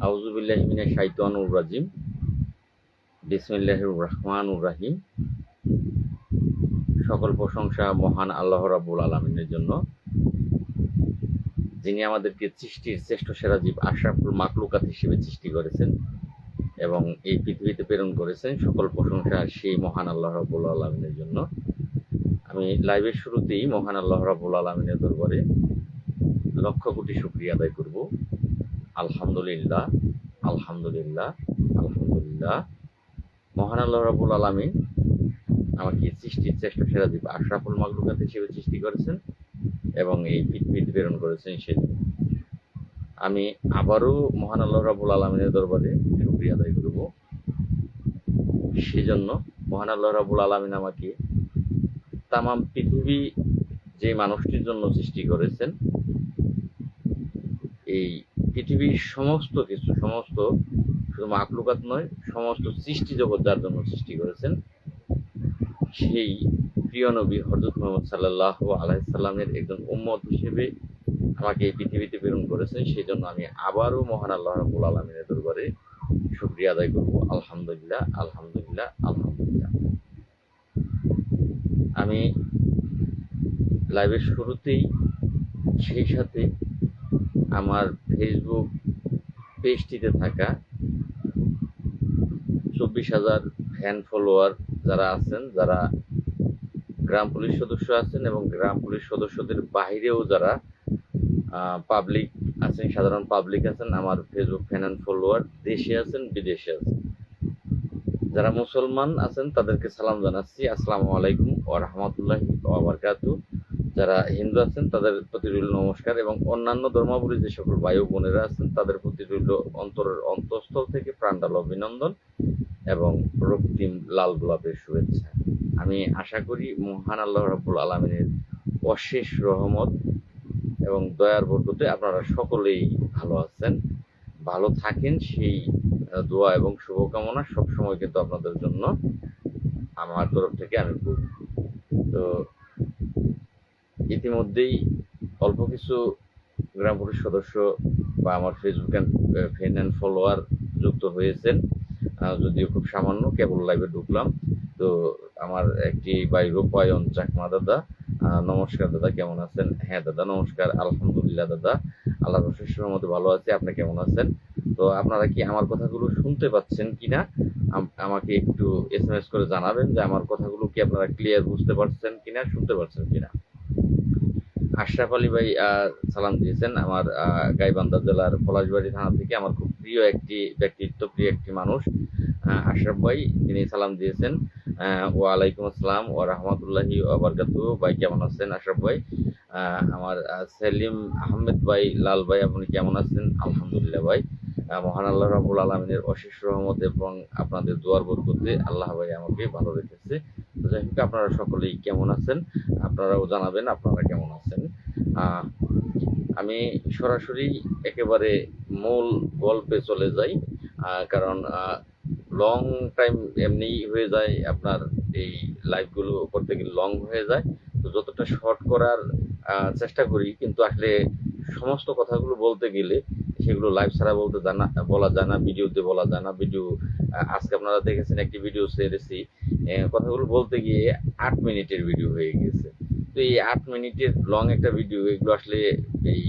আউযু বিল্লাহি মিনাশ শাইতানির রাজিম। বিসমিল্লাহির রহমানির রহিম। সকল প্রশংসা মহান আল্লাহ রাব্বুল আলামিনের জন্য, যিনি আমাদেরকে সৃষ্টির শ্রেষ্ঠ সেরা জীব আশরাফুল মাখলুকাত হিসেবে সৃষ্টি করেছেন এবং এই পৃথিবীতে প্রেরণ করেছেন। সকল প্রশংসা সেই মহান আল্লাহ রাব্বুল আলামিনের জন্য। আমি লাইভের শুরুতেই মহান আল্লাহ রাব্বুল আলামিনের দরবারে লক্ষ কোটি শুকরিয়া আদায় করব। আলহামদুলিল্লাহ, আলহামদুলিল্লাহ, আলহামদুলিল্লাহ। মহান আল্লাহ রাব্বুল আলামিন আমাকে সৃষ্টির শ্রেষ্ঠ সেরা জীব আশরাফুল মাখলুকাত হিসেবে সৃষ্টি করেছেন এবং এই পৃথিবীতে প্রেরণ করেছেন। সেজন্য আমি আবারও মহান আল্লাহ রাব্বুল আলামিনের দরবারে শুকরিয়া আদায় করব। সেজন্য মহান আল্লাহ রাব্বুল আলামিন আমাকে তামাম পৃথিবী যে মানুষটির জন্য সৃষ্টি করেছেন, এই পৃথিবীর সমস্ত কিছু, সমস্ত শুধু মাখলুকাত নয়, সমস্ত সৃষ্টি জগৎ যার জন্য সৃষ্টি করেছেন, সেই প্রিয় নবী হযরত মুহাম্মদ সাল্লাল্লাহু আলাইহি সাল্লামের একজন উম্মত হিসেবে আমাকে এই পৃথিবীতে প্রেরণ করেছেন। সেই জন্য আমি আবারও মহান আল্লাহ রাব্বুল আলামিনের দরবারে শুকরিয়া আদায় করব। আলহামদুলিল্লাহ, আলহামদুলিল্লাহ, আলহামদুলিল্লাহ। আমি লাইভের শুরুতেই সেই সাথে আমার ফেসবুক পেজটিতে থাকা 24,000 ফ্যান ফলোয়ার যারা আছেন, যারা গ্রাম পুলিশ সদস্য আছেন এবং গ্রাম পুলিশ সদস্যদের বাহিরেও যারা পাবলিক আছেন, সাধারণ পাবলিক আছেন, আমার ফেসবুক ফ্যান অ্যান্ড ফলোয়ার, দেশে আছেন, বিদেশে আছেন, যারা মুসলমান আছেন তাদেরকে সালাম জানাচ্ছি, আসসালামু আলাইকুম ওয়া রাহমাতুল্লাহি ওয়া বারাকাতুহু। যারা হিন্দু আছেন তাদের প্রতি রইল নমস্কার এবং অন্যান্য ধর্মাবলম্বী যে সকল ভাই ও বোনেরা আছেন তাদের প্রতি রইল অন্তরের অন্তঃস্থল থেকে প্রাণঢাল অভিনন্দন এবং রক্তিম লাল গোলাপের শুভেচ্ছা। আমি আশা করি মহান আল্লাহ রাব্বুল আলামিনের অশেষ রহমত এবং দয়ার বরকতে আপনারা সকলেই ভালো আছেন, ভালো থাকেন, সেই দোয়া এবং শুভকামনা সবসময় কিন্তু আপনাদের জন্য আমার তরফ থেকে আমি করব। তো ইতিমধ্যেই অল্প কিছু গ্রাম পুলিশ সদস্য বা আমার ফেসবুক ফ্যান অ্যান্ড ফলোয়ার যুক্ত হয়েছেন, যদিও খুব সামান্য, কেবল লাইভে ঢুকলাম। তো আমার একটি ভাই রূপায়ণ চাকমা দাদা, নমস্কার দাদা, কেমন আছেন? হ্যাঁ দাদা নমস্কার, আলহামদুলিল্লাহ দাদা, আল্লাহর অশেষ রহমতে ভালো আছি। আপনি কেমন আছেন? তো আপনারা কি আমার কথাগুলো শুনতে পাচ্ছেন কিনা আমাকে একটু এসএমএস করে জানাবেন যে আমার কথাগুলো কি আপনারা ক্লিয়ার বুঝতে পারছেন কিনা, শুনতে পারছেন কিনা। আশরাফ আলী ভাই সালাম দিয়েছেন আমার গাইবান্ধা জেলার পলাশবাড়ি থানা থেকে, আমার খুব প্রিয় একটি ব্যক্তিত্ব, প্রিয় একটি মানুষ আশরাফ ভাই, তিনি সালাম দিয়েছেন। ওয়ালাইকুম আসসালাম ওয়া রাহমাতুল্লাহি ওয়া বারাকাতুহু। ভাই কেমন আছেন আশরাফ ভাই? আমার সেলিম আহমেদ ভাই, লাল ভাই, আপনি কেমন আছেন? আলহামদুলিল্লাহ ভাই, মহান আল্লাহ রাব্বুল আলামিনের অশেষ রহমত এবং আপনাদের দোয়ার বরকতে আল্লাহ ভাই আমাকে ভালো রেখেছে। তো যাই হোক, আপনারা সকলেই কেমন আছেন আপনারাও জানাবেন আপনারা কেমন আছেন। আমি সরাসরি একেবারে মূল গল্পে চলে যাই, কারণ লং টাইম এমনি হয়ে যায়, আপনার এই লাইভগুলো করতে গেলে লং হয়ে যায়। তো যতটা শর্ট করার চেষ্টা করি, কিন্তু আসলে সমস্ত কথাগুলো বলতে গেলে সেগুলো লাইভ ছাড়া বলা যায় না, ভিডিওতে বলা যায় না। ভিডিও আজকে আপনারা দেখেছেন একটি ভিডিও ছেড়েছি, কথাগুলো বলতে গিয়ে 8 মিনিটের ভিডিও হয়ে গেছে। তো এই 8 মিনিটের লং একটা ভিডিও, এগুলো আসলে এই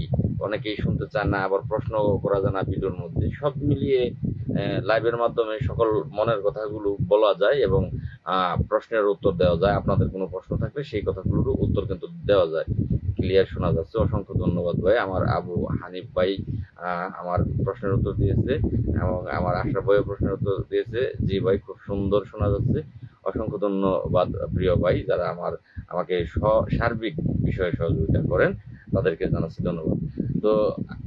অনেকেই শুনতে চান না, আবার প্রশ্ন করা যায় না ভিডিওর মধ্যে। সব মিলিয়ে লাইভের মাধ্যমে সকল মনের কথাগুলো বলা যায় এবং প্রশ্নের উত্তর দেওয়া যায়। আপনাদের কোনো প্রশ্ন থাকলে সেই কথাগুলোর উত্তর কিন্তু দেওয়া যায়, ক্লিয়ার শোনা যাচ্ছে। অসংখ্য ধন্যবাদ ভাই। আমার আবু হানিফ ভাই আমার প্রশ্নের উত্তর দিয়েছে এবং আমার আশরাফ ভাইও প্রশ্নের উত্তর দিয়েছে। জি ভাই, খুব সুন্দর শোনা যাচ্ছে। অসংখ্য ধন্যবাদ প্রিয় ভাই, যারা আমাকে সার্বিক বিষয়ে সহযোগিতা করেন, তাদেরকে জানাচ্ছি ধন্যবাদ। তো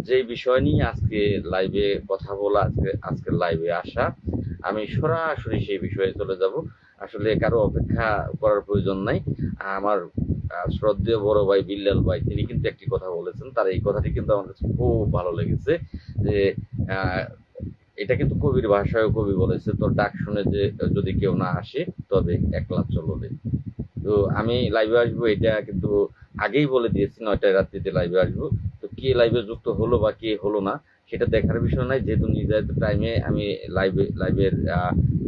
যেই বিষয় নিয়ে আজকে লাইভে কথা বলা, আজকের লাইভে আসা, আমি সরাসরি সেই বিষয়ে চলে যাব। আসলে কারো অপেক্ষা করার প্রয়োজন নাই। আমার শ্রদ্ধেয় বড় ভাই বিল্লাল ভাই, তিনি কিন্তু একটি কথা বলেছেন, তার এই কথাটি কিন্তু আমার কাছে খুব ভালো লেগেছে, যে এটা কিন্তু কবির ভাষায় কবি বলেছে, তোর ডাক শুনে যে যদি কেউ না আসে তবে একলা চলবে। তো আমি লাইভে আসবো, এটা কিন্তু আগেই বলে দিয়েছি 9টায় রাত্রিতে লাইভে আসবো। তো কে লাইভে যুক্ত হলো বা কে হলো না সেটা দেখার বিষয় নাই, যেহেতু নির্ধারিত টাইমে আমি লাইভের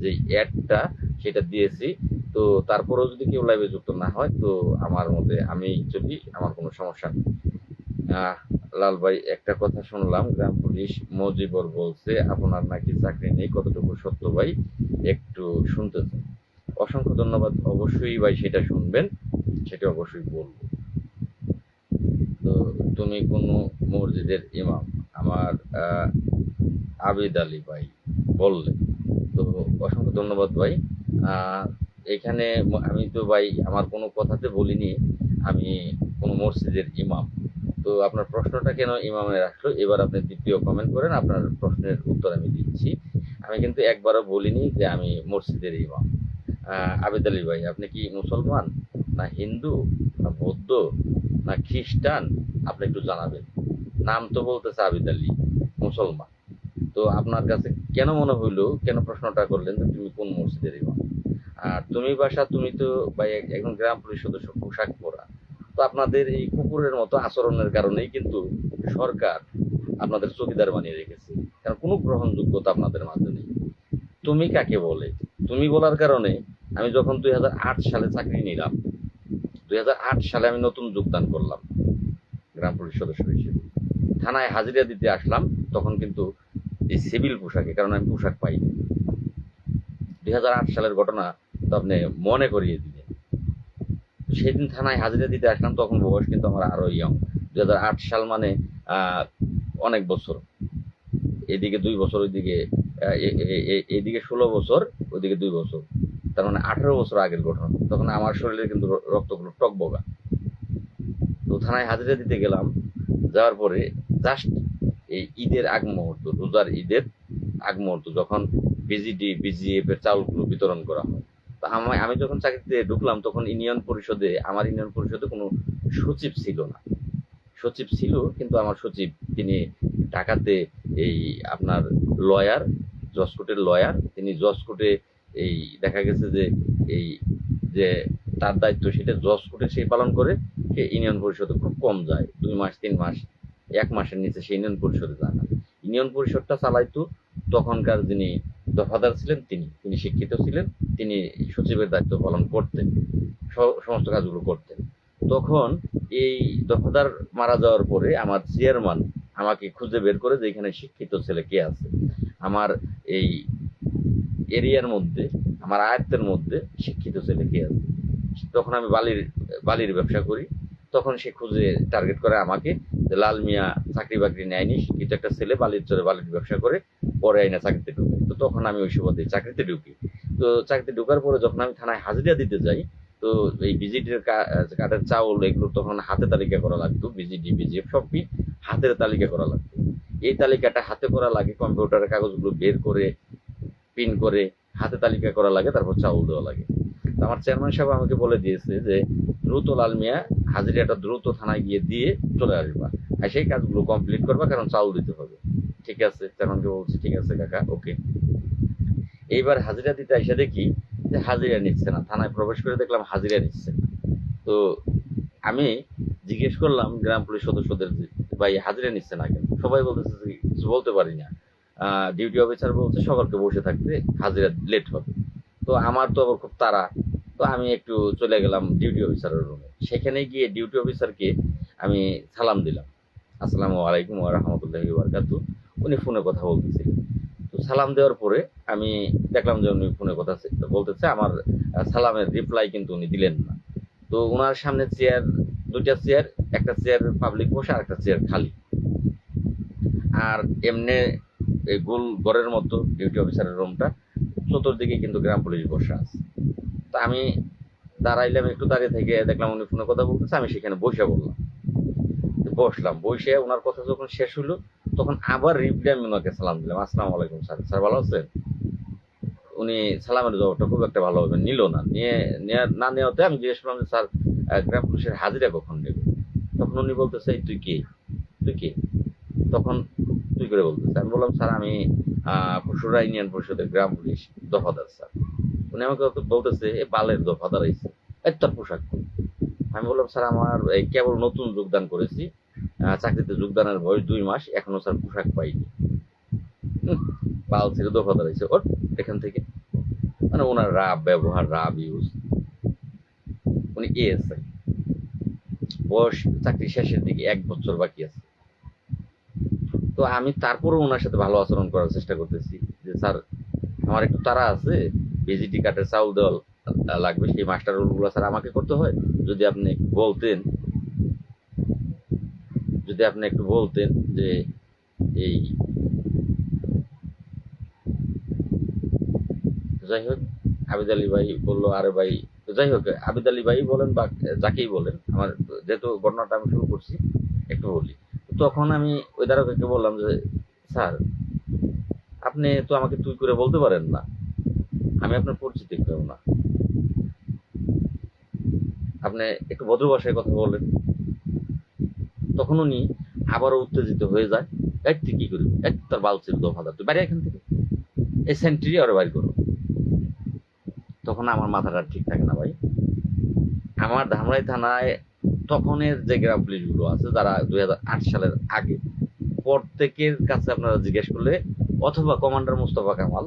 যে অ্যাডটা সেটা দিয়েছি। তো তারপরেও যদি কেউ লাইভে যুক্ত না হয় তো আমার মতে আমি অ্যাকচুয়ালি আমার কোনো সমস্যা নেই। আহ, লাল ভাই, একটা কথা শুনলাম গ্রাম পুলিশ মজিবর বলছে আপনার নাকি চাকরি নেই, কতটুকু সত্য ভাই একটু শুনতে চাই। অসংখ্য ধন্যবাদ, অবশ্যই ভাই সেটা শুনবেন, সেটা অবশ্যই বলবো। তো তুমি কোন মসজিদের ইমাম? আমার আবিদ আলী ভাই বললেন। তো অসংখ্য ধন্যবাদ ভাই। আহ, এখানে আমি তো ভাই আমার কোনো কথাতে বলিনি আমি কোনো মসজিদের ইমাম। তো আপনার প্রশ্নটা কেন ইমামের আসলো, এবার আপনি দ্বিতীয় কমেন্ট করেন, আপনার প্রশ্নের উত্তর আমি দিচ্ছি। আমি কিন্তু একবারও বলিনি যে আমি মসজিদের ইমাম। আবেদ আলী ভাই, আপনি কি মুসলমান, না হিন্দু, না বৌদ্ধ, না খ্রিস্টান? আপনি একটু জানাবেন। নাম তো বলতেছে আবেদ আলী, মুসলমান। তো আপনার কাছে কেন মনে হইলো, কেন প্রশ্নটা করলেন যে তুমি কোন মসজিদের ইমাম? আর তুমি তো ভাই একজন গ্রাম পুলিশ সদস্য, পোশাক পরা। তো আপনাদের এই কুকুরের মতো আচরণের কারণেই কিন্তু সরকার আপনাদের চকিদার বানিয়ে রেখেছে, কারণ কোনো গ্রহণযোগ্যতা আপনাদের মাঝে নেই। তুমি কাকে বলে? তুমি বলার কারণে আমি যখন 2008 সালে চাকরি নিলাম, 2008 সালে আমি নতুন যোগদান করলাম গ্রাম পুলিশ সদস্য হিসেবে, থানায় হাজিরা দিতে আসলাম তখন কিন্তু এই সিভিল পোশাকে, কারণ আমি পোশাক পাইনি। 2008 সালের ঘটনা তো আপনি মনে করিয়ে দিলেন। সেদিন থানায় হাজিরা দিতে আসলাম, তখন বয়স কিন্তু আমার আরো ইয়ং। 2008 সাল মানে অনেক বছর, এদিকে 2 বছর, ওইদিকে এদিকে 16 বছর, ওইদিকে 2 বছর, তার মানে 18 বছর আগের ঘটনা। তখন আমার শরীরে কিন্তু রক্তগুলো টকবগা। তো থানায় হাজিরা দিতে গেলাম, যাওয়ার পরে জাস্ট এই ঈদের আগ মুহূর্ত, রোজার ঈদের আগ মুহূর্ত, যখন বিজিএফ এর চাউলগুলো বিতরণ করা হয়। তো আমি যখন চাকরিতে ঢুকলাম তখন আমার ইউনিয়ন পরিষদে কোনো সচিব ছিল না। সচিব ছিল কিন্তু আমার সচিব তিনি ঢাকাতে এই আপনার লয়ার, জজ লয়ার, তিনি জজ এই দেখা গেছে যে এই যে তার দায়িত্ব সেটা জজ সে পালন করে, সে ইউনিয়ন পরিষদে খুব কম যায়, 2 মাস 3 মাস, 1 মাসের নিচে সে ইউনিয়ন পরিষদে যায় না। ইউনিয়ন পরিষদটা চালাইতো তখনকার যিনি দফাদার ছিলেন, তিনি শিক্ষিত ছিলেন, তিনি সচিবের দায়িত্ব পালন করতেন, সমস্ত কাজগুলো করতেন। তখন এই দফাদার মারা যাওয়ার পরে আমার চেয়ারম্যান আমাকে খুঁজে বের করে যে এখানে শিক্ষিত ছেলে কে আছে আমার এই এরিয়ার মধ্যে, আমার আয়ত্তের মধ্যে শিক্ষিত ছেলে কে আছে। তখন আমি বালির ব্যবসা করি, তখন সে খুঁজে টার্গেট করে আমাকে, যে লাল মিয়া চাকরি বাকরি নেয়নি, শিক্ষিত একটা ছেলে বালির চরে বালির ব্যবসা করে, পরে আইনা চাকরিতে ঢুকে। তো তখন আমি ওই সুবাদে চাকরিতে ঢুকি। তো চাকরিতে ঢোকার পরে যখন আমি থানায় হাজিরা দিতে যাই, তো এই ভিজিটের কার্ডের চাউল এগুলো তখন হাতে তালিকা করা লাগতো, বিজিএফ সবই হাতের তালিকা করা লাগতো। এই তালিকাটা হাতে করা লাগে, কম্পিউটারের কাগজগুলো বের করে পিন করে হাতে তালিকা করা লাগে, তারপর চাউল দেওয়া লাগে। তো আমার চেয়ারম্যান সাহেব আমাকে বলে দিয়েছে যে দ্রুত লাল মিয়া হাজিরাটা দ্রুত থানায় গিয়ে দিয়ে চলে আসবা, আর সেই কাজগুলো কমপ্লিট করবা, কারণ চাউল দিতে হবে। ঠিক আছে, চেয়ারম্যানকে বলছি ঠিক আছে কাকা, ওকে। এইবার হাজিরা দিতে এসে দেখি যে হাজিরা নিচ্ছে না, থানায় প্রবেশ করে দেখলাম হাজিরা নিচ্ছে না। তো আমি জিজ্ঞেস করলাম গ্রাম পুলিশ সদস্যদের, ভাই হাজিরা নিচ্ছে না কেন? সবাই বলতেছে যে কিছু বলতে পারি না, ডিউটি অফিসার বলছে সকালকে বসে থাকতে, হাজিরা লেট হবে। তো আমার তো আবার খুব তাড়া, তো আমি একটু চলে গেলাম ডিউটি অফিসারের রুমে। সেখানে গিয়ে ডিউটি অফিসারকে আমি সালাম দিলাম, আসসালামু আলাইকুম ওয়া রাহমাতুল্লাহি ওয়া বারাকাতুহু। উনি ফোনে কথা বলতেছিলেন। তো সালাম দেওয়ার পরে আমি দেখলাম যে উনি ফোনে কথা বলতেছে, আমার সালামের রিপ্লাই কিন্তু উনি দিলেন না। তো ওনার সামনে দুইটা চেয়ার, একটা চেয়ার পাবলিক বসে আর একটা চেয়ার খালি, আর এমনি গোল ঘরের মতো ডিউটি অফিসারের রুমটা, চতুর্দিকে কিন্তু গ্রাম পুলিশ বসে আছে। তো আমি দাঁড়াইলাম, একটু দাঁড়িয়ে থেকে দেখলাম উনি ফোনে কথা বলতেছে, আমি সেখানে বসে বললাম, বসলাম, বসে ওনার কথা যখন শেষ হলো তখন আবার রিপ্লাই আমি ওনাকে সালাম দিলাম, আসসালামু আলাইকুম স্যার, স্যার ভালো আছেন? উনি সালামের জবাবটা খুব একটা ভালোভাবে নিল না, না নেওয়াতে আমি জিজ্ঞেস করলাম যে স্যার গ্রাম পুলিশের হাজিরা কখন নেবে? তখন উনি বলতেছে তুই কে, তুই কে? তখন তুই করে বলতেছে, আমি বললাম স্যার আমি পশুরা ইউনিয়ন পরিষদের গ্রাম পুলিশ দফাদার স্যার। উনি আমাকে বলতেছে এ বালের দফাদার আইছে, তার পোশাক আমি বললাম স্যার আমার এই কেবল নতুন যোগদান করেছি, চাকরিতে যোগদানের বয়স 2 মাস, এখনো স্যার পোশাক পাইনি। বাল ছেড়ে দফা দাঁড়াইছে ওর এখান থেকে। মানে ওনার রাব ব্যবহার, রাব ইউজ। উনি এএসআই, বয়স চাকরি শেষের দিকে, 1 বছর বাকি আছে। তো আমি তারপরেও ওনার সাথে ভালো আচরণ করার চেষ্টা করতেছি যে স্যার আমার একটু তাড়া আছে, বিজিটি কার্ডের চাউল দেওয়াল লাগবে, সেই মাস্টার রোলগুলো স্যার আমাকে করতে হয়, যদি আপনি একটু বলতেন, যে এই, যাই হোক আবিদ আলী ভাই বললো আরে ভাই, যাই হোক আবিদ আলী ভাই বলেন বা যাকেই বলেন, আমার যেহেতু ঘটনাটা আমি শুরু করছি একটু বলি। তখন আমি ওই দারোগাকে বললাম যে স্যার আপনি তো আমাকে তুই করে বলতে পারেন না, আমি আপনার পরিচিত কেউ না, আপনি একটু ভদ্র ভাষায় কথা বলেন। তখন উনি আবারও উত্তেজিত হয়ে যায়, এক তুই কি করবি, এক তোর বালচির দফাদার, তুই বাড়ি এখান থেকে, এই সেন্ট্রি আরো বাড়ি করো। তখন আমার মাথাটা ঠিক থাকে না ভাই। আমার ধামরাই থানায় তখনের যে গ্রাম পুলিশগুলো আছে যারা 2008 সালের আগে, প্রত্যেকের কাছে আপনারা জিজ্ঞেস করলে, অথবা কমান্ডার মুস্তফা কামাল,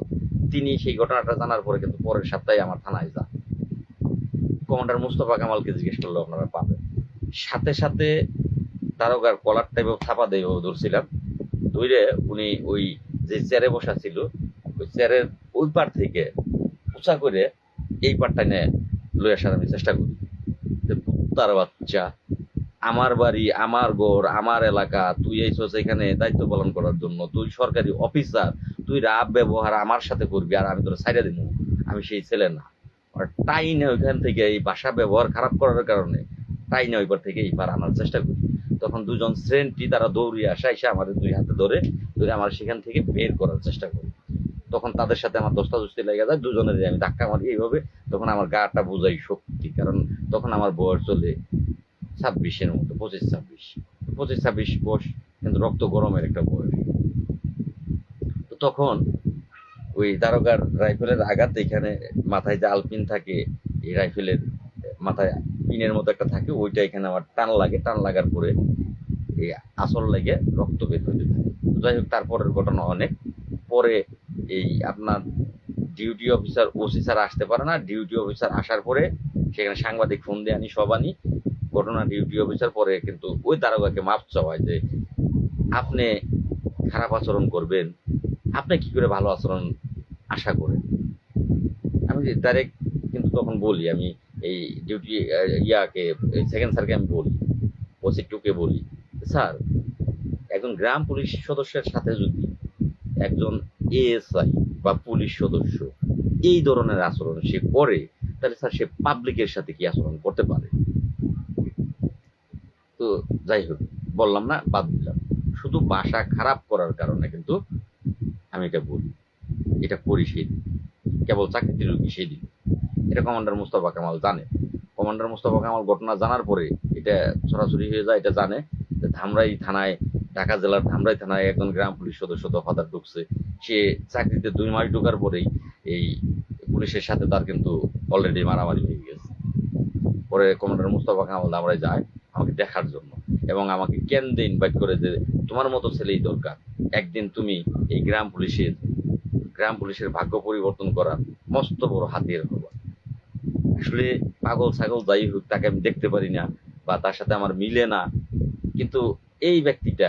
তিনি সেই ঘটনাটা জানার পরে কিন্তু পরের সপ্তাহে আমার থানায় যান, কমান্ডার মুস্তফা কামালকে জিজ্ঞেস করলে আপনারা পাবেন। সাথে সাথে দারোগার কলার টাইপ ছাপা দিয়ে ধরছিলাম, ধরে উনি ওই যে চেয়ারে বসা ছিল, ওই চেয়ারের ওই পার থেকে উঁচা করে এই পারটা নিয়ে লয়ে আসার আমি চেষ্টা করি। তার বাচ্চা, আমার বাড়ি, আমার ঘর, আমার এলাকা, তুই এইসব এখানে দায়িত্ব পালন করার জন্য, তুই সরকারি অফিসার, তুই রাব ব্যবহার আমার সাথে করবি আর আমি তোর সাইডে দিব? আমি সেই ছেলে না। আর টাইনে ওইখান থেকে এই ভাষা ব্যবহার খারাপ করার কারণে টাইনে ওইবার থেকে এই পার আনার চেষ্টা করি। তখন দুজন শ্রেণী তারা দৌড়িয়ে আসা, এসে আমাদের 2 হাতে ধরে ধরে আমার সেখান থেকে বের করার চেষ্টা করি। তখন তাদের সাথে আমার দস্তাদস্তি লেগে যায়, দুজনের আমি ধাক্কা মারি এইভাবে। তখন আমার গাটা বোঝাই শক্তি, কারণ তখন আমার বয়স চলে 26-এর মতো, 25-26 বয়স, কিন্তু রক্ত গরমের একটা বয়স। তো তখন ওই দারোগার রাইফেলের আঘাত, এখানে মাথায় যে আলপিন থাকে, এই রাইফেলের মাথায় পিনের মতো একটা থাকে, ওইটা এখানে আমার টান লাগে, টান লাগার পরে এই আসল লেগে রক্ত বের হইতে থাকে। যাই হোক তারপরের ঘটনা অনেক পরে। এই আপনার ডিউটি অফিসার, ওসি স্যার আসতে পারে না, ডিউটি অফিসার আসার পরে সেখানে সাংবাদিক ফোন দিয়ে আনি, সব আনি, ঘটনা ডিউটি অফিসার পরে কিন্তু ওই দারোগাকে মাপ চাওয়ায় যে আপনি খারাপ আচরণ করবেন, আপনি কি করে ভালো আচরণ আশা করেন। আমি ডাইরেক্ট কিন্তু তখন বলি, আমি এই ডিউটি ইয়াকে, সেকেন্ড স্যারকে আমি বলি, ওসি টুকে বলি, স্যার একজন গ্রাম পুলিশ সদস্যের সাথে যদি একজন এএসআই বা পুলিশ সদস্য এই ধরনের আচরণ সে করে, তাহলে স্যার সে পাবলিকের সাথে কি আচরণ করতে পারে? তো যাই হোক বললাম না, বাদ দিলাম। শুধু ভাষা খারাপ করার কারণে কিন্তু আমি এটা বলি, এটা করি সেই দিন, কেবল চাকরিতে ঢুকি সেই দিন। এটা কমান্ডার মুস্তফা কামাল জানে। কমান্ডার মুস্তফা কামাল ঘটনা জানার পরে এটা সরাসরি হয়ে যায়, এটা জানে যে ধামরাই থানায়, ঢাকা জেলার ধামরাই থানায় একজন গ্রাম পুলিশ সদস্য দফাদার ঢুকছে। সে চাকরিতে 2 মাস ঢোকার পরেই এই পুলিশের সাথে তার কিন্তু অলরেডি মারামারি হয়ে গেছে। পরে কমান্ডার মুস্তফা কামাল ধামরাই যায় আমাকে দেখার জন্য, এবং আমাকে কেন্দ্রে ইনভাইট করে যে তোমার মতো ছেলেই দরকার, একদিন তুমি এই গ্রাম পুলিশের ভাগ্য পরিবর্তন করার মস্ত বড় হাতিয়ার হবা। আসলে পাগল ছাগল যাই হোক, তাকে আমি দেখতে পারি না বা তার সাথে আমার মিলে না, কিন্তু এই ব্যক্তিটা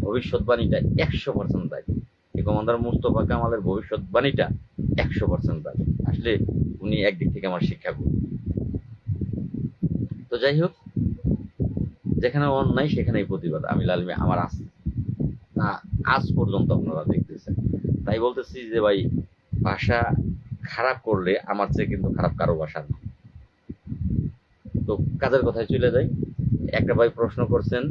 ভবিষ্যৎবাণীটা 100% দেয়। এই কমান্ডার মুস্তফা কামালের ভবিষ্যৎবাণীটা 100% দেয়। আসলে উনি একদিক থেকে আমার শিক্ষা গুরু। তো যাই হোক, যেখানে অন্যায় সেখানেই প্রতিবাদ, আমি লালমি আমার আছে না, আজ পর্যন্ত আপনারা দেখতেছেন। তাই বলতেছি যে ভাই, ভাষা খারাপ করলে আমার চেয়ে কিন্তু খারাপ কারো ভাষা নেই। তো কাজের কথায় চলে যাই। একটা ভাই প্রশ্ন করছেন,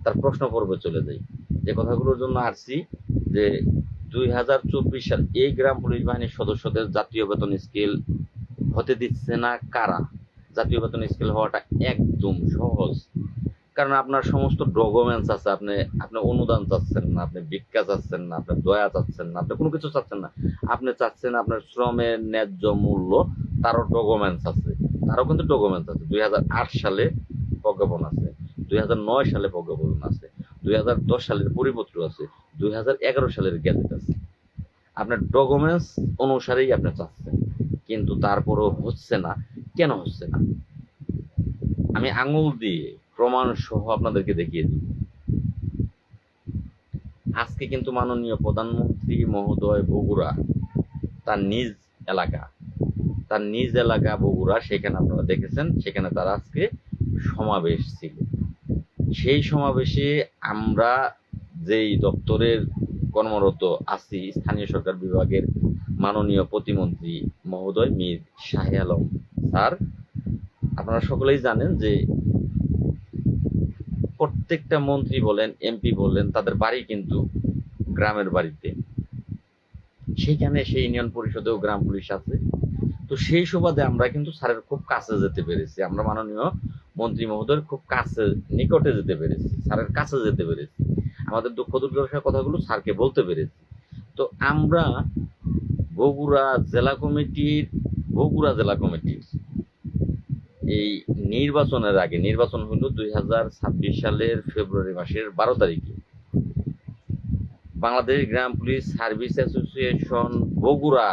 তার প্রশ্ন পর্বে চলে যাই। যে কথাগুলোর জন্য আসছি, যে 2024 সাল এই গ্রাম পুলিশ বাহিনীর সদস্যদের জাতীয় বেতন স্কেল হতে দিচ্ছে না কারা? জাতীয় বেতন স্কেল হওয়াটা একদম সহজ, কারণ আপনার সমস্ত ডকুমেন্টস আছে। আপনি আপনি অনুদান চাচ্ছেন না, আপনি ভিক্ষা চাচ্ছেন না, আপনি দয়া চাচ্ছেন না, আপনি কোনো কিছু চাচ্ছেন না। আপনি চাচ্ছেন আপনার শ্রমের ন্যায্য মূল্য, তারও ডকুমেন্টস আছে। তারও কিন্তু ডকুমেন্টস আছে। 2008 সালে প্রজ্ঞাপন আছে, 2009 সালে প্রজ্ঞাপন আছে, 2010 সালের পরিপত্র আছে, 2011 সালের গ্যাজেট আছে। আপনার ডকুমেন্টস অনুসারেই আপনি চাচ্ছেন, কিন্তু তারপরও হচ্ছে না। কেন হচ্ছে না? আমি আঙুল দিয়ে প্রমাণ সহ আপনাদেরকে দেখিয়ে দিব। আজকে কিন্তু মাননীয় প্রধানমন্ত্রী মহোদয় বগুড়া, তার নিজ এলাকা বগুড়া, সেখানে আপনারা দেখেছেন, সেখানে তার আজকে সমাবেশ ছিল। সেই সমাবেশে আমরা যেই দপ্তরের কর্মরত আছি, স্থানীয় সরকার বিভাগের মাননীয় প্রতিমন্ত্রী মহোদয় মীর শাহে আলম স্যার, আপনারা সকলেই জানেন যে প্রত্যেকটা মন্ত্রী বলেন, এমপি বলেন, তাদের বাড়ি কিন্তু গ্রামের বাড়িতে। সেইখানে সেই ইউনিয়ন পরিষদেও গ্রাম পুলিশ আছে। তো সেই সুবাদে আমরা কিন্তু স্যারের খুব কাছে যেতে পেরেছি, আমরা মাননীয় মন্ত্রী মহোদয়ের খুব কাছে, নিকটে যেতে পেরেছি, স্যারের কাছে যেতে পেরেছি, আমাদের দুঃখ দুর্দশার কথাগুলো স্যারকে বলতে পেরেছি। তো আমরা বগুড়া জেলা কমিটির এই নির্বাচনের আগে, নির্বাচন হলো 2026 সালের ফেব্রুয়ারি মাসের 12 তারিখে, বাংলাদেশ গ্রাম পুলিশ সার্ভিস অ্যাসোসিয়েশন বগুড়া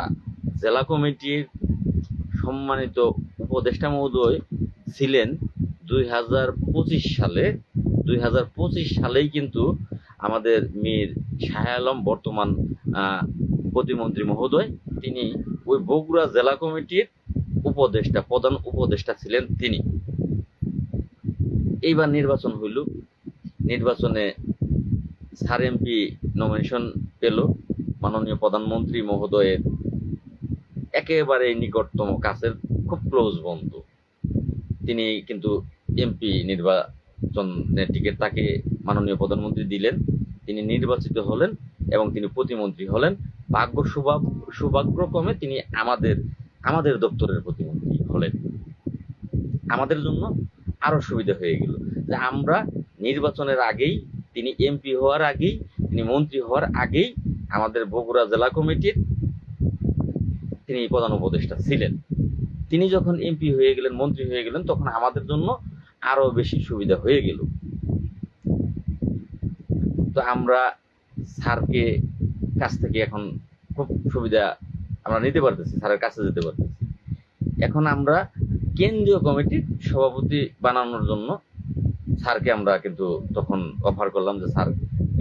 জেলা কমিটির সম্মানিত উপদেষ্টা মহোদয় ছিলেন 2025 সালেই কিন্তু আমাদের মীর শাহে আলম বর্তমান প্রতিমন্ত্রী মহোদয়, তিনি ওই বগুড়া জেলা কমিটির প্রধান উপদেষ্টা ছিলেন তিনি। এইবার নির্বাচন হইল, নির্বাচনে স্যার এমপি নমিনেশন পেল মাননীয় প্রধানমন্ত্রী মহোদয়ের একেবারে নিকটতম কাছের খুব ক্লোজ বন্ধু। তিনি কিন্তু এমপি নির্বাচনের টিকিট তাকে মাননীয় প্রধানমন্ত্রী দিলেন, তিনি নির্বাচিত হলেন এবং তিনি প্রতিমন্ত্রী হলেন। সৌভাগ্যক্রমে তিনি আমাদের দপ্তরের প্রতিমন্ত্রী হলেন। আমাদের জন্য আরো সুবিধা হয়ে গেল যে আমরা নির্বাচনের আগেই, তিনি এমপি হওয়ার আগেই, তিনি মন্ত্রী হওয়ার আগেই আমাদের বগুড়া জেলা কমিটির তিনি প্রধান উপদেষ্টা ছিলেন। তিনি যখন এমপি হয়ে গেলেন, মন্ত্রী হয়ে গেলেন, তখন আমাদের জন্য আরো বেশি সুবিধা হয়ে গেল। তো আমরা স্যারকে কাছ থেকে এখন খুব সুবিধা আমরা নিতে পারতেছি, স্যারের কাছে যেতে পারতেছি। এখন আমরা কেন্দ্রীয় কমিটির সভাপতি বানানোর জন্য স্যারকে আমরা কিন্তু তখন অফার করলাম যে স্যার,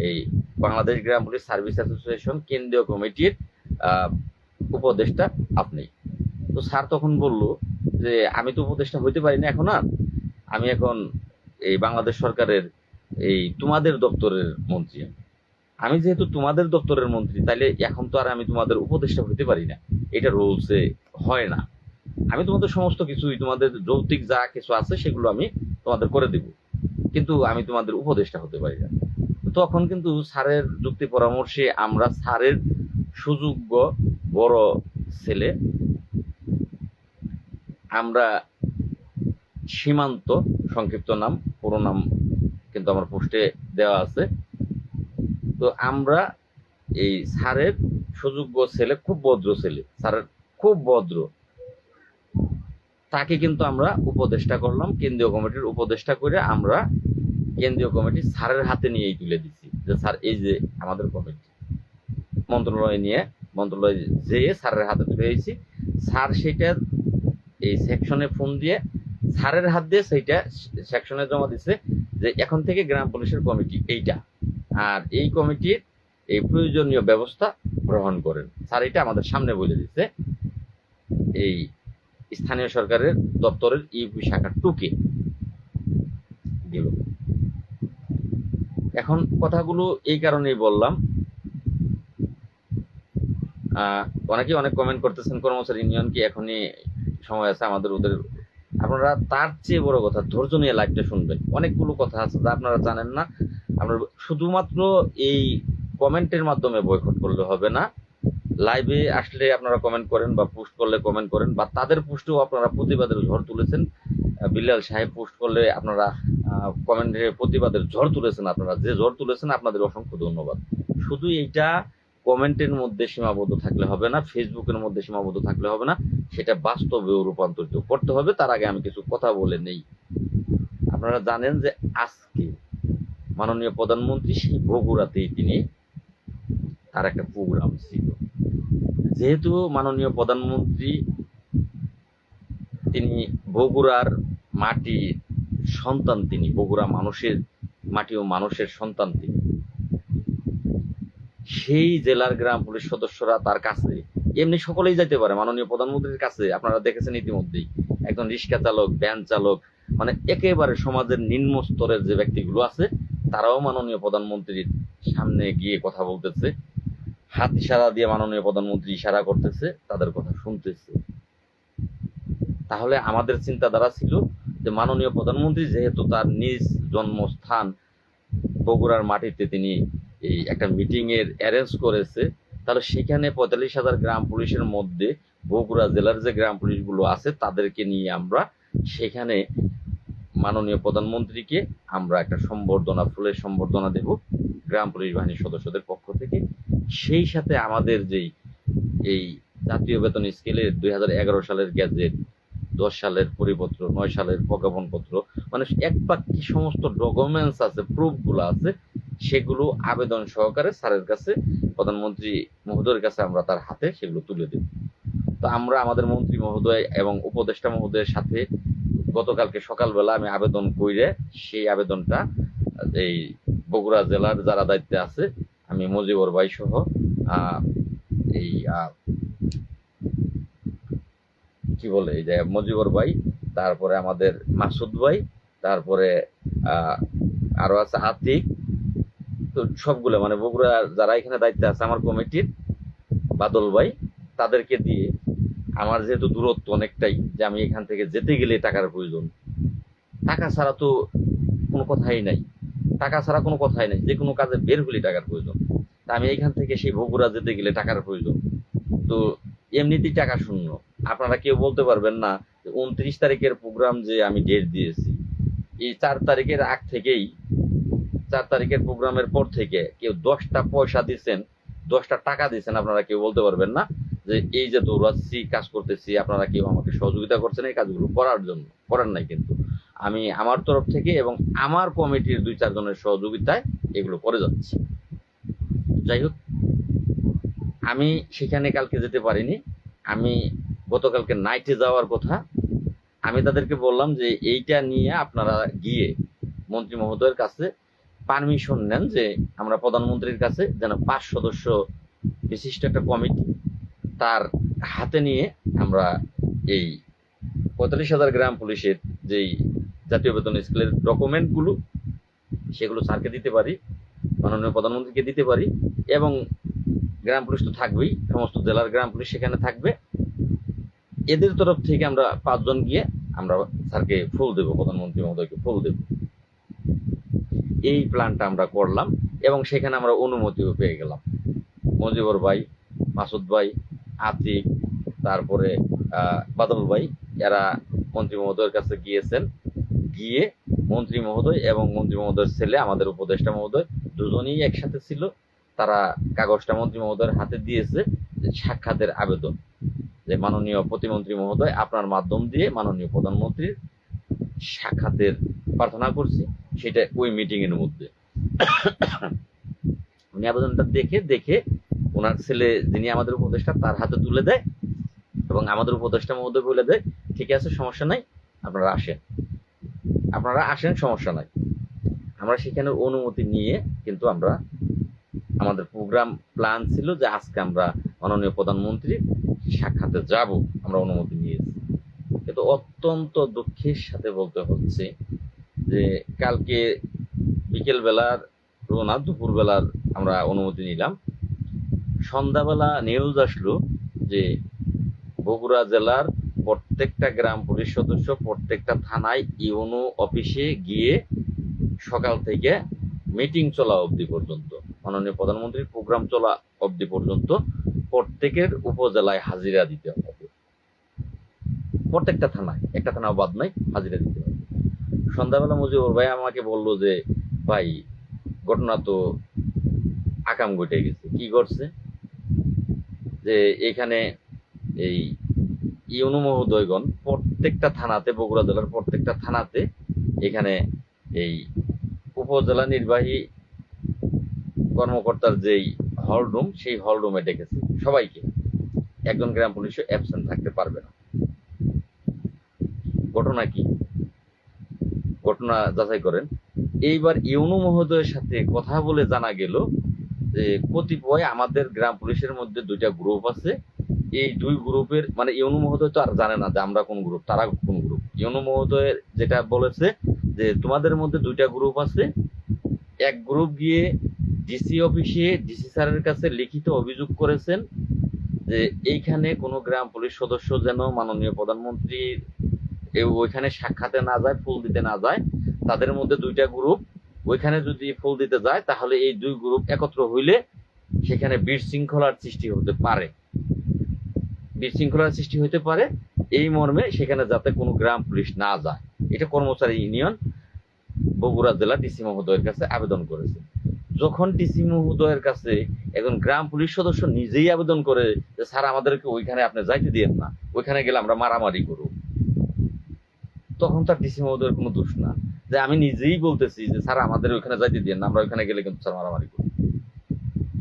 এই বাংলাদেশ গ্রাম পুলিশ সার্ভিস অ্যাসোসিয়েশন কেন্দ্রীয় কমিটির উপদেষ্টা আপনি। তো স্যার তখন বলল যে আমি তো উপদেষ্টা হইতে পারি না এখন, আর আমি এখন এই বাংলাদেশ সরকারের এই তোমাদের দপ্তরের মন্ত্রী। আমি যেহেতু তোমাদের দপ্তরের মন্ত্রী, তাইলে এখন তো আর আমি তোমাদের উপদেষ্টা হইতে পারি না, এটা রুলসে হয় না। আমি তোমাদের সমস্ত কিছুই, তোমাদের যৌক্তিক যা কিছু আছে সেগুলো আমি তোমাদের করে দেব, কিন্তু আমি তোমাদের উপদেষ্টা হতে পারি না। তখন কিন্তু স্যারের যুক্তি পরামর্শে আমরা স্যারের সুযোগ্য বড় ছেলে, আমরা সীমান্ত, সংক্ষিপ্ত নাম, পুরো নাম কিন্তু আমার পোস্টে দেওয়া আছে। তো আমরা এই স্যারের সুযোগ্য ছেলে, খুব ভদ্র ছেলে, স্যারের খুব ভদ্র, তাকে কিন্তু আমরা উপদেষ্টা করলাম, কেন্দ্রীয় কমিটির উপদেষ্টা করে আমরা কেন্দ্রীয় কমিটি স্যারের হাতে নিয়েই তুলে দিচ্ছি যে স্যার এই যে আমাদের কমিটি, মন্ত্রণালয় যেয়ে স্যারের হাতে তুলে দিয়েছি। স্যার সেটার এই সেকশনে ফোন দিয়ে স্যারের হাত দিয়ে সেইটা সেকশনে জমা দিচ্ছে যে এখন থেকে গ্রাম পুলিশের কমিটি এইটা, আর এই কমিটির এই প্রয়োজনীয় ব্যবস্থা গ্রহণ করেন। স্যার এটা আমাদের সামনে বলে দিচ্ছে, এই স্থানীয় সরকারের দপ্তরের ইউপি শাখা টুকে দিল। এখন কথাগুলো এই কারণেই বললাম, অনেকে অনেক কমেন্ট করতেছেন কর্মচারী ইউনিয়ন কি এখনই সময় আছে আমাদের ওদের। আপনারা তার চেয়ে বড় কথা ধৈর্য নিয়ে লাইভটা শুনবেন, অনেকগুলো কথা আছে যা আপনারা জানেন না। আপনারা শুধুমাত্র এই কমেন্টের মাধ্যমে বয়কট করলে হবে না, লাইভে আসলে আপনারা কমেন্ট করেন বা পোস্ট করলে কমেন্ট করেন, বা তাদের পোস্টেও আপনারা প্রতিবাদের ঝড় তুলেছেন। বিল্লাল সাহেব পোস্ট করলে আপনারা কমেন্টে প্রতিবাদের ঝড় তুলেছেন, আপনারা যে ঝড় তুলেছেন আপনাদের অসংখ্য ধন্যবাদ। শুধু এইটা কমেন্টের মধ্যে সীমাবদ্ধ থাকলে হবে না, ফেসবুকের মধ্যে সীমাবদ্ধ থাকলে হবে না, সেটা বাস্তবেও রূপান্তরিত করতে হবে। তার আগে আমি কিছু কথা বলে নেই। আপনারা জানেন যে আজকে মাননীয় প্রধানমন্ত্রী সেই বগুড়াতেই তার একটা প্রোগ্রাম ছিল। যেহেতু মাননীয় প্রধানমন্ত্রী তিনি বগুড়ার মাটির সন্তান, তিনি বগুড়া মানুষের মাটি ও মানুষের সন্তান, তিনি সেই জেলার গ্রাম পুলিশ সদস্যরা তার কাছে এমনি সকলেই যাইতে পারে মাননীয় প্রধানমন্ত্রীর কাছে। আপনারা দেখেছেন ইতিমধ্যেই, একজন রিক্সা চালক, ভ্যান চালক, মানে একেবারে সমাজের নিম্ন স্তরের যে ব্যক্তিগুলো আছে তারাও মাননীয় প্রধানমন্ত্রীর সামনে গিয়ে কথা বলতেছে, হাত ইশারা দিয়ে মাননীয় প্রধানমন্ত্রী ইশারা করতেছে, তাদের কথা শুনতেছে। তাহলে আমাদের চিন্তাধারা ছিল যে মাননীয় প্রধানমন্ত্রী যেহেতু তার নিজ জন্মস্থান বগুড়ার মাটিতে তিনি এই একটা মিটিং এর অ্যারেঞ্জ করেছে, তাহলে সেখানে ৪৫,০০০ গ্রাম পুলিশের মধ্যে বগুড়া জেলার যে গ্রাম পুলিশগুলো আছে তাদেরকে নিয়ে আমরা সেখানে মাননীয় প্রধানমন্ত্রীকে আমরা একটা সম্বর্ধনা, ফুলের সম্বর্ধনা দেব গ্রাম পুলিশ বাহিনীর সদস্যদের পক্ষ থেকে। সেই সাথে আমাদের যেই এই জাতীয় বেতন স্কেলের ২০১১ সালের গ্যাজেট, ১০ সালের পরিপত্র, ৯ সালের প্রজ্ঞাপনপত্র, মানে এক বাক্যে সমস্ত ডকুমেন্টস আছে, প্রুফগুলো আছে, সেগুলো আবেদন সহকারে স্যারের কাছে, প্রধানমন্ত্রী মহোদয়ের কাছে আমরা তার হাতে সেগুলো তুলে দেব। তো আমরা আমাদের মন্ত্রী মহোদয় এবং উপদেষ্টা মহোদয়ের সাথে গতকালকে সকালবেলা আমি আবেদন কইরে সেই আবেদনটা এই বগুড়া জেলার যারা দায়িত্বে আছে, আমি মজিবর ভাই সহ এই কি বলে এই যে মজিবর ভাই, তারপরে আমাদের মাসুদ ভাই, তারপরে আরো আছে আতিক, তো সবগুলো মানে বগুড়া যারা এখানে দায়িত্বে আছে আমার কমিটির, বাদল ভাই, তাদেরকে দিয়ে আমার যেহেতু দূরত্ব অনেকটাই, যে আমি এখান থেকে যেতে গেলে টাকার প্রয়োজন, টাকা ছাড়া তো কোনো কথাই নাই, টাকা ছাড়া কোনো কথাই নাই, যে কোনো কাজে বের হলে টাকার প্রয়োজন। তা আমি এখান থেকে সেই বগুড়া যেতে গেলে টাকার প্রয়োজন, তো এমনিতেই টাকা শূন্য। আপনারা কেউ বলতে পারবেন না ২৯ তারিখের প্রোগ্রাম যে আমি ডেট দিয়েছি, এই ৪ তারিখের আগ থেকেই, ৪ তারিখের প্রোগ্রামের পর থেকে কেউ ১০টা পয়সা দিচ্ছেন, ১০টা টাকা দিচ্ছেন, আপনারা কেউ বলতে পারবেন না যে এই যে দৌড়াচ্ছি, কাজ করতেছি, আপনারা কেউ আমাকে সহযোগিতা করছেন এই কাজগুলো করার জন্য, করেন নাই। কিন্তু আমি আমার তরফ থেকে এবং আমার কমিটির ২-৪ জনের সহযোগিতায় এগুলো করে যাচ্ছি। যাই হোক, আমি সেখানে কালকে যেতে পারিনি, আমি গতকালকে নাইটে যাওয়ার কথা। আমি তাদেরকে বললাম যে এইটা নিয়ে আপনারা গিয়ে মন্ত্রী মহোদয়ের কাছে পারমিশন নেন যে আমরা প্রধানমন্ত্রীর কাছে যেন ৫ সদস্য বিশিষ্ট একটা কমিটি তার হাতে নিয়ে আমরা এই ৪৫,০০০ গ্রাম পুলিশের যেই জাতীয় বেতন স্কেলের ডকুমেন্টগুলো সেগুলো স্যারকে দিতে পারি, মাননীয় প্রধানমন্ত্রীকে দিতে পারি, এবং গ্রাম পুলিশ তো থাকবেই, সমস্ত জেলার গ্রাম পুলিশ সেখানে থাকবে, এদের তরফ থেকে আমরা ৫ জন গিয়ে আমরা স্যারকে ফুল দেব, প্রধানমন্ত্রী মহোদয়কে ফুল দেব। এই প্ল্যানটা আমরা করলাম এবং সেখানে আমরা অনুমতিও পেয়ে গেলাম। মজিবর ভাই, মাসুদ ভাই, আতিক, তারপরে বাদল ভাই, এরা মন্ত্রী মহোদয়ের কাছে গিয়েছেন, গিয়ে মন্ত্রী মহোদয় এবং মন্ত্রী মহোদয়ের ছেলে আমাদের উপদেষ্টা মহোদয় দুজনেই একসাথে ছিল, তারা কাগজটা মন্ত্রী মহোদয়ের হাতে দিয়েছে যে সাক্ষাতের আবেদন, যে মাননীয় প্রতিমন্ত্রী মহোদয় আপনার মাধ্যম দিয়ে মাননীয় প্রধানমন্ত্রীর সাক্ষাতের প্রার্থনা করছি, সেটা ওই মিটিং এর মধ্যে। উনি আবেদনটা দেখে ওনার ছেলে যিনি আমাদের উপদেষ্টা তার হাতে তুলে দেয় এবং আমাদের উপদেষ্টা মহোদয় বলে দেয় ঠিক আছে, সমস্যা নাই, আপনারা আসেন, সমস্যা নাই। আমরা সেখানে অনুমতি নিয়ে কিন্তু আমরা আমাদের প্রোগ্রাম প্ল্যান ছিল যে আজকে আমরা মাননীয় প্রধানমন্ত্রীর সাক্ষাতে যাব, আমরা অনুমতি নিয়েছি। কিন্তু অত্যন্ত দুঃখের সাথে বলতে হচ্ছে যে কালকে বিকেল বেলার না দুপুর বেলার আমরা অনুমতি নিলাম, সন্ধ্যাবেলা নিউজ আসলো যে বগুড়া জেলার প্রত্যেকটা গ্রাম পুলিশ সদস্য প্রত্যেকটা থানায় ইউনো অফিসে গিয়ে সকাল থেকে মিটিং চলা অবধি পর্যন্ত, মাননীয় প্রধানমন্ত্রীর প্রোগ্রাম চলা অবধি পর্যন্ত প্রত্যেকের উপজেলায় হাজিরা দিতে হবে, প্রত্যেকটা থানায়, একটা থানাও বাদ নাই, হাজিরা দিতে হবে। সন্ধ্যাবেলা মুজিবুর ভাই আমাকে বলল যে ভাই ঘটনা তো আকাম ঘটে গেছে। কি করছে যে এখানে এই ইউনো মহোদয়গণ প্রত্যেকটা থানাতে, বগুড়া জেলার প্রত্যেকটা থানাতে এখানে এই উপজেলা নির্বাহী কর্মকর্তার যেই হল রুম, সেই হল রুমে ডেকেছে সবাইকে। একজন গ্রাম পুলিশও অ্যাবসেন্ট থাকতে পারবে না। ঘটনা কি? ঘটনা যাচাই করেন। এইবার ইউনো মহোদয়ের সাথে কথা বলে জানা গেল যে কতিপয় আমাদের গ্রাম পুলিশের মধ্যে দুইটা গ্রুপ আছে। এই দুই গ্রুপের মানে ইউনো মহোদয় তো আর জানে না যে আমরা কোন গ্রুপ, তারা কোন গ্রুপ। ইউনো মহোদয়ের যেটা বলেছে যে তোমাদের মধ্যে দুইটা গ্রুপ আছে, এক গ্রুপ গিয়ে ডিসি অফিসে ডিসি স্যারের কাছে লিখিত অভিযোগ করেছেন যে এইখানে কোনো গ্রাম পুলিশ সদস্য যেন মাননীয় প্রধানমন্ত্রী ওইখানে সাক্ষাতে না যায়, ফুল দিতে না যায়। তাদের মধ্যে দুইটা গ্রুপ, ওইখানে যদি ফুল দিতে যায় তাহলে এই দুই গ্রুপ একত্র হইলে সেখানে বিশৃঙ্খলার সৃষ্টি হতে পারে, বিশৃঙ্খলার সৃষ্টি হতে পারে। এই মর্মে সেখানে যাতে কোনো গ্রাম পুলিশ না যায়, এটা কর্মচারী ইউনিয়ন বগুড়া জেলা ডিসি মহোদয়ের কাছে আবেদন করেছে। যখন ডিসি মহোদয়ের কাছে একজন গ্রাম পুলিশ সদস্য নিজেই আবেদন করে যে স্যার আমাদেরকে ওইখানে আপনি যাইতে দিয়েন না, ওইখানে গেলে আমরা মারামারি করব, তখন তার ডিসি মহোদয়ের কোনো দোষ না। যে আমি নিজেই বলতেছি যে স্যার আমাদের ওইখানে যাইতে দিয়েন না, আমরা ওইখানে গেলে কিন্তু স্যার মারামারি করব,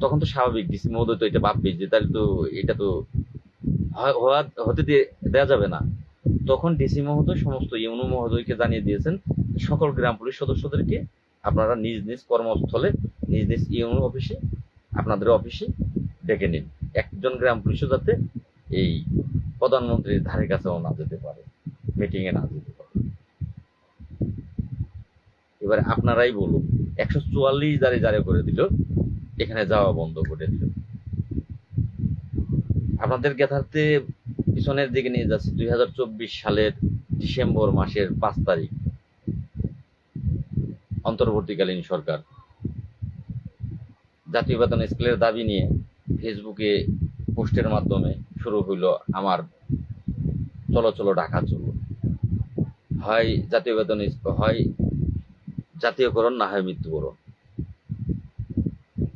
তখন তো স্বাভাবিক ডিসি মহোদয় তো এটা ভাববে যে তাহলে তো এটা তো হতে দেওয়া যাবে না। তখন ডিসি মহোদয় সমস্ত ইউনো মহোদয়কে জানিয়ে দিয়েছেন সকল গ্রাম পুলিশ সদস্যদেরকে আপনারা নিজ নিজ কর্মস্থলে, নিজ নিজ ইউনো অফিসে, আপনাদের অফিসে ডেকে নিন। একজন গ্রাম পুলিশও যাতে এই প্রধানমন্ত্রীর ধারে কাছেও না যেতে পারে, মিটিং এ না যেতে পারে। এবারে আপনারাই বলুন, 144 জারি করে দিল, এখানে যাওয়া বন্ধ করে দিল। আপনাদের জ্ঞাতার্থে পিছনের দিকে নিয়ে যাচ্ছে 2024 সালের ডিসেম্বর মাসের 5 তারিখ, অন্তর্বর্তীকালীন সরকার জাতীয় বেতন স্কেলের দাবি নিয়ে ফেসবুকে পোস্টের মাধ্যমে শুরু হইল আমার চলো চলো ঢাকা চলো, হয় জাতীয় বেতন, হয় জাতীয়করণ, না হয় মৃত্যুবরণ।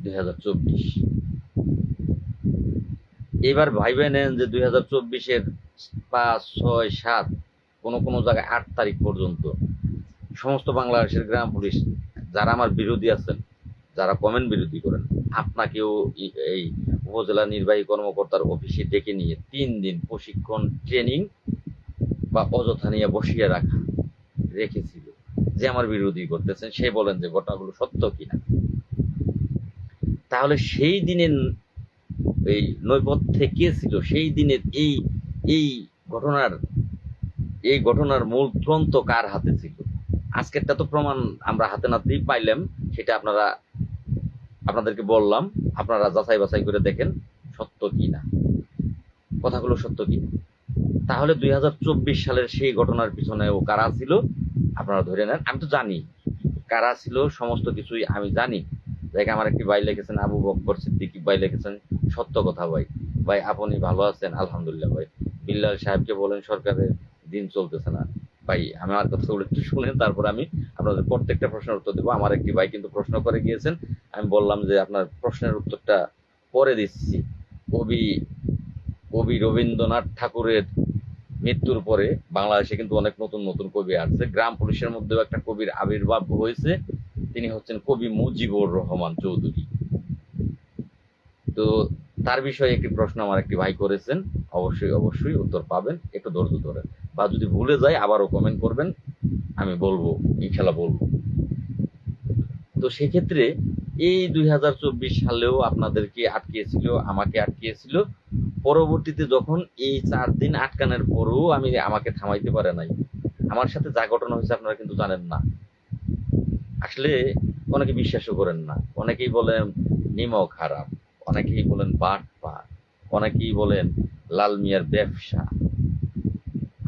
2024 এবার ভাইবে নেন যে 2024-এর 5, 6, 7, কোনো জায়গায় 8 তারিখ পর্যন্ত সমস্ত বাংলাদেশের গ্রাম পুলিশ যারা আমার বিরোধী আছেন, যারা কমেন্ট বিরোধী করেন, আপনাকেও এই উপজেলা নির্বাহী কর্মকর্তার অফিসে ডেকে নিয়ে 3 দিন প্রশিক্ষণ, ট্রেনিং বা অযথা নিয়ে বসিয়ে রেখেছিল যে আমার বিরোধী করতেছেন, সে বলেন যে ঘটনাগুলো সত্য কিনা। তাহলে সেই দিনের এই নৈপথ্যে কে ছিল, সেই দিনের এই ঘটনার মূল তদন্ত কার হাতে ছিল? আজকেরটা তো প্রমাণ আমরা হাতে নাতেই পাইলাম, সেটা আপনাদেরকে বললাম, আপনারা যাচাই বাছাই করে দেখেন সত্য কিনা, কথাগুলো সত্য কিনা। তাহলে 2024 সালের সেই ঘটনার পিছনে ও কারা ছিল আপনারা ধরে নেন। আমি তো জানি কারা ছিল, সমস্ত কিছুই আমি জানি। দেখ, আমার একটি ভাই লিখেছেন, আবু বকর সিদ্দিকী ভাই লিখেছেন, সত্য কথা ভাই আপনি ভালো আছেন? আলহামদুলিল্লাহ ভাই। বিল্লাল সাহেবকে বলেন সরকারের দিন চলতেছে না। ভাই আমার কথাগুলো একটু শুনেন, তারপর আমি আপনাদের প্রত্যেকটা প্রশ্নের উত্তর দেবো। আমার একটি ভাই কিন্তু প্রশ্ন করে গিয়েছেন, আমি বললাম যে আপনার প্রশ্নের উত্তরটা পরে দিচ্ছি। কবি রবীন্দ্রনাথ ঠাকুরের মৃত্যুর পরে বাংলাদেশে কিন্তু অনেক নতুন নতুন কবি আসছে। গ্রাম পুলিশের মধ্যেও একটা কবির আবির্ভাব হয়েছে, তিনি হচ্ছেন কবি মুজিবুর রহমান চৌধুরী। তো তার বিষয়ে একটি প্রশ্ন আমার একটি ভাই করেছেন, অবশ্যই উত্তর পাবেন, একটু ধৈর্য ধরেন, বা যদি ভুলে যায় আবারও কমেন্ট করবেন, আমি বলবো, ইনশাল্লাহ বলবো। তো সেক্ষেত্রে এই 2024 সালেও আপনাদেরকে আটকিয়েছিল, আমাকে আটকিয়েছিল। পরবর্তীতে যখন এই 4 দিন আটকানোর পরেও আমাকে থামাইতে পারে নাই। আমার সাথে যা ঘটনা হয়েছে আপনারা কিন্তু জানেন না। আসলে অনেকে বিশ্বাসও করেন না, অনেকেই বলেন নিমক হারাম, অনেকেই বলেন বাটপার, অনেকেই বলেন লাল মিয়ার ব্যবসা।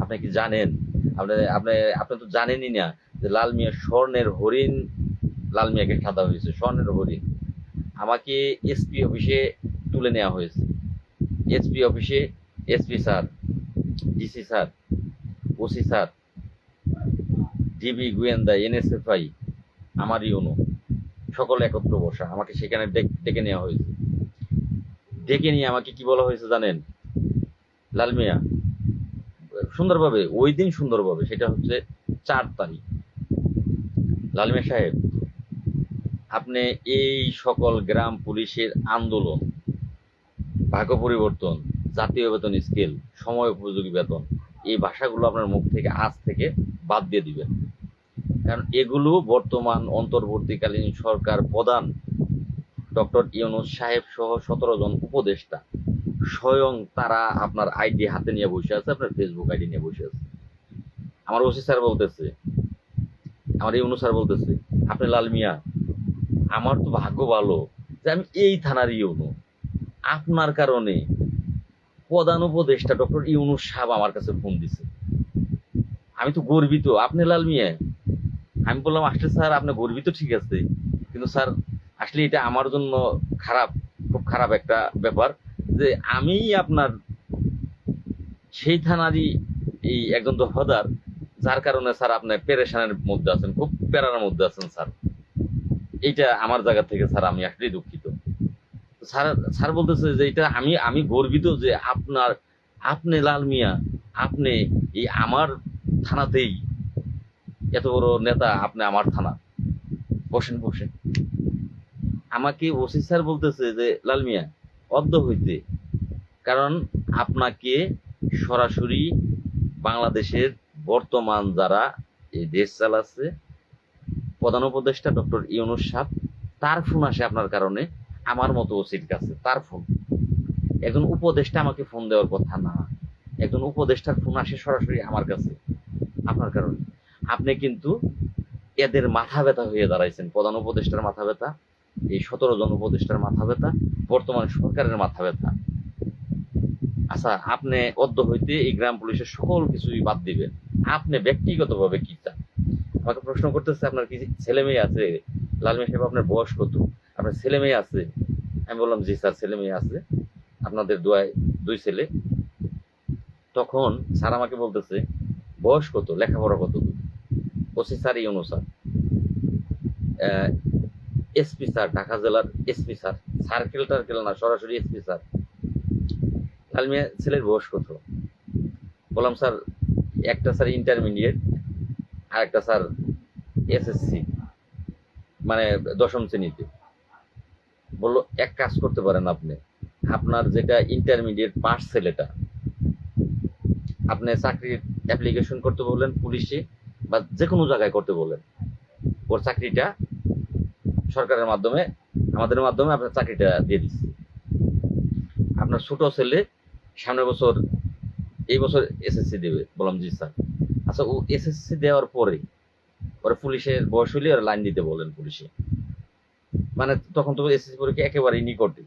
আপনি কি জানেন? আপনি তো জানেনই না যে লাল মিয়ার স্বর্ণের হরিণ, লাল মিয়াকে সাদা হয়েছে স্বর্ণের হরিণ। আমাকে এসপি অফিসে তুলে নেওয়া হয়েছে। এসপি অফিসে SP sir, DC sir, OC sir, DB গোয়েন্দা, এনএসএফআই, আমার ইউনো সকলে একত্র বসা, আমাকে সেখানে ডেকে নেওয়া হয়েছে। ডেকে নিয়ে আমাকে কি বলা হয়েছে জানেন? লাল মিয়া, সুন্দরভাবে ওই দিন সুন্দরভাবে, সেটা হচ্ছে 4 তারিখ। লাল মিয়া সাহেব, আপনি এই সকল গ্রাম পুলিশের আন্দোলন, ভাগ্য পরিবর্তন, জাতীয় বেতন স্কেল, সময় উপযোগী বেতন, এই ভাষাগুলো আপনার মুখ থেকে আজ থেকে বাদ দিয়ে দিবেন। কারণ এগুলো বর্তমান অন্তর্বর্তীকালীন সরকার প্রধান ডক্টর ইউনূস সাহেব সহ 17 জন উপদেষ্টা স্বয়ং তারা আপনার আইডি হাতে নিয়ে বসে আছে, আপনার ফেসবুক আইডি নিয়ে বসে আছে। আমার ওসি স্যার বলতেছে, আমার ইউনূস স্যার বলতেছে, আপনি লাল মিয়া, আমার তো ভাগ্য ভালো যে আমি এই থানার ইউনূস, আপনার কারণে প্রধান উপদেষ্টা ডক্টর ইউনূস সাহেব আমার কাছে ফোন দিছে, আমি তো গর্বিত। আপনি লাল মিয়া, আমি বললাম আসলে স্যার আপনি গর্বিত ঠিক আছে, কিন্তু স্যার আসলে এটা আমার জন্য খারাপ, খুব খারাপ একটা ব্যাপার যে আমি আপনার সেই থানারই এই একজন দফাদার, যার কারণে স্যার আপনি পেরেশানের মধ্যে আছেন, খুব প্যারার মধ্যে আছেন স্যার। এইটা আমার জায়গা থেকে স্যার আমি আসলেই দুঃখিত। স্যার স্যার বলতেছে যে এটা আমি গর্বিত যে আপনি লাল মিয়া, আপনি এই আমার থানাতেই এত বড় নেতা, আপনি আমার থানা, বসেন বসেন। আমাকে ওসি স্যার বলতেছে যে লাল মিয়া অদ্য হইতে, কারণ আপনাকে সরাসরি বাংলাদেশের বর্তমান যারা এই দেশ চালাচ্ছে প্রধান উপদেষ্টা ডক্টর ইউনূস সাহেব, তার ফোন আসে আপনার কারণে আমার মতো ওসির কাছে, তার ফোন। একজন উপদেষ্টা আমাকে ফোন দেওয়ার কথা না, একজন উপদেষ্টার ফোন আসে সরাসরি আমার কাছে আপনার কারণে। আপনি কিন্তু এদের মাথা ব্যথা হয়ে দাঁড়াইছেন, প্রধান উপদেষ্টার মাথা ব্যথা, এই 17 জন উপদেষ্টার মাথা ব্যথা, বর্তমান সরকারের মাথা ব্যথা। আচ্ছা, আপনি অদ্য হইতে এই গ্রাম পুলিশের সকল কিছুই বাদ দিবেন, আপনি ব্যক্তিগতভাবে কি চান? আমাকে প্রশ্ন করতেছে আপনার কি ছেলে মেয়ে আছে? লাল মিয়া সাহেব, আপনার বয়স কত? আপনার ছেলে মেয়ে আছে? আমি বললাম জি স্যার, ছেলে মেয়ে আছে, আপনাদের দোয়ায় 2 ছেলে। তখন স্যার আমাকে বলতেছে বয়স কত, লেখাপড়া কত? OC sir Yunus sir, SP sir, Dhaka জেলার এসপি স্যার, সার্কেল টার্কেল না, সরাসরি এসপি স্যার। লাল মিয়া ছেলের বয়স কত? বললাম স্যার একটা স্যার ইন্টারমিডিয়েট, আর একটা স্যার এসএসসি, মানে 10ম শ্রেণীতে। বললো এক কাজ করতে পারেন আপনি, আপনার যেটা ইন্টারমিডিয়েট পাস ছেলেটা, আপনি চাকরির অ্যাপ্লিকেশন করতে বললেন পুলিশে বা যে কোনো জায়গায় করতে বললেন, ওর চাকরিটা সরকারের মাধ্যমে, আমাদের মাধ্যমে আপনার চাকরিটা দিয়ে দিচ্ছি। আপনার ছোট ছেলে সামনের বছর, এই বছর এসএসসি দেবে। বললাম জি স্যার। আচ্ছা, ও এসএসসি দেওয়ার পরে ওরা পুলিশের বয়স হইলে ওরা লাইন দিতে বলেন পুলিশে, মানে তখন তো এসএসসি পরীক্ষা একেবারেই নিকটে।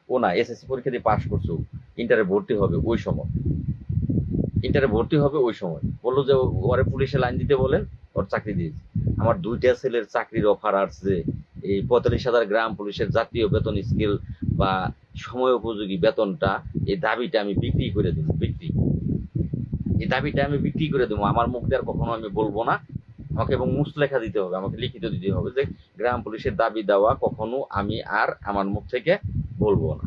ও না, এসএসসি পরীক্ষা দিয়ে পাশ করছো, ইন্টারে ভর্তি হবে ওই সময়, ইন্টারে ভর্তি হবে ওই সময় বললো যে ওরে পুলিশে লাইন দিতে বলেন, ওর চাকরি দিয়েছে। আমার 2টা ছেলের চাকরির অফার আসছে, এই 45,000 গ্রাম পুলিশের জাতীয় বেতন স্কেল বা সময় উপযোগী বেতনটা, এই দাবিটা আমি বিক্রি করে দেবো, এই দাবিটা আমি বিক্রি করে দেবো। আমার মুখ দিয়ে আর কখনো আমি বলবো না, আমাকে এবং মুসলেখা দিতে হবে, আমাকে লিখিত দিতে হবে যে গ্রাম পুলিশের দাবি দেওয়া কখনো আমি আর আমার মুখ থেকে বলবো না।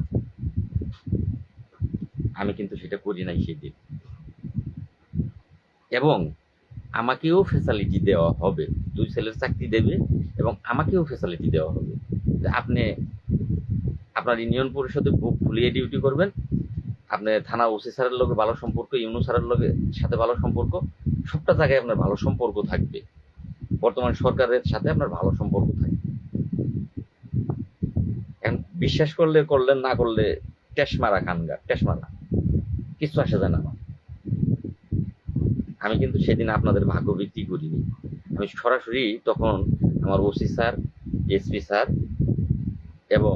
আমি কিন্তু সেটা করি নাই সেদিন। এবং আমাকেও ফ্যাসিলিটি দেওয়া হবে, 2 ছেলের চাকরি দেবে এবং আমাকেও ফ্যাসিলিটি দেওয়া হবে যে আপনি আপনার ইউনিয়ন পরিষদে বুক খুলিয়ে ডিউটি করবেন, আপনি থানা ওসি স্যারের লগে ভালো সম্পর্ক, ইউনূস স্যারের লগে সাথে ভালো সম্পর্ক, সবটা জায়গায় আপনার ভালো সম্পর্ক থাকবে, বর্তমান সরকারের সাথে আপনার ভালো সম্পর্ক থাকবে। এখন বিশ্বাস করলে করলেন, না করলে টেস মারা খানগা, টেস মারা, কিছু আসে যায় না আমার। আমি কিন্তু সেদিন আপনাদের ভাগ্য বিক্রি করিনি, আমি সরাসরি তখন আমার ওসি স্যার, এসপি স্যার এবং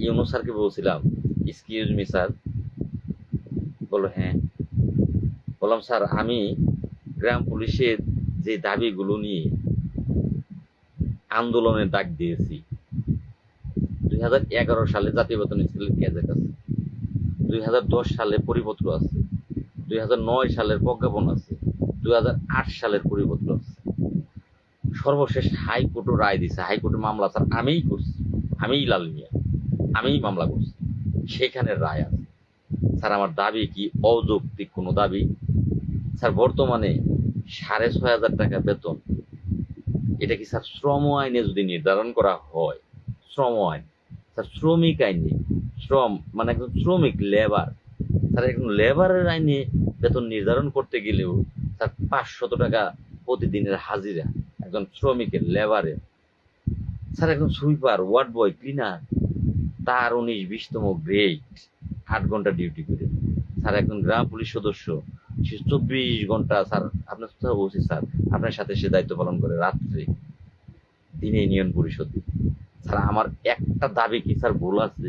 ইউনূস স্যারকে বলছিলাম এক্সকিউজ মি স্যার। বললো হ্যাঁ। বললাম স্যার আমি গ্রাম পুলিশের যে দাবিগুলো নিয়ে আন্দোলনের ডাক দিয়েছি, 2011 সালে জাতীয় বেতন স্কেলের গ্যাজেট আছে, 2010 সালে পরিপত্র আছে, 2009 সালের প্রজ্ঞাপন আছে, 2008 সালের পরিপত্র আছে, সর্বশেষ হাইকোর্টও রায় দিছে, হাইকোর্টের মামলা স্যার আমিই করছি, আমিই লাল মিয়া, আমিই মামলা করছি, সেখানে রায় আছে। স্যার আমার দাবি কি অযৌক্তিক কোনো দাবি? স্যার বর্তমানে 6,500 টাকা বেতন, এটা কি স্যার শ্রম আইনে যদি নির্ধারণ করা হয়, শ্রম আইন স্যার, শ্রমিক আইনে, শ্রম মানে একজন শ্রমিক, লেবার, স্যার একজন লেবারের আইনে বেতন নির্ধারণ করতে গেলেও স্যার 500 টাকা প্রতিদিনের হাজিরা একজন শ্রমিকের, লেবারের। স্যার একজন সুইপার, ওয়ার্ড বয়, ক্লিনার, তার 19-20তম গ্রেড, 8 ঘন্টা ডিউটি করে। স্যার একজন গ্রাম পুলিশ সদস্য, সে 24 ঘন্টা স্যার আপনার ওসি স্যার আপনার সাথে সে দায়িত্ব পালন করে, রাত্রে দিনে ইউনিয়ন পরিষদে। স্যার আমার একটা দাবি কি স্যার ভুল আছে?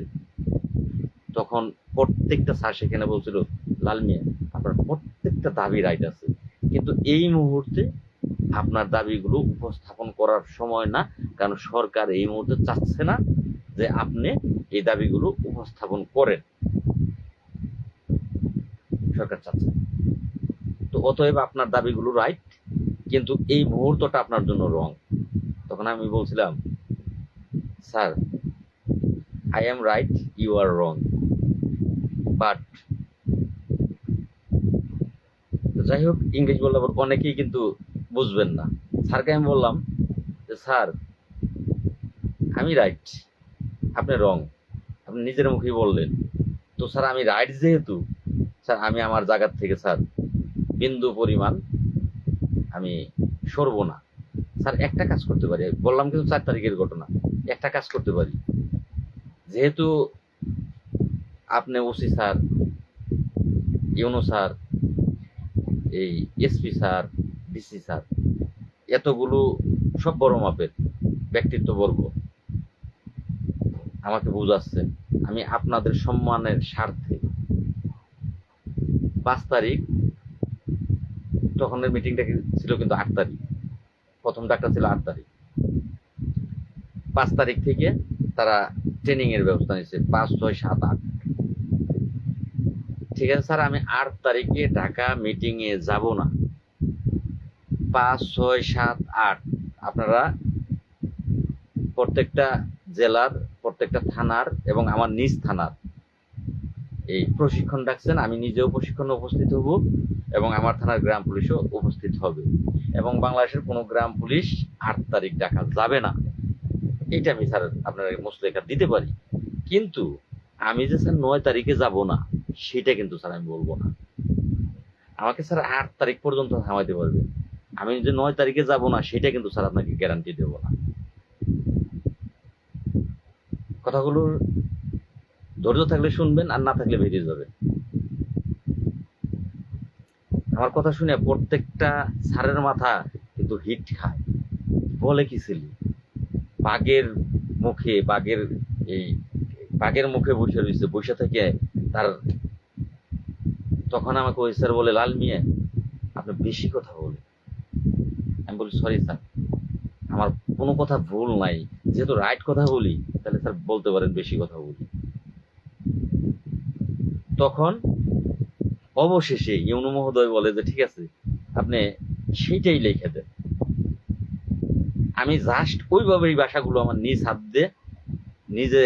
তখন প্রত্যেকটা স্যার সেখানে বলছিল, লাল মিয়া আপনার প্রত্যেকটা দাবি রাইট আছে, কিন্তু এই মুহূর্তে আপনার দাবিগুলো উপস্থাপন করার সময় না, কারণ সরকার এই মুহূর্তে চাচ্ছে না যে আপনি এই দাবিগুলো উপস্থাপন করেন, সরকার চাচ্ছে। তো অতএব আপনার দাবিগুলো রাইট, কিন্তু এই মুহূর্তটা আপনার জন্য রং। তখন আমি বলছিলাম, sir I am right, you are wrong, but যাই হোক, ইংলিশ বললে আবার অনেকেই কিন্তু বুঝবেন না। স্যারকে আমি বললাম যে স্যার আমি রাইট, আপনি রং, আপনি নিজের মুখেই বললেন। তো স্যার আমি রাইট যেহেতু, স্যার আমি আমার জায়গার থেকে স্যার বিন্দু পরিমাণ আমি সরব না। স্যার একটা কাজ করতে পারি, বললাম কিন্তু 4 তারিখের ঘটনা, একটা কাজ করতে পারি, যেহেতু আপনি ওসি স্যার, ইউনো স্যার, এই এসপি স্যার, ডিসি স্যার, এতগুলো সব বড় মাপের ব্যক্তিত্ববর্গ আমাকে বুঝাচ্ছেন, আমি আপনাদের সম্মানের স্বার্থে 5 তারিখ, তখনের মিটিংটা ছিল কিন্তু 8 তারিখ, প্রথম ডাকটা ছিল 8 তারিখ, 5 তারিখ থেকে তারা ট্রেনিং এর ব্যবস্থা নিচ্ছে, 5, 6, 7, 8। ঠিক আছে স্যার, আমি 8 তারিখে ঢাকা মিটিং এ যাব না। 5, 6, 7, 8 আপনারা প্রত্যেকটা জেলার, প্রত্যেকটা থানার এবং আমার নিজ থানার এই প্রশিক্ষণ ডাকছেন, আমি নিজেও প্রশিক্ষণে উপস্থিত হব এবং আমার থানার গ্রাম পুলিশও উপস্থিত হবে, এবং বাংলাদেশের কোনো গ্রাম পুলিশ 8 তারিখ ডাকা যাবে না। এইটা আমি স্যার আপনার মুসলেখা দিতে পারি, কিন্তু আমি যে স্যার 9 তারিখে যাব না, সেটা কিন্তু স্যার আমি বলবো না। আমাকে স্যার 8 তারিখ পর্যন্ত থামাইতে পারবে, আমি যে 9 তারিখে যাব না সেটা কিন্তু স্যার আপনাকে গ্যারান্টি দেবো না। কথাগুলোর ধৈর্য থাকলে শুনবেন, আর না থাকলে বেরিয়ে যাবেন। আমার কথা শুনে প্রত্যেকটা স্যারের মাথা কিন্তু হিট খায়, বলে কি ছিলি বাঘের মুখে, বাঘের মুখে বসে রয়েছে, বসে থেকে তার, তখন আমাকে ওই স্যার বলে, লাল মিয়া আপনি বেশি কথা বলে। আমি বলি সরি স্যার, আমার কোনো কথা ভুল নাই, যেহেতু রাইট কথা বলি তাহলে স্যার বলতে পারেন বেশি কথা বলি। তখন অবশেষে ইউনু মহোদয় বলে যে ঠিক আছে আপনি সেইটাই লিখে দেন। আমি জাস্ট ওইভাবেই ভাষাগুলো আমার নিজ হাত দিয়ে, নিজে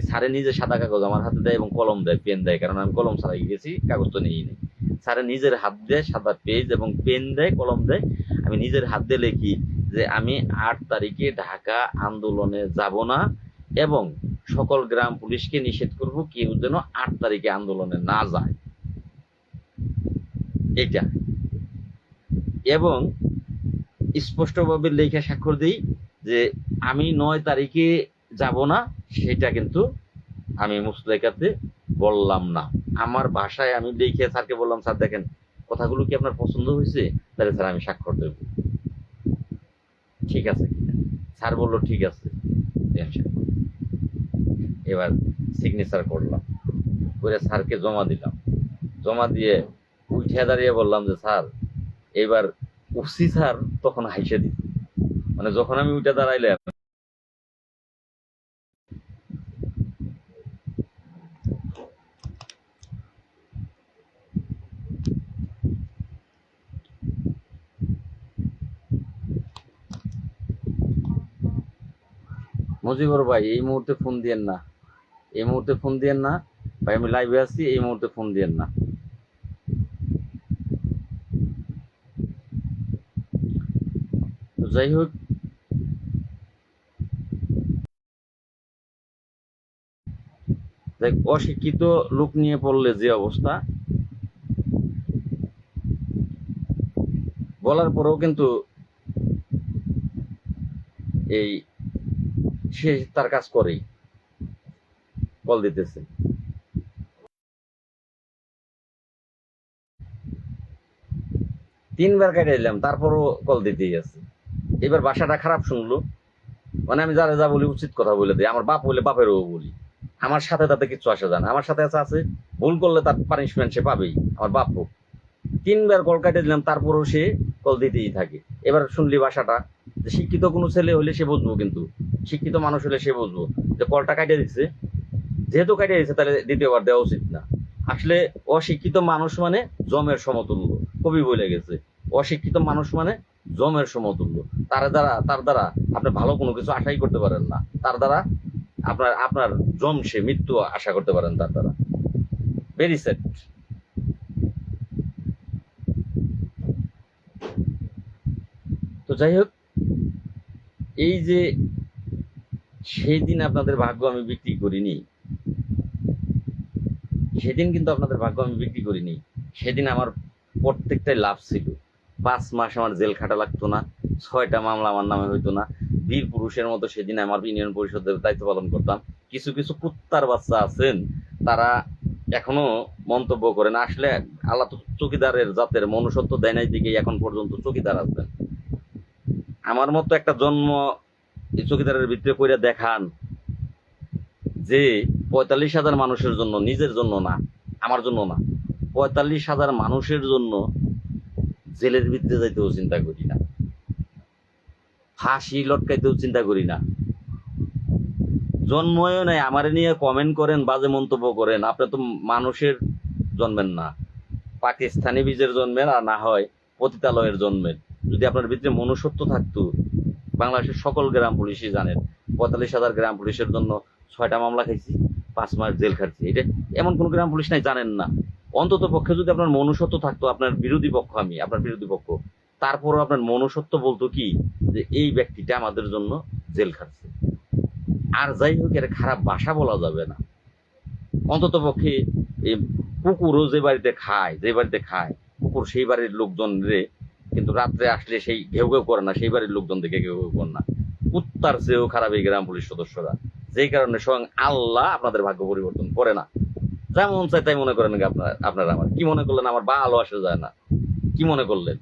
স্যারে নিজে সাদা কাগজ আমার হাতে দেয় এবং কলম দেয়, পেন দেয়, কারণ আমি কলম ছাড়াই গেছি, কাগজ তো নেই নেই। স্যারে নিজের হাত দিয়ে সাদা পেজ এবং পেন দেয়, কলম দেয়, আমি নিজের হাত দিয়ে লিখি যে আমি 8 তারিখে ঢাকা আন্দোলনে যাব না, এবং সকল গ্রাম পুলিশকে নিষেধ করব কেউ যেন 8 তারিখে আন্দোলনে না যায়, এটা। এবং স্পষ্টভাবে লেখা স্বাক্ষর দিই যে আমি 9 তারিখে যাব না, সেটা কিন্তু আমি মুসলেখাতে বললাম না, আমার ভাষায় আমি লিখে স্যারকে বললাম, স্যার দেখেন কথাগুলো কি আপনার পছন্দ হয়েছে, তাহলে স্যার আমি স্বাক্ষর দেব, ঠিক আছে কিনা? স্যার বললো ঠিক আছে, এবার সিগনেচার করলাম, করে স্যারকে জমা দিলাম, জমা দিয়ে উঠে দাঁড়িয়ে বললাম যে স্যার এবার ওসি স্যার তখন হাইসে দিত, মানে যখন আমি উঠে দাঁড়াইলাম, মুজিবুর ভাই এই মুহূর্তে ফোন দিয়েন না, এই মুহূর্তে ফোন দিয়েন না ভাই, আমি লাইভে আছি, এই মুহূর্তে ফোন দিয়েন না। যাই হোক, অশিক্ষিত লোক নিয়ে পড়লে যে অবস্থা, বলার পরেও কিন্তু এই সে তার কাজ করেই কল দিতেছে। তিনবার কেটে দিলাম, তারপরও কল দিতেই আছে। এবার বাসাটা খারাপ শুনলো, মানে আমি যারা যা বলি উচিত কথা বলে দিই। আমার বাপ বলে বাপেরও বলি, আমার সাথে তাতে কিছু আসে যায় না। আমার সাথে আছে, ভুল করলে তার পানিশমেন্ট সে পাবেই, আমার বাপ হোক। তিনবার কল কাটে দিলাম, তারপরও সে কল দিতেই থাকে। এবার শুনলি বাসাটা, যে শিক্ষিত কোনো ছেলে হলে সে বুঝবো, কিন্তু শিক্ষিত মানুষ হলে সে বুঝবো যে কলটা কাটে দিচ্ছে, যেহেতু কাটে দিচ্ছে তাহলে দ্বিতীয়বার দেওয়া উচিত না। আসলে অশিক্ষিত মানুষ মানে জমের সমতুল্য, কবি বলে গেছে, অশিক্ষিত মানুষ মানে জমের সমতুল্য। তার দ্বারা আপনি ভালো কোনো কিছু আশাই করতে পারেন না। তার দ্বারা আপনার আপনার জম সে মৃত্যু আশা করতে পারেন তার দ্বারা। Very sad. তো যাই হোক, এই যে সেই দিন আপনাদের ভাগ্য আমি বিক্রি করিনি, সেদিন কিন্তু আপনাদের ভাগ্য আমি বিক্রি করিনি। সেদিন আমার প্রত্যেকটাই লাভ ছিল। 5 মাস আমার জেল খাটা লাগতো না, 6টা মামলা আমার নামে হইতো না। বীর পুরুষের মতো সেদিন আমার ইউনিয়ন পরিষদের দায়িত্ব পালন করতাম। কিছু কিছু কুত্তার বাচ্চা আছেন, তারা এখনো মন্তব্য করেন। আসলে আল্লাহ তো চকিদারের জাতের মনুষ্যত্ব দেয় নাই দিকে এখন পর্যন্ত চকিদার আছেন। আমার মতো একটা জন্ম এই চকিদারের ভিতরে কইরা দেখান, যে 45,000 মানুষের জন্য, নিজের জন্য না, আমার জন্য না, 45,000 মানুষের জন্য জেলের ভিতরে যাইতেও চিন্তা করি না, ফাঁসি লটকাইতেও চিন্তা করি না। জন্মও নাই, আমারে নিয়ে কমেন্ট করেন, বাজে মন্তব্য করেন। আপনি তো মানুষের জন্মেন না, পাকিস্তানি বীজের জন্মের, আর না হয় পতিতালয়ের জন্মের। যদি আপনার ভিতরে মনুষ্যত্ব থাকতো, বাংলাদেশের সকল গ্রাম পুলিশই জানেন 45,000 গ্রাম পুলিশের জন্য 6টা মামলা খাইছি, 5 মাস জেল খাচ্ছি। এটা এমন কোন গ্রাম পুলিশ নাই, জানেন না। অন্তত পক্ষে যদি আপনার মনুষ্যত্ব থাকতো, আপনার বিরোধী পক্ষ, আমি আপনার বিরোধী পক্ষ, তারপরও আপনার মনুষ্যত্ব বলতো কি, যে এই ব্যক্তিটা আমাদের জন্য জেল খাচ্ছে। আর যাই হোক, এর খারাপ ভাষা বলা যাবে না। অন্তত পক্ষে এই কুকুরও যে বাড়িতে খায় কুকুর, সেই বাড়ির লোকজন রে কিন্তু রাত্রে আসলে সেই ঘেউ ঘেউ করে না, সেই বাড়ির লোকজন দেখে ঘেউ ঘেউ করে না। কুত্তার চেয়েও খারাপ এই গ্রাম পুলিশ সদস্যরা। যেই কারণে স্বয়ং আল্লাহ আপনাদের ভাগ্য পরিবর্তন করে না। যেমন চাই তাই মনে করেন আপনারা আমার কি মনে করলেন, আমার ভালো আসে যায় না, কি মনে করলেন?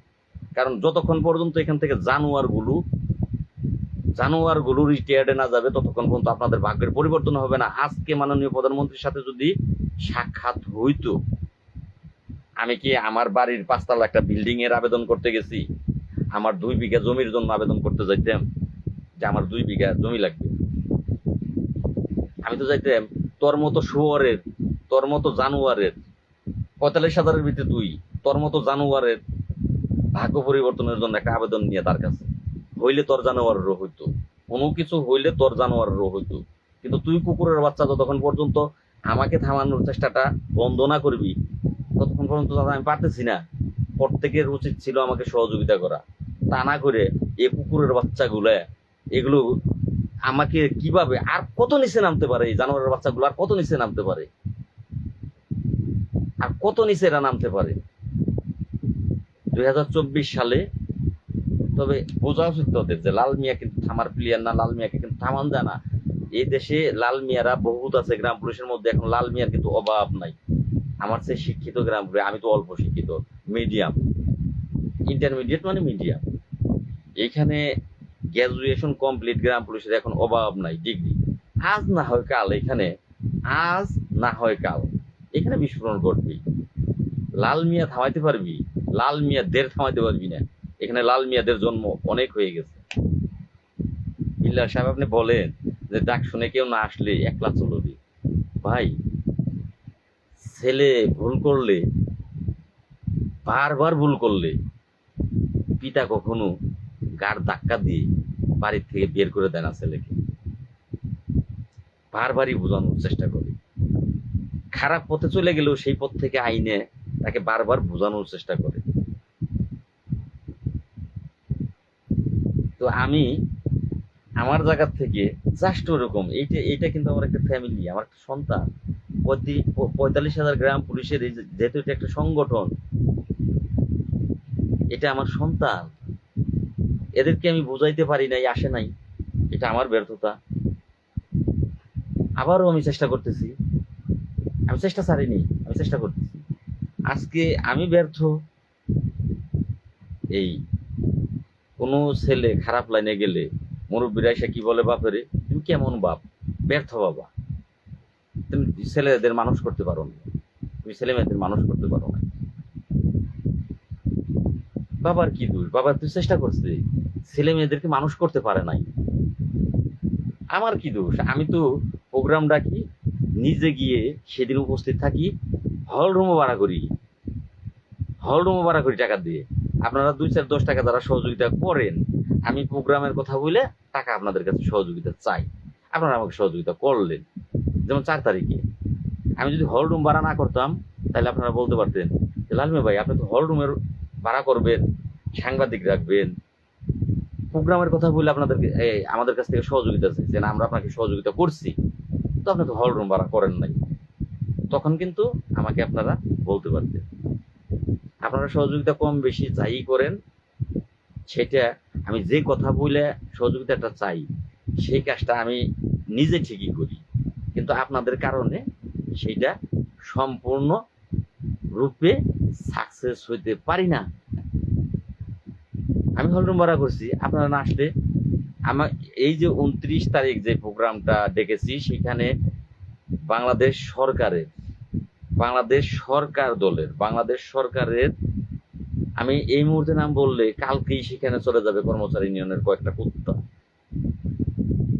কারণ যতক্ষণ পর্যন্ত এখান থেকে জানোয়ারগুলো রিটায়ার্ডে না যাবে, ততক্ষণ পর্যন্ত আপনাদের ভাগ্যের পরিবর্তন হবে না। আজকে মাননীয় প্রধানমন্ত্রীর সাথে যদি সাক্ষাৎ হইতো, আমি কি আমার বাড়ির 5তলা একটা বিল্ডিং এর আবেদন করতে গেছি? আমার 2 বিঘা জমির জন্য আবেদন করতে যাইতাম, যে আমার 2 বিঘা জমি লাগবে? আমি তো যাইতাম তোর মতো শুয়োরের, তোর মতো জানোয়ারের, 45,000-এর ভিতরে 2, তোর মতো জানোয়ারের ভাগ্য পরিবর্তনের জন্য একটা আবেদন নিয়ে তার কাছে। হইলে তোর জানোয়ারেরও হইতো, কোনো কিছু হইলে তোর জানোয়ারেরও হইতো। কিন্তু তুই কুকুরের বাচ্চা যতক্ষণ পর্যন্ত আমাকে থামানোর চেষ্টাটা বন্ধ না করবি, ততক্ষণ পর্যন্ত দাদা আমি পারতেছি না। প্রত্যেকের উচিত ছিল আমাকে সহযোগিতা করা, তা না করে এ কুকুরের বাচ্চাগুলো, এগুলো আমাকে কিভাবে আর কত নিচে নামতে পারে, এই জানোয়ারের বাচ্চাগুলো আর কত নিচে নামতে পারে, আর কত নিচে এরা নামতে পারে 2024 সালে। তবে বোঝা উচিত তোদের যে লাল মিয়া কিন্তু থামার প্লেয়ার না, লাল মিয়াকে কিন্তু থামান যায় না। এই দেশে লাল মিয়ারা বহুত আছে, গ্রাম পুলিশের মধ্যে এখন লাল মিয়ার কিন্তু অভাব নাই। আমার চেয়ে শিক্ষিত গ্রাম পুলিশ, আমি তো অল্প শিক্ষিত, মিডিয়াম, ইন্টারমিডিয়েট মানে মিডিয়াম। এইখানে গ্রাজুয়েশন কমপ্লিট গ্রাম পুলিশের এখন অভাব নাই, ডিগ্রি। আজ না হয় কাল এখানে, আজ না হয় কাল এখানে বিস্ফোরণ ঘটবে। লাল মিয়া থামাইতে পারবি? লাল মিয়াদের থামাইতে পারবি না। এখানে লাল মিয়াদের জন্ম অনেক হয়ে গেছে। বিল্লাহ সাহেব, আপনি বলেন যে ডাক শুনে কেউ না আসলে একলা চলো রে ভাই। ছেলে ভুল করলে, বারবার ভুল করলে, পিতা কখনো গাড় ধাক্কা দিয়ে বাড়ির থেকে বের করে দেয় না ছেলেকে, বারবারই বোঝানোর চেষ্টা করে। খারাপ পথে চলে গেলেও সেই পথ থেকে আইনে তাকে বারবার বোঝানোর চেষ্টা করে। তো আমি আমার জায়গা থেকে জাস্ট ওরকম, এইটা এইটা কিন্তু আমার একটা ফ্যামিলি, আমার একটা সন্তান। 45,000 গ্রাম পুলিশের এই যেহেতু এটা একটা সংগঠন, এটা আমার সন্তান, এদেরকে আমি বোঝাইতে পারি নাই, আসে নাই, এটা আমার ব্যর্থতা। আবারও আমি চেষ্টা করতেছি, আমি চেষ্টা ছাড়িনি, আমি চেষ্টা করতেছি। আজকে আমি ব্যর্থ, এই কোনো ছেলে খারাপ লাইনে গেলে মুরব্বীরা এসে কি বলে, বাপেরে তুমি কেমন বাপ, ব্যর্থ বাবা, তুমি ছেলেদের মানুষ করতে পারো না, তুমি ছেলে মেয়েদের মানুষ করতে পারো না। বাবার কি দোষ, বাবা তুই চেষ্টা করছে, ছেলে মেয়েদেরকে মানুষ করতে পারে নাই, আমার কি দোষ? আমি তো প্রোগ্রাম ডাকি, নিজে গিয়ে সেদিন উপস্থিত থাকি, হল রুমও ভাড়া করি, হল রুমও ভাড়া করি টাকা দিয়ে। আপনারা 2, 4, 10 টাকা যারা সহযোগিতা করেন, আমি প্রোগ্রামের কথা বলে টাকা আপনাদের কাছে সহযোগিতা চাই, আপনারা আমাকে সহযোগিতা করলেন। যেমন 4 তারিখে আমি যদি হল রুম ভাড়া না করতাম, তাহলে আপনারা বলতে পারতেন যে লালমি ভাই আপনি তো হল রুমের ভাড়া করবেন, সাংবাদিক রাখবেন, প্রোগ্রামের কথা বলে আপনাদেরকে আমাদের কাছ থেকে সহযোগিতা চাইছেন, আমরা আপনাকে সহযোগিতা করছি, তো আপনি তো হল রুম ভাড়া করেন নাই। তখন কিন্তু আমাকে আপনারা বলতে পারতেন। আপনারা সহযোগিতা কম বেশি যাই করেন, সেটা আমি যে কথা বলে সহযোগিতাটা চাই, সেই কাজটা আমি নিজে ঠিকই করি, কিন্তু আপনাদের কারণে সেইটা সম্পূর্ণ রূপে সাকসেস হইতে পারি না। আমি হলরুম ভাড়া করছি, আপনারা না আসলে আমার এই যে 29 তারিখ যে প্রোগ্রামটা ডেকেছি, সেখানে বাংলাদেশ সরকারের, বাংলাদেশ সরকার দলের, বাংলাদেশ সরকারের, আমি এই মুহূর্তে নাম বললে কালকেই সেখানে চলে যাবে কর্মচারী ইউনিয়নের কয়েকটা কুত্তা।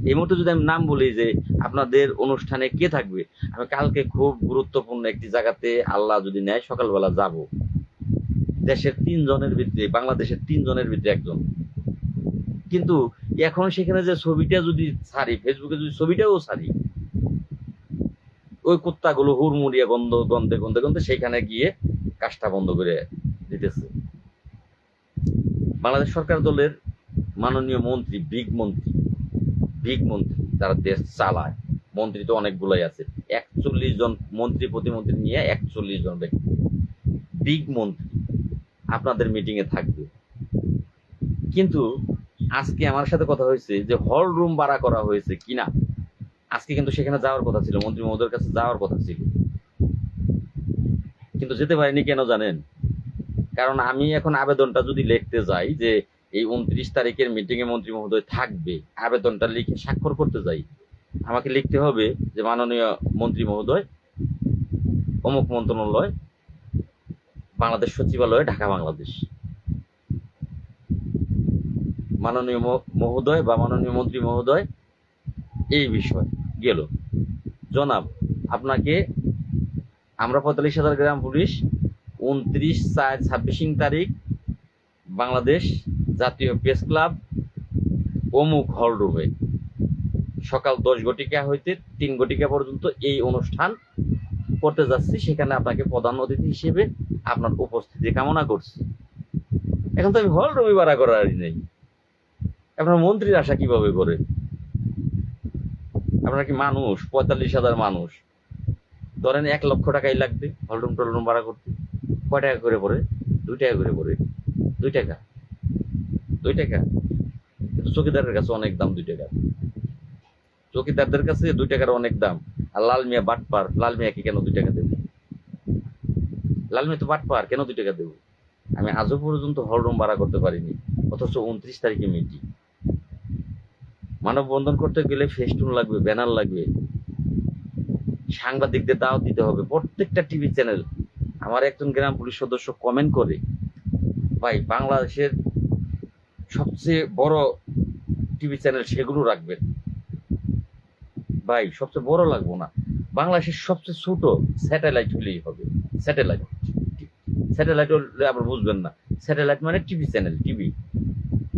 এই মুহূর্তে যদি আমি নাম বলি যে আপনাদের অনুষ্ঠানে কে থাকবে, আমি কালকে খুব গুরুত্বপূর্ণ একটি জায়গাতে আল্লাহ যদি নেয় সকালবেলা যাব, দেশের 3 জনের ভিতরে, বাংলাদেশের 3 জনের ভিতরে একজন। কিন্তু এখন সেখানে যে ছবিটা যদি ছাড়ি, ফেসবুকে যদি ছবিটাও ছাড়ি, ওই কুত্তাগুলো হুড়মুড়িয়া গন্ধে গন্ধে গন্ধে সেখানে গিয়ে কাজটা বন্ধ করে দিতেছে। বাংলাদেশ সরকার দলের মাননীয় মন্ত্রী, বিগ মন্ত্রী যারা দেশ চালায়, মন্ত্রী তো অনেকগুলাই আছে, 41 জন মন্ত্রী প্রতিমন্ত্রী নিয়ে 41 জন ব্যক্তি, বিগ মন্ত্রী আপনাদের মিটিং এ থাকবে। কিন্তু আজকে আমার সাথে কথা হয়েছে যে হল রুম ভাড়া করা হয়েছে কিনা, আজকে কিন্তু সেখানে যাওয়ার কথা ছিল, মন্ত্রী মহোদয়ের কাছে যাওয়ার কথা ছিল, কিন্তু যেতে পারিনি। কেন জানেন? কারণ আমি এখন আবেদনটা যদি লিখতে যাই যে এই 29 তারিখের মিটিং এ মন্ত্রী মহোদয় থাকবে, আবেদনটা লিখে স্বাক্ষর করতে যাই, আমাকে লিখতে হবে যে মাননীয় মন্ত্রী মহোদয়, অমুক মন্ত্রণালয়, বাংলাদেশ সচিবালয়, ঢাকা বাংলাদেশ, মাননীয় মহোদয় বা মাননীয় মন্ত্রী মহোদয়, এই বিষয় গেল, জনাব আপনাকে আমরা 45,000 গ্রাম পুলিশ 29/4/26 তারিখ বাংলাদেশ জাতীয় প্রেস ক্লাব অমুক হল রুমে সকাল 10 ঘটিকা হইতে 3 ঘটিকা পর্যন্ত এই অনুষ্ঠান করতে যাচ্ছি, সেখানে আপনাকে প্রধান অতিথি হিসেবে আপনার উপস্থিতি কামনা করছি। এখন তো আমি হল রুমে ভাড়া করারই নেই, আপনার মন্ত্রীর আশা কিভাবে করে? আপনার কি মানুষ 45,000 মানুষ, ধরেন 1 লক্ষ টাকাই লাগবে হলরুম টলরুম ভাড়া করতে, কয় টাকা করে পড়ে? 2 টাকা করে পড়ে, 2 টাকা, 2 টাকা। কিন্তু চৌকিদারের কাছে অনেক দাম 2 টাকা, চৌকিদারদের কাছে 2 টাকার অনেক দাম। আর লাল মিয়া বাটপার, লাল মিয়াকে কেন 2 টাকা দেবো? লাল মিয়া তো বাটপার, কেন 2 টাকা দেবো? আমি আজও পর্যন্ত হলরুম ভাড়া করতে পারিনি, অথচ 29 তারিখে মিটিং। মানববন্ধন করতে গেলে ফেস্টুন লাগবে, ব্যানার লাগবে, সাংবাদিকদের দাওয়াত দিতে হবে। প্রত্যেকটা টিভি চ্যানেল, আমার একজন গ্রাম পুলিশ সদস্য কমেন্ট করে, ভাই বাংলাদেশের সবচেয়ে বড় টিভি চ্যানেল সেগুলো রাখবেন। ভাই সবচেয়ে বড় লাগবো না, বাংলাদেশের সবচেয়ে ছোট স্যাটেলাইট হলেই হবে। স্যাটেলাইট, স্যাটেলাইট হলে আবার বুঝবেন না, স্যাটেলাইট মানে টিভি চ্যানেল, টিভি,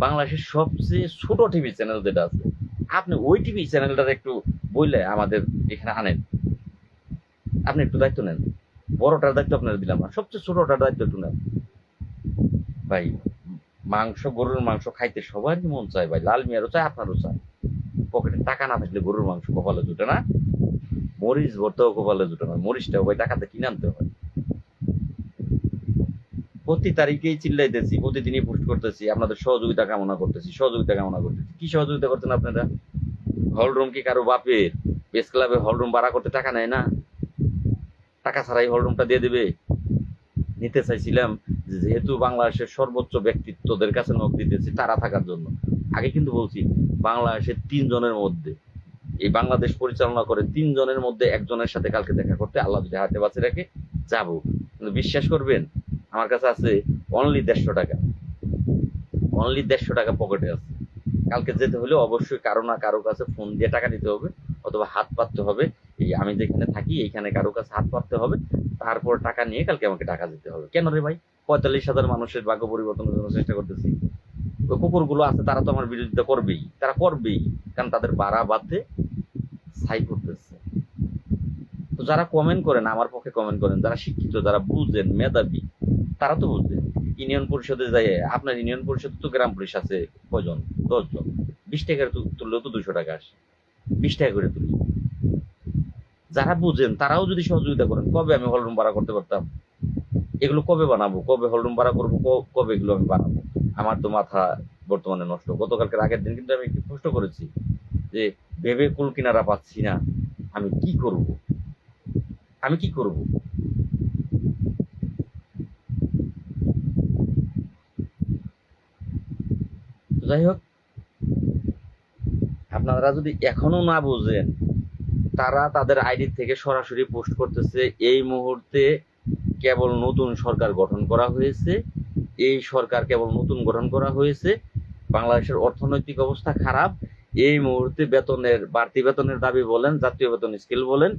বাংলাদেশের সবচেয়ে ছোট টিভি চ্যানেল যেটা আছে, আপনি ওই টিভি চ্যানেলটার একটু বললে আমাদের এখানে আনেন, আপনি একটু দায়িত্ব নেন। বড়টার দায়িত্ব আপনারা দিলাম না, সবচেয়ে ছোটটার দায়িত্ব একটু নেন ভাই। গরুর মাংস খাইতে সবারই মন চায় ভাই, লাল মিয়ারও চায়, আপনারও চায়। পকেটে টাকা না থাকলে গরুর মাংস কপালে জুটে না, মরিচ ভর্তাও কপালে জুটে না, মরিচটাও ভাই টাকাতে কিনে আনতে হয়। প্রতি তারিখেই চিল্লাইতেছি, প্রতিদিনই পোস্ট করতেছি, আপনাদের সহযোগিতা কামনা করতেছি, সহযোগিতা কামনা করতেছি। কি সহযোগিতা করতেন আপনারা? হলরুম কি কারো বাপের? প্রেস ক্লাবে হলরুম ভাড়া করতে টাকা নেয় না? টাকা ছাড়াই হলরুমটা দিয়ে দেবে? নিতে চাইছিলাম যেহেতু বাংলাদেশের সর্বোচ্চ ব্যক্তিত্বদের কাছে নখ দিতেছি তারা থাকার জন্য। আগে কিন্তু বলছি বাংলাদেশের 3 জনের মধ্যে, এই বাংলাদেশ পরিচালনা করে 3 জনের মধ্যে একজনের সাথে কালকে দেখা করতে আল্লাহ যদি হাতে বাঁচে রাখে যাবো। কিন্তু বিশ্বাস করবেন আমার কাছে আছে অনলি 150 টাকা, অনলি 150 টাকা পকেটে আছে। কালকে যেতে হলে অবশ্যই কারো না কারো কাছে ফোন দিয়ে টাকা নিতে হবে, অথবা হাত পাততে হবে। এই আমি যেখানে থাকি এইখানে কারো কাছে হাত পাততে হবে, তারপর টাকা নিয়ে কালকে আমাকে টাকা দিতে হবে। কেন রে ভাই? 45,000 মানুষের ভাগ্য পরিবর্তনের জন্য চেষ্টা করতেছি। ওই কুকুরগুলো আছে তারা তো আমার বিরোধিতা করবেই, তারা করবেই, কারণ তাদের বাড়া বাদে ছাই করতেছে। তো যারা কমেন্ট করেন আমার পক্ষে কমেন্ট করেন, যারা শিক্ষিত, যারা বুঝেন, মেধাবী, তারা তো বুঝবেন। ইউনিয়ন পরিষদে যাই, আপনার ইউনিয়ন পরিষদে তো গ্রাম পুলিশ আছে কয়জন? 10 জন। 20 টাকার তুললেও তো 200 টাকা আসে, 20 টাকা করে তুলি। যারা বুঝেন তারাও যদি সহযোগিতা করেন, কবে আমি হলরুম ভাড়া করতে পারতাম? এগুলো কবে বানাবো, কবে হলরুম ভাড়া করবো, কবে এগুলো আমি বানাবো? আমার তো মাথা বর্তমানে নষ্ট। গতকালকের আগের দিন কিন্তু আমি পোস্ট করেছি যে ভেবে কুল কিনারা পাচ্ছি না, আমি কি করব, আমি কি করব। যাই হোক, আপনারা যদি এখনো না বুঝেন, তারা তাদের আইডি থেকে সরাসরি পোস্ট করতেছে এই মুহূর্তে কেবল নতুন সরকার গঠন করা হয়েছে, এই সরকার কেবল নতুন গঠন করা হয়েছে, বাংলাদেশের অর্থনৈতিক অবস্থা খারাপ, এই মুহূর্তে বেতনের বাড়তি বেতনের দাবি বলেন, জাতীয় বেতন স্কেল বলেন,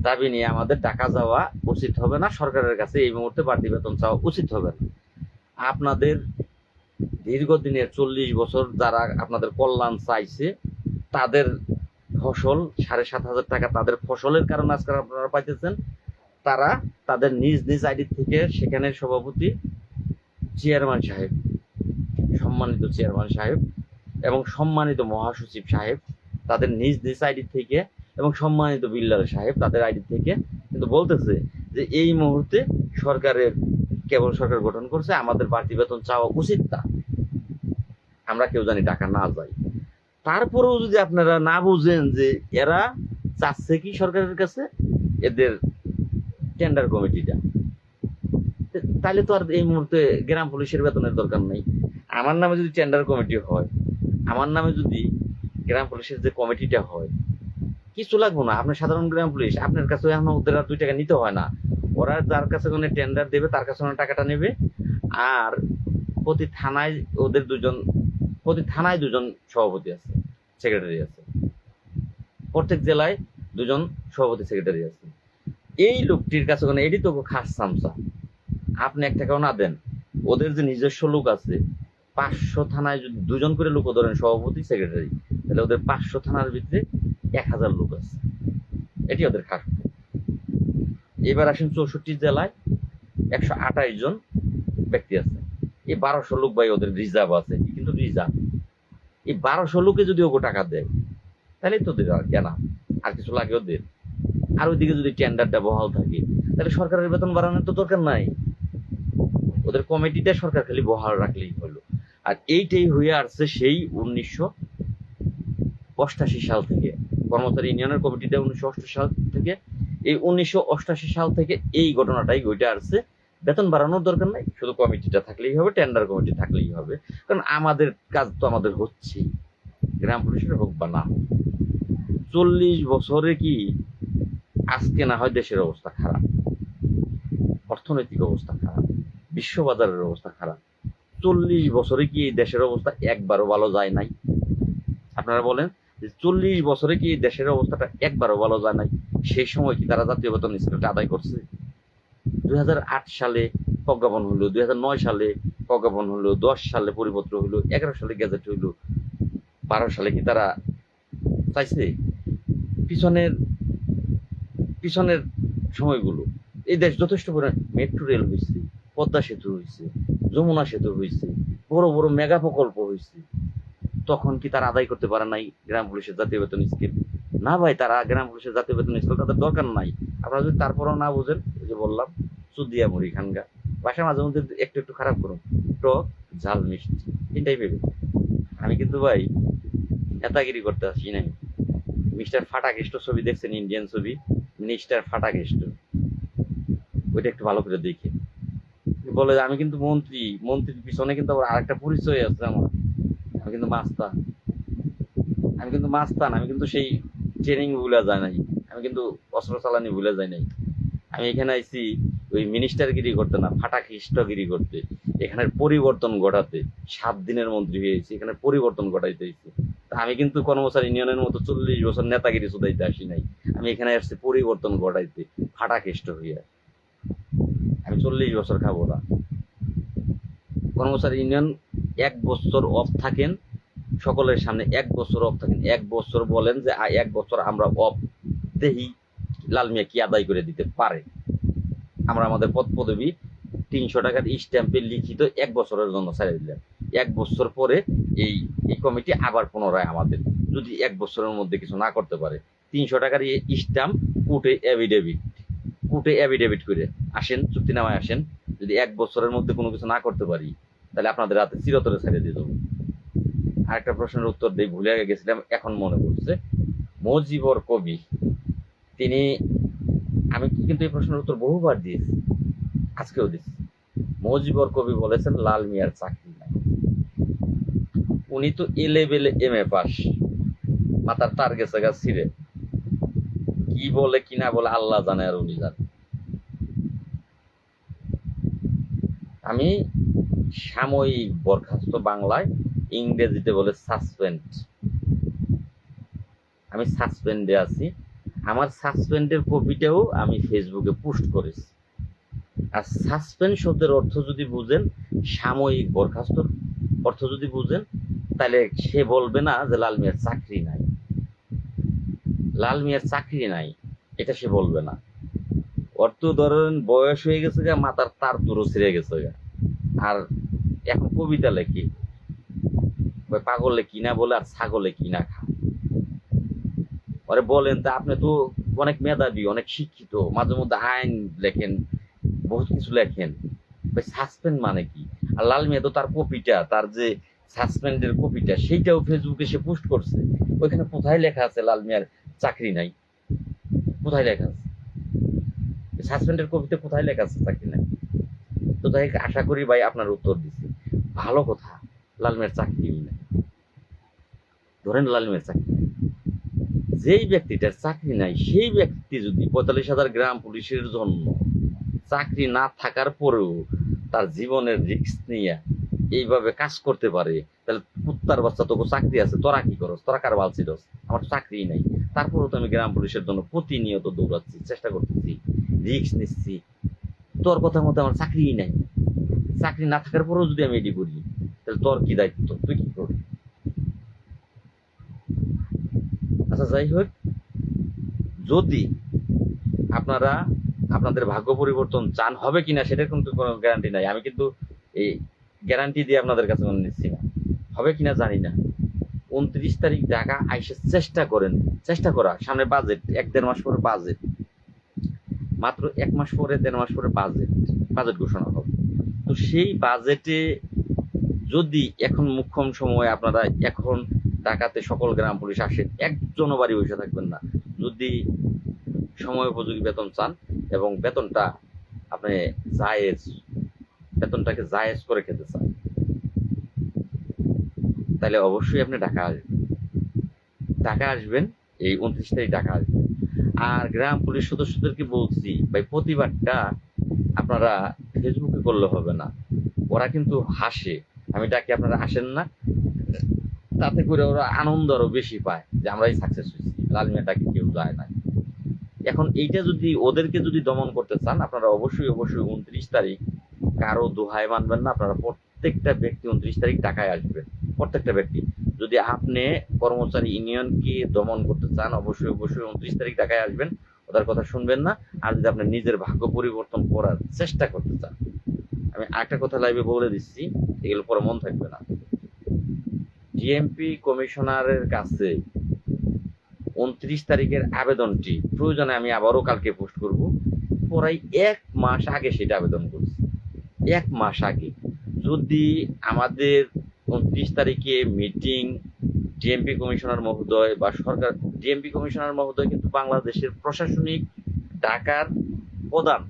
দাবি নিয়ে আমাদের টাকা যাওয়া উচিত হবে না, সরকারের কাছে এই মুহূর্তে বাড়তি বেতন চাওয়া উচিত হবে না। আপনাদের দীর্ঘদিনের 40 বছর যারা আপনাদের কল্যাণ চাইছে তাদের ফসল 7,500 টাকা তাদের ফসলের কারণে আজকে আপনারা পাইতেছেন। তারা তাদের নিজ নিজ আইডি থেকে সেখানে সভাপতি চেয়ারম্যান সাহেব, সম্মানিত চেয়ারম্যান সাহেব এবং সম্মানিত মহাসচিব সাহেব তাদের নিজ নিজ আইডি থেকে, এবং সম্মানিত বিল্লাল সাহেব তাদের আইডি থেকে কিন্তু বলতেছে যে এই মুহূর্তে সরকারের কেবল সরকার গঠন করছে, আমাদের বাড়তি বেতন চাওয়া উচিত না, আমরা কেউ জানি টাকা না যাই। তারপরেও যদি আপনারা না বুঝেন যে এরা চাচ্ছে কি সরকারের কাছে, এদের টেন্ডার কমিটিটা, তাহলে তো আর এই মুহূর্তে গ্রাম পুলিশের বেতনের দরকার নেই। আমার নামে যদি টেন্ডার কমিটি হয়, আমার নামে যদি গ্রাম পুলিশের যে কমিটিটা হয়, কিছু লাগবো না। আপনার সাধারণ গ্রাম পুলিশ আপনার কাছে এখন ওদের আর 2 টাকা নিতে হয় না, ওরা যার কাছে কোনো টেন্ডার দেবে তার কাছে টাকাটা নেবে। আর প্রতি থানায় ওদের প্রতি থানায় 2 জন সভাপতি আছে, সেক্রেটারি আছে, প্রত্যেক জেলায় 2 জন সভাপতি সেক্রেটারি আছে। এই লোকটির কাছে কোনো এটি তো খাস সামসা, আপনি 1 টাকাও না দেন, ওদের যে নিজস্ব লোক আছে 500 থানায় যদি 2 জন করে লোক ধরেন সভাপতি সেক্রেটারি, তাহলে ওদের 500 থানার ভিতরে 1000 লোক আছে, এটি ওদের খাস। এবার আসেন 64 জেলায় 128 জন ব্যক্তি আছে, এই 1200 লোক ভাই ওদের রিজার্ভ আছে, কিন্তু রিজার্ভ এই 1200 লোকে যদি ওকে টাকা দেয় তাহলে তো ওদের আর কেনা আর কিছু লাগে ওদের। আর ওইদিকে যদি টেন্ডারটা বহাল থাকে তাহলে সরকারের বেতন বাড়ানোর তো দরকার নাই, ওদের কমিটিটা সরকার খালি বহাল রাখলেই হলো। আর এইটাই হয়ে আসছে সেই 1988 সাল থেকে, কর্মচারী ইউনিয়নের কমিটিটা 1988 সাল থেকে, এই 1988 সাল থেকে এই ঘটনাটাই ঘটে আসছে। বেতন বাড়ানোর দরকার নাই, শুধু কমিটিটা থাকলেই হবে, টেন্ডার কমিটি থাকলেই হবে, কারণ আমাদের কাজ তো আমাদের হচ্ছেই, গ্রাম পুলিশের হোক বা না হোক। 40 বছরে কি আজকে না হয় দেশের অবস্থা খারাপ, অর্থনৈতিক অবস্থা খারাপ, বিশ্ববাজারের অবস্থা খারাপ, 40 বছরে কি এই দেশের অবস্থা একবারও ভালো যায় নাই? আপনারা বলেন যে 40 বছরে কি এই দেশের অবস্থাটা একবারও ভালো যায় নাই? সেই সময় কি তারা জাতীয় বেতন স্কেলটা আদায় করছে? 2008 সালে প্রজ্ঞাপন হলো, 2009 সালে প্রজ্ঞাপন হলো, 10 সালে পরিপত্র হলো, 11 সালে গেজেট হইলো, 12 সালে কি তারা চাইছে? পিছনের পিছনের সময়গুলো এই দেশ যথেষ্ট পরিমাণ মেট্রো রেল হয়েছে, পদ্মা সেতু হয়েছে, যমুনা সেতু হয়েছে, বড় বড় মেগা প্রকল্প হয়েছে, তখন কি তারা আদায় করতে পারে নাই গ্রাম পুলিশের জাতীয় বেতন স্কিম? না ভাই, তারা গ্রাম পুলিশের জাতীয় বেতন স্কিম তাদের দরকার নাই। আপনারা যদি তারপরও না বুঝেন, ওই যে বললাম চুদিয়া মুড়ি খানগা, বাসা মাঝে মধ্যে একটু একটু খারাপ করুন, টক ঝাল মিষ্টি তিনটাই পেবে। আমি কিন্তু ভাই নেতাগিরি করতে আসি নাই। মিস্টার ফাটাকেষ্ট ছবি দেখছেন, ইন্ডিয়ান ছবি, মিস্টার ফাটাকেষ্ট, ওইটা একটু ভালো করে দেখে বলে যে আমি কিন্তু মন্ত্রী, মন্ত্রীর পিছনে কিন্তু আবার আরেকটা পরিচয় আছে আমার, আমি কিন্তু মাস্তান, আমি কিন্তু মাস্তান, আমি কিন্তু সেই ট্রেনিং ভুলে যায় নাই, আমি কিন্তু অস্ত্র চালানি ভুলে যাই নাই। আমি এখানে আইছি ওই মিনিস্টারগিরি করতে না, ফাটা খ্রিস্টগিরি করতে, এখানের পরিবর্তন ঘটাতে। 7 দিনের মন্ত্রী হয়েছি, এখানে পরিবর্তন ঘটাইতে হয়েছে। আমি কিন্তু কর্মচারী ইউনিয়নের মতো 40 বছর নেতাগিরি শুধাইতে আসি নাই, আমি এখানে আসছি পরিবর্তন ঘটাইতে, ফাটা খ্রিস্ট হইয়া। আমি 40 বছর খাবো না। কর্মচারী ইউনিয়ন 1 বছর অফ থাকেন, সকলের সামনে 1 বছর অফ থাকেন, 1 বছর বলেন যে 1 বছর আমরা অফ, দেহি লাল মিয়া কি আদায় করে দিতে পারে। আমরা আমাদের পদ পদবি 300 টাকার স্ট্যাম্পে লিখিত 1 বছরের জন্য ছেড়ে দিলেন। 1 বছর পরে এই এই কমিটি আবার পুনরায় আমাদের, যদি 1 বছরের মধ্যে কিছু না করতে পারে, 300 টাকার স্ট্যাম্প, কোর্টে অ্যাভিডেভিট করে আসেন, চুক্তিনামায় আসেন, যদি 1 বছরের মধ্যে কোনো কিছু না করতে পারি, তাহলে আপনাদের হাতে চিরতরে ছেড়ে দিয়ে দেবো। আরেকটা প্রশ্নের উত্তর দিয়ে ভুলে গেছিলাম, এখন মনে পড়ছে। মজিবর কবি, তিনি, আমি কিন্তু এই প্রশ্নের উত্তর বহুবার দিয়েছি, আজকেও দিচ্ছি। মজিবর কবি বলেছেন লাল মিয়ার চাকরি নাই। উনি তো এ লেভেলে MA পাস, মাথার তার গেছে গা ছিঁড়ে, কি বলে কি না বলে আল্লাহ জানে আর উনি জানে। আমি সাময়িক বরখাস্ত, বাংলায় ইংরেজিতে বলে সাসপেন্ড, আমি সাসপেন্ডে আছি। আমার সাসপেন্ডের কপিটাও আমি ফেসবুকে পোস্ট করেছি। আর সাসপেন্ড শব্দের অর্থ যদি বুঝেন, সাময়িক বরখাস্তর অর্থ যদি বুঝেন, তাহলে সে বলবে না যে লাল মিয়ার চাকরি নাই, লাল মিয়ার চাকরি নাই, এটা সে বলবে না। অর্থ ধরেন বয়স হয়ে গেছে গা, মাথার তার তুরো ছিঁড়ে গেছে গা, আর এখন কবিতা লেখি, পাগলে কিনা বলে আর ছাগলে কিনা খায়। আরে বলেন তা, আপনি তো অনেক মেধাবী, অনেক শিক্ষিত, মাঝে মধ্যে আইন লেখেন, বহুত কিছু লেখেন, সাসপেন্ড মানে কি? আর লাল মিয়া তো তার কপিটা, তার যে সাসপেন্ডের কপিটা, সেইটাও ফেসবুকে সে পোস্ট করছে। ওইখানে কোথায় লেখা আছে লাল মিয়ার চাকরি নাই? কোথায় লেখা আছে সাসপেন্ডের কপিতে? কোথায় লেখা আছে চাকরি নাই? তো তাই আশা করি ভাই আপনার উত্তর দিচ্ছি। ভালো কথা, লাল মিয়ার চাকরি নাই, ধরেন লাল মিয়ার চাকরি নাই, যেই ব্যক্তিটার চাকরি নাই সেই ব্যক্তি যদি 45,000 গ্রাম পুলিশের জন্য চাকরি না থাকার পরেও তার জীবনের রিস্ক নিয়ে এইভাবে কাজ করতে পারে, তাহলে কুত্তার বাচ্চা, তোকে চাকরি আছে, তোরা কি করস? তোরা কার বাল ছিলস? আমার তো চাকরি নাই, তারপরেও তো আমি গ্রাম পুলিশের জন্য প্রতিনিয়ত দৌড়াচ্ছি, চেষ্টা করতেছি, রিস্ক নিচ্ছি। তোর কথা মতো আমার চাকরিই নাই, চাকরি না থাকার পরেও যদি আমি এটি করি, তাহলে তোর কি দায়িত্ব? তুই কি করবি? আচ্ছা যাই হোক, যদি আপনারা আপনাদের ভাগ্য পরিবর্তন চান, হবে কিনা সেটার কিন্তু কোনো গ্যারান্টি নাই, আমি কিন্তু এই গ্যারান্টি দিয়ে আপনাদের কাছে মনে নিচ্ছি না। হবে কিনা জানি না। 29 তারিখ ঢাকা আইসে চেষ্টা করেন, চেষ্টা করা, সামনে বাজেট, 1-1.5 মাস পরে বাজেট, মাত্র 1 মাস পরে 1.5 মাস পরে বাজেট ঘোষণা হবে। তো সেই বাজেটে যদি এখন মুখ্যম সময় আপনারা এখন ঢাকাতে সকল গ্রাম পুলিশ আসেন, একজনও বাড়ি বসে থাকবেন না। যদি সময় উপযোগী বেতন চান এবং বেতনটা আপনি জায়েজ, বেতনটাকে জায়েজ করে খেতে চান, তাহলে অবশ্যই আপনি ঢাকা আসবেন, এই 29 তারিখ ঢাকা আসবেন। আর গ্রাম পুলিশ সদস্যদেরকে বলছি ভাই, প্রতিবাদটা আপনারা ফেসবুকে করলে হবে না, ওরা কিন্তু হাসে, আমি ডাকি আপনারা আসেন না, তাতে করে ওরা আনন্দ আরো বেশি পায় যে আমরাই সাকসেস হয়েছি, লাল মিয়াটাকে কেউ যায় না। এখন এইটা যদি ওদেরকে যদি দমন করতে চান, আপনারা অবশ্যই 29 তারিখ কারো দোহাই মানবেন না, আপনারা প্রত্যেকটা ব্যক্তি 29 তারিখ ঢাকায় আসবেন, প্রত্যেকটা ব্যক্তি। যদি আপনি কর্মচারী ইউনিয়নকে দমন করতে চান, অবশ্যই 29 তারিখ ঢাকায় আসবেন, ওদের কথা শুনবেন না। আর যদি আপনি নিজের ভাগ্য পরিবর্তন করার চেষ্টা করতে চান, আমি একটা কথা লাইভে বলে দিচ্ছি, এগুলো পরে মন থাকবে না। ডিএমপি কমিশনারের কাছে 29 তারিখের আবেদনটি প্রয়োজনে আমি আবারও কালকে পোস্ট করব। প্রায় 1 মাস আগে সেটা আবেদন করছি, 1 মাস আগে। যদি আমাদের 29 তারিখে মিটিং ডিএমপি কমিশনার মহোদয় বা সরকার, ডিএমপি কমিশনার মহোদয় কিন্তু বাংলাদেশের প্রশাসনিক ডাকার প্রধান,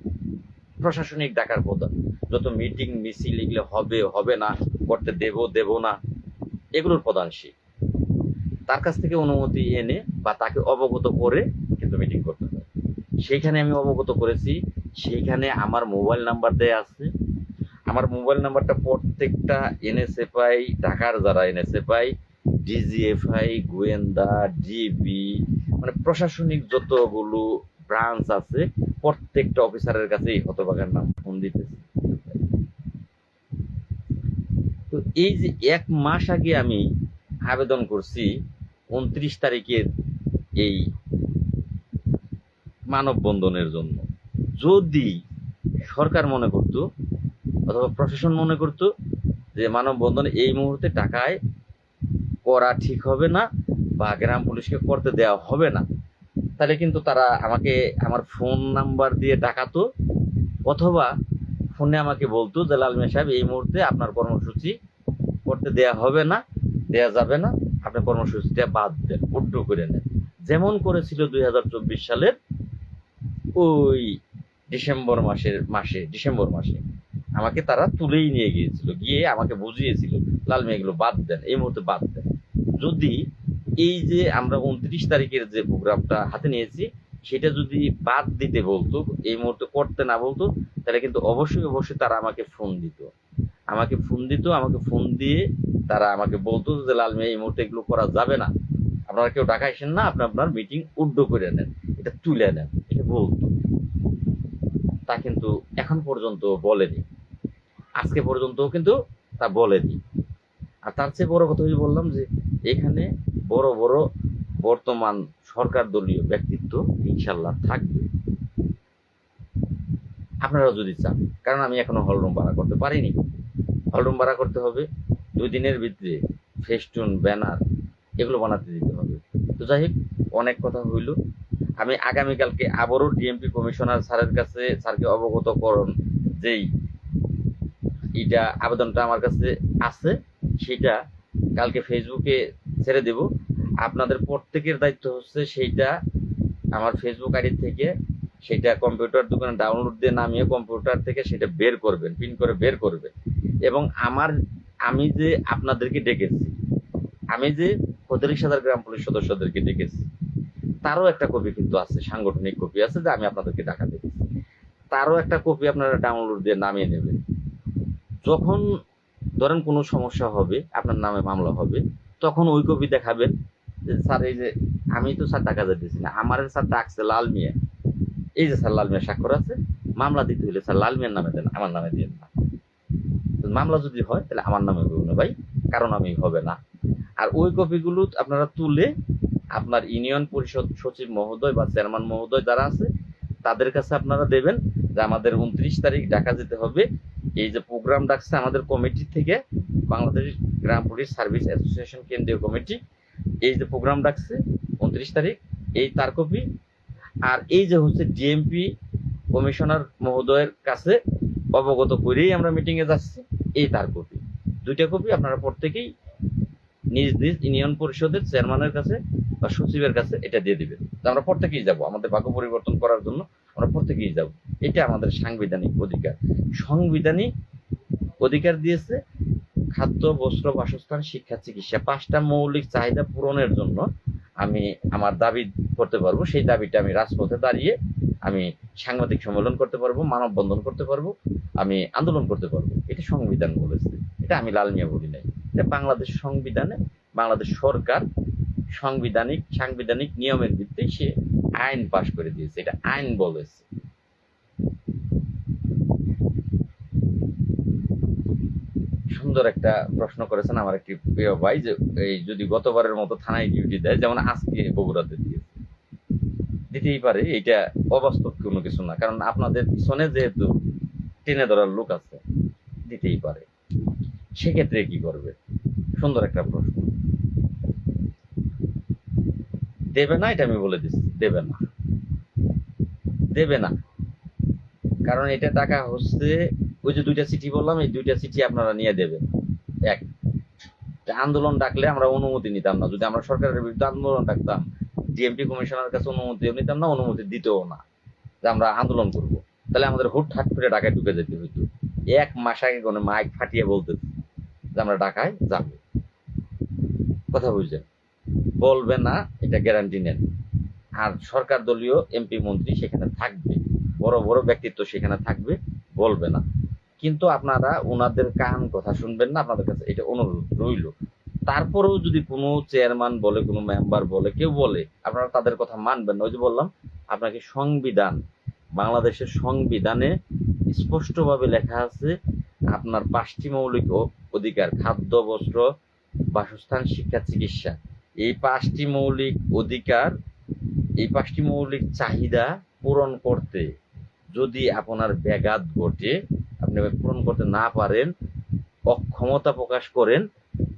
প্রশাসনিক ডাকার প্রধান। যত মিটিং মিছিল এগুলো হবে না, করতে দেব না, এগুলোর প্রধান সে। তার কাছ থেকে অনুমতি এনে বা তাকে অবগত করে কিন্তু মিটিং করতে হয়। সেইখানে আমি অবগত করেছি, সেইখানে আমার মোবাইল নাম্বার দেয়া আছে। আমার মোবাইল নাম্বারটা প্রত্যেকটা এনএসএফআই, ঢাকার যারা এনএসএফআই, ডিজিএফআই, গোয়েন্দা, ডিবি, মানে প্রশাসনিক যতগুলো ব্রাঞ্চ আছে প্রত্যেকটা অফিসারের কাছে এই হতভাগার নাম ফোন দিতেছে। তো এই যে 1 মাস আগে আমি আবেদন করছি 29 তারিখের এই মানববন্ধনের জন্য, যদি সরকার মনে করত অথবা প্রশাসন মনে করত যে মানববন্ধন এই মুহূর্তে ঢাকায় করা ঠিক হবে না বা গ্রাম পুলিশকে করতে দেওয়া হবে না, তাহলে কিন্তু তারা আমাকে আমার ফোন নাম্বার দিয়ে ডাকাতো, অথবা ফোনে আমাকে বলতো যে লাল মিয়া সাহেব এই মুহূর্তে আপনার কর্মসূচি করতে দেয়া হবে না, দেয়া যাবে না, আপনার কর্মসূচিটা বাদ দেন, উড্ড করে নেন। যেমন করেছিল 2024 সালের ওই ডিসেম্বর মাসে আমাকে তারা তুলেই নিয়ে গিয়েছিল, গিয়ে আমাকে বুঝিয়েছিল লাল মিয়া এগুলো বাদ দেন, এই মুহূর্তে বাদ দেন। যদি এই যে আমরা 29 তারিখের যে প্রোগ্রামটা হাতে নিয়েছি সেটা যদি বাদ দিতে বলতো, এই মুহূর্তে করতে না বলতো, তাহলে কিন্তু অবশ্যই তারা আমাকে ফোন দিত, আমাকে ফোন দিয়ে তারা আমাকে বলতো যে লাল মিয়া এই মুহূর্তে এগুলো করা যাবে না, আপনারা কেউ ঢাকা আসেন না, আপনার মিটিং উড্ড করে নেন, এটা তুলে নেন, এটা বলতো। তা কিন্তু এখন পর্যন্ত বলেনি, আজকে পর্যন্ত কিন্তু তা বলেনি। আর তার চেয়ে বড় কথা বললাম যে এখানে বড় বড় বর্তমান সরকার দলীয় ব্যক্তিত্ব ইনশাল্লাহ থাকবে, আপনারা যদি চান। কারণ আমি এখনো হলরুম ভাড়া করতে পারিনি, হলরুম ভাড়া করতে হবে, 2 দিনের ভিতরে ফেস্টুন, ব্যানার এগুলো বানাতে দিতে হবে। তো যাই হোক, অনেক কথা হইল। আমি আগামীকালকে আবারও ডিএমপি কমিশনার স্যারের কাছে, স্যারকে অবগত করুন যেই এটা আবেদনটা আমার কাছে আছে, সেটা কালকে ফেসবুকে ছেড়ে দেব। আপনাদের প্রত্যেকের দায়িত্ব হচ্ছে সেইটা আমার ফেসবুক আইডি থেকে সেটা কম্পিউটার দোকানে ডাউনলোড দিয়ে নামিয়ে কম্পিউটার থেকে সেটা বের করবেন, প্রিন্ট করে বের করবেন। এবং আমি যে আপনাদেরকে ডেকেছি, আমি যে 35,000 গ্রাম পুলিশ সদস্যদেরকে ডেকেছি, তারও একটা কপি কিন্তু আছে, সাংগঠনিক কপি আছে যে আমি আপনাদেরকে ডাকা দেখেছি, তারও একটা কপি আপনারা ডাউনলোড দিয়ে নামিয়ে নেবেন। যখন ধরেন কোনো সমস্যা হবে, আপনার নামে মামলা হবে, তখন ওই কপি দেখাবেন যে স্যার এই যে আমি তো স্যার টাকা দিতেছি না, আমার স্যার ডাকছে লাল মিয়া, এই যে স্যার লাল মিয়া স্বাক্ষর আছে, মামলা দিতে হলে স্যার লাল মিয়ার নামে দেন, আমার নামে দিন না। মামলা যদি হয় তাহলে আমার নামে হবে না ভাই, কারণ আমি হবে না। আর ওই কপিগুলো আপনারা তুলে আপনার ইউনিয়ন পরিষদ সচিব মহোদয় বা চেয়ারম্যান মহোদয় যারা আছে তাদের কাছে আপনারা দেবেন যে আমাদের 29 তারিখ ঢাকা যেতে হবে, এই যে প্রোগ্রাম ডাকছে আমাদের কমিটি থেকে, বাংলাদেশ গ্রাম পুলিশ সার্ভিস অ্যাসোসিয়েশন কেন্দ্রীয় কমিটি, এই যে প্রোগ্রাম ডাকছে 29 তারিখ, এই তার কপি। আর এই যে হচ্ছে ডিএমপি কমিশনার মহোদয়ের কাছে অবগত করেই আমরা মিটিংয়ে যাচ্ছি, এই তার কপি, 2টা কপি আপনারা প্রত্যেকেই নিজ নিজ ইউনিয়ন পরিষদের চেয়ারম্যানের কাছে বা সচিবের কাছে এটা দিয়ে দিবেন। আমরা প্রত্যেকেই যাব, আমাদের ভাগ্য পরিবর্তন করার জন্য আমরা প্রত্যেকেই যাব, এটা আমাদের সাংবিধানিক অধিকার। সাংবিধানিক অধিকার দিয়েছে খাদ্য, বস্ত্র, বাসস্থান, শিক্ষা, চিকিৎসা, 5টা মৌলিক চাহিদা পূরণের জন্য আমি আমার দাবি করতে পারবো। সেই দাবিটা আমি রাজপথে দাঁড়িয়ে আমি সাংবাদিক সম্মেলন করতে পারবো, মানববন্ধন করতে পারবো, আমি আন্দোলন করতে পারবো, এটা সংবিধান বলেছে, এটা আমি লাল মিয়া বলি নাই। এটা বাংলাদেশ সংবিধানে, বাংলাদেশ সরকার সাংবিধানিক নিয়মের ভিত্তিতে সে আইন পাশ করে দিয়েছে, এটা আইন বলেছে। সুন্দর একটা প্রশ্ন করেছেন আমার একটি প্রিয় ভাই, যে এই যদি গতবারের মতো থানায় ডিউটি দেয়, যেমন আজকে বগুড়াতে দিয়েছে, দিতেই পারে, এটা অবাস্তব কোনো কিছু না। কারণ আপনাদের পিছনে যেহেতু টেনে ধরার লোক আছে, দিতেই পারে। সেক্ষেত্রে কি করবে? সুন্দর একটা প্রশ্ন। দেবে না, এটা আমি বলে দিচ্ছি, দেবে না, দেবে না। কারণ এটা টাকা হচ্ছে, ওই যে 2টা চিঠি বললাম, এই 2টা চিঠি আপনারা নিয়ে দেবেন। এক, আন্দোলন ডাকলে আমরা অনুমতি নিতাম না। যদি আমরা সরকারের বিরুদ্ধে আন্দোলন ডাকতাম, ডিএমপি কমিশনার কাছে অনুমতি নিতাম না, অনুমতি দিতেও না যে আমরা আন্দোলন করব। তাহলে আমাদের হুটহাট করে ঢাকায় ঢুকে যেতে হইতো। 1 মাস আগে কোনো মাইক ফাটিয়ে বলতে যে আমরা ঢাকায় যাব। কথা বুঝছেন? বলবে না, এটা গ্যারান্টি নেন। আর সরকার দলীয় এমপি মন্ত্রী সেখানে থাকবে, বড় বড় ব্যক্তিত্ব সেখানে থাকবে, বলবে না। কিন্তু আপনারা ওনাদের কান কথা শুনবেন না, আপনাদের কাছে এটা অনুরোধ রইল। তারপরেও যদি কোনো চেয়ারম্যান বলে, কোনো মেম্বার বলে, কেউ বলে, আপনারা তাদের কথা মানবেন না। ওই যে বললাম আপনাকে, সংবিধান, বাংলাদেশের সংবিধানে স্পষ্টভাবে লেখা আছে আপনার 5টি মৌলিক অধিকার: খাদ্য, বস্ত্র, বাসস্থান, শিক্ষা, চিকিৎসা। এই 5টি মৌলিক অধিকার, এই 5টি মৌলিক চাহিদা পূরণ করতে যদি আপনার ব্যাঘাত ঘটে, আপনি পূরণ করতে না পারেন, অক্ষমতা প্রকাশ করেন,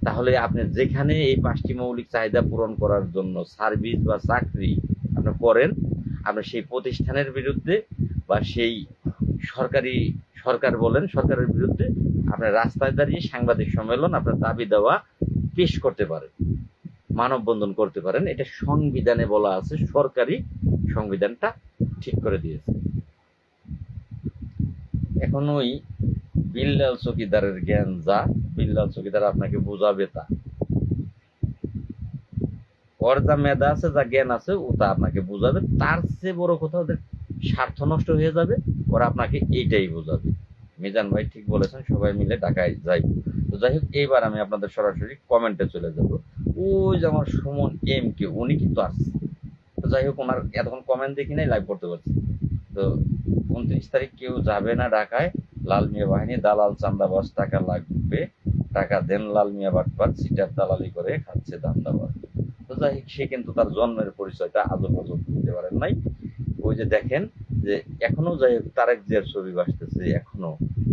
তাহলে আপনি যেখানে এই 5টি মৌলিক চাহিদা পূরণ করার জন্য সার্ভিস বা চাকরি আপনি করেন, আপনি সেই প্রতিষ্ঠানের বিরুদ্ধে বা সেই সরকারি, সরকার বলেন, সরকারের বিরুদ্ধে আপনি রাস্তায় দাঁড়িয়ে সাংবাদিক সম্মেলন, আপনার দাবি দেওয়া পেশ করতে পারেন, মানববন্ধন করতে পারেন। এটা সংবিধানে বলা আছে, সরকারি সংবিধানটা ঠিক করে দিয়েছে। এখন ওই বিল্লাল চকিদারের জ্ঞান যা, বিল্লাল চকিদার আপনাকে বোঝাবে তা, ওর যা মেধা আছে, যা জ্ঞান আছে, ও তা আপনাকে বোঝাবে। তার চেয়ে বড় কথা, ওদের স্বার্থ নষ্ট হয়ে যাবে, ওরা আপনাকে এইটাই বোঝাবে। মিজান ভাই ঠিক বলেছেন, সবাই মিলে ঢাকায় যাই। তো যাই হোক, এইবার আমি আপনাদের সরাসরি কমেন্টে চলে যাব। ওই যে আমার সুমন এম কে, উনি কিন্তু আসছে। তো যাই হোক, ওনার এতক্ষণ কমেন্ট দেখি নাই, লাইভ করতে পারছি। তো 29 তারিখ কেউ যাবে না ঢাকায়, লাল মিয়া বাহিনী, দালাল চান্দাবাজ, টাকা লাগবে, টাকা দেন, লাল মিয়া বাটপার, সিটার দালালি করে খাচ্ছে দান্দাবাজ। তো যাই হোক, সে কিন্তু তার জন্মের পরিচয়টা আজও পর্যন্ত দিতে পারেন নাই। ওই যে দেখেন যে এখনো, যাই হোক, তারেক জিয়ার ছবি ভাসতেছে এখনো।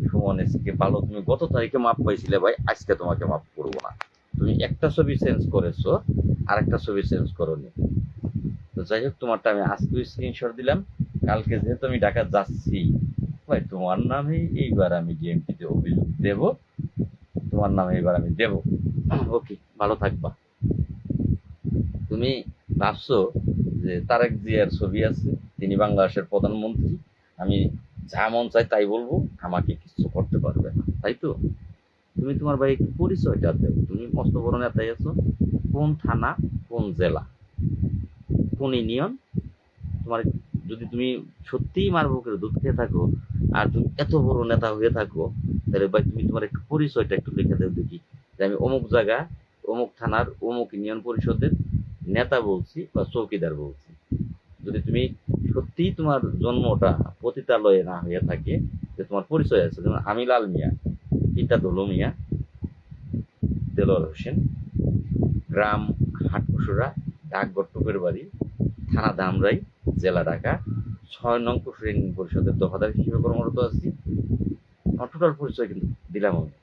সুমন এসকে ভালো, তুমি গত তারিখে মাপ পাইছিলে ভাই, আজকে তোমাকে মাপ করবো না। তুমি একটা ছবি চেঞ্জ করেছো, আর একটা ছবি চেঞ্জ করোনি। তো যাই হোক, তোমারটা আমি আজকে স্ক্রিনশট দিলাম। কালকে যেহেতু আমি ঢাকা যাচ্ছি ভাই, তোমার নামে এইবার আমি ডিএমপিতে অভিযোগ দেব, তোমার নামে এবার আমি দেব। ওকে, ভালো থাকবা। তুমি ভাবছো যে তারেক জিয়ার ছবি আছে, তিনি বাংলাদেশের প্রধানমন্ত্রী, আমি যা মন চাই তাই বলবো, আমাকে কিছু করতে পারবে না, তাই তো? তুমি তোমার ভাই একটু পরিচয়টা দেও, তুমি মস্ত বড় নেতাই আছো। কোন থানা, কোন জেলা, কোন ইউনিয়ন? তোমার, যদি তুমি সত্যিই মার বুকের দুধ খেয়ে থাকো, আর তুমি এত বড় নেতা হয়ে থাকো, তাহলে ভাই তুমি তোমার একটু পরিচয়টা একটু লিখে দেও দেখি, যে আমি অমুক জায়গা, অমুক থানার, অমুক ইউনিয়ন পরিষদের নেতা বলছি বা চৌকিদার বলছি। যদি তুমি সত্যিই তোমার জন্মটা পতিতালয়ে না হয়ে থাকে, যে তোমার পরিচয় আছে, যেমন আমি লাল মিয়া, পিতা দোলো মিয়া, দেলোয়ার হোসেন, গ্রাম হাটকুসুরা, ডাকঘর টুপের বাড়ি, থানা ধামরাই, জেলা ঢাকা, 6 নং কুশলী ইউনিয়ন পরিষদের দফাদার হিসেবে কর্মরত আছি। আমার টোটাল পরিচয় কিন্তু দিলাম আমি।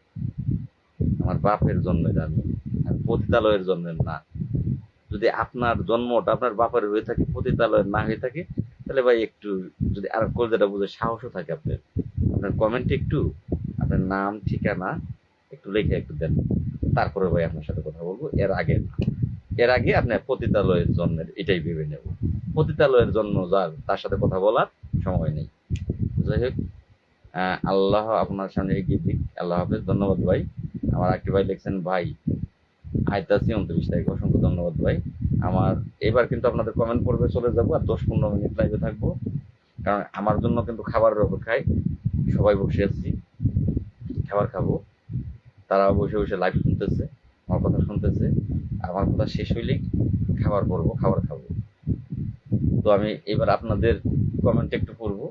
আমার বাপের জন্মের আমি, আর পতিতালয়ের জন্মের না। যদি আপনার জন্মটা আপনার বাপের হয়ে থাকে, পতিতালয়ের না হয়ে থাকে, তাহলে ভাই একটু, যদি আর কলজাটা বুঝে সাহসও থাকে আপনার, আপনার কমেন্টে একটু আপনার নাম, ঠিকানা একটু লিখে একটু দেন। তারপরে ভাই আপনার সাথে কথা বলবো। এর আগে আপনার পতিতালয়ের জন্মের এটাই ভেবে নেব। পতিতালয়ের জন্ম যার, তার সাথে কথা বলার সময় নেই। যাই হোক, আল্লাহ আপনার সামনে এগিয়ে দিক। আল্লাহ হাফেজ। ধন্যবাদ ভাই। আমার একটি ভাই লিখছেন, ভাই আইতাছি 29 তারিখ, অসংখ্য ধন্যবাদ ভাই। আমার এবার কিন্তু আপনাদের কমেন্ট পড়বে চলে যাবো, আর 10-15 মিনিট লাইভে থাকবো, কারণ আমার জন্য কিন্তু খাবারের অপেক্ষায় সবাই বসে আছি, খাবার খাবো। তারা বসে বসে লাইভ শুনতেছে, আমার কথা শুনতেছে। আমার কথা শেষ হইলেই খাবার পড়বো, খাবার খাবো। তো আমি এবার আপনাদের কমেন্ট একটু পড়বো,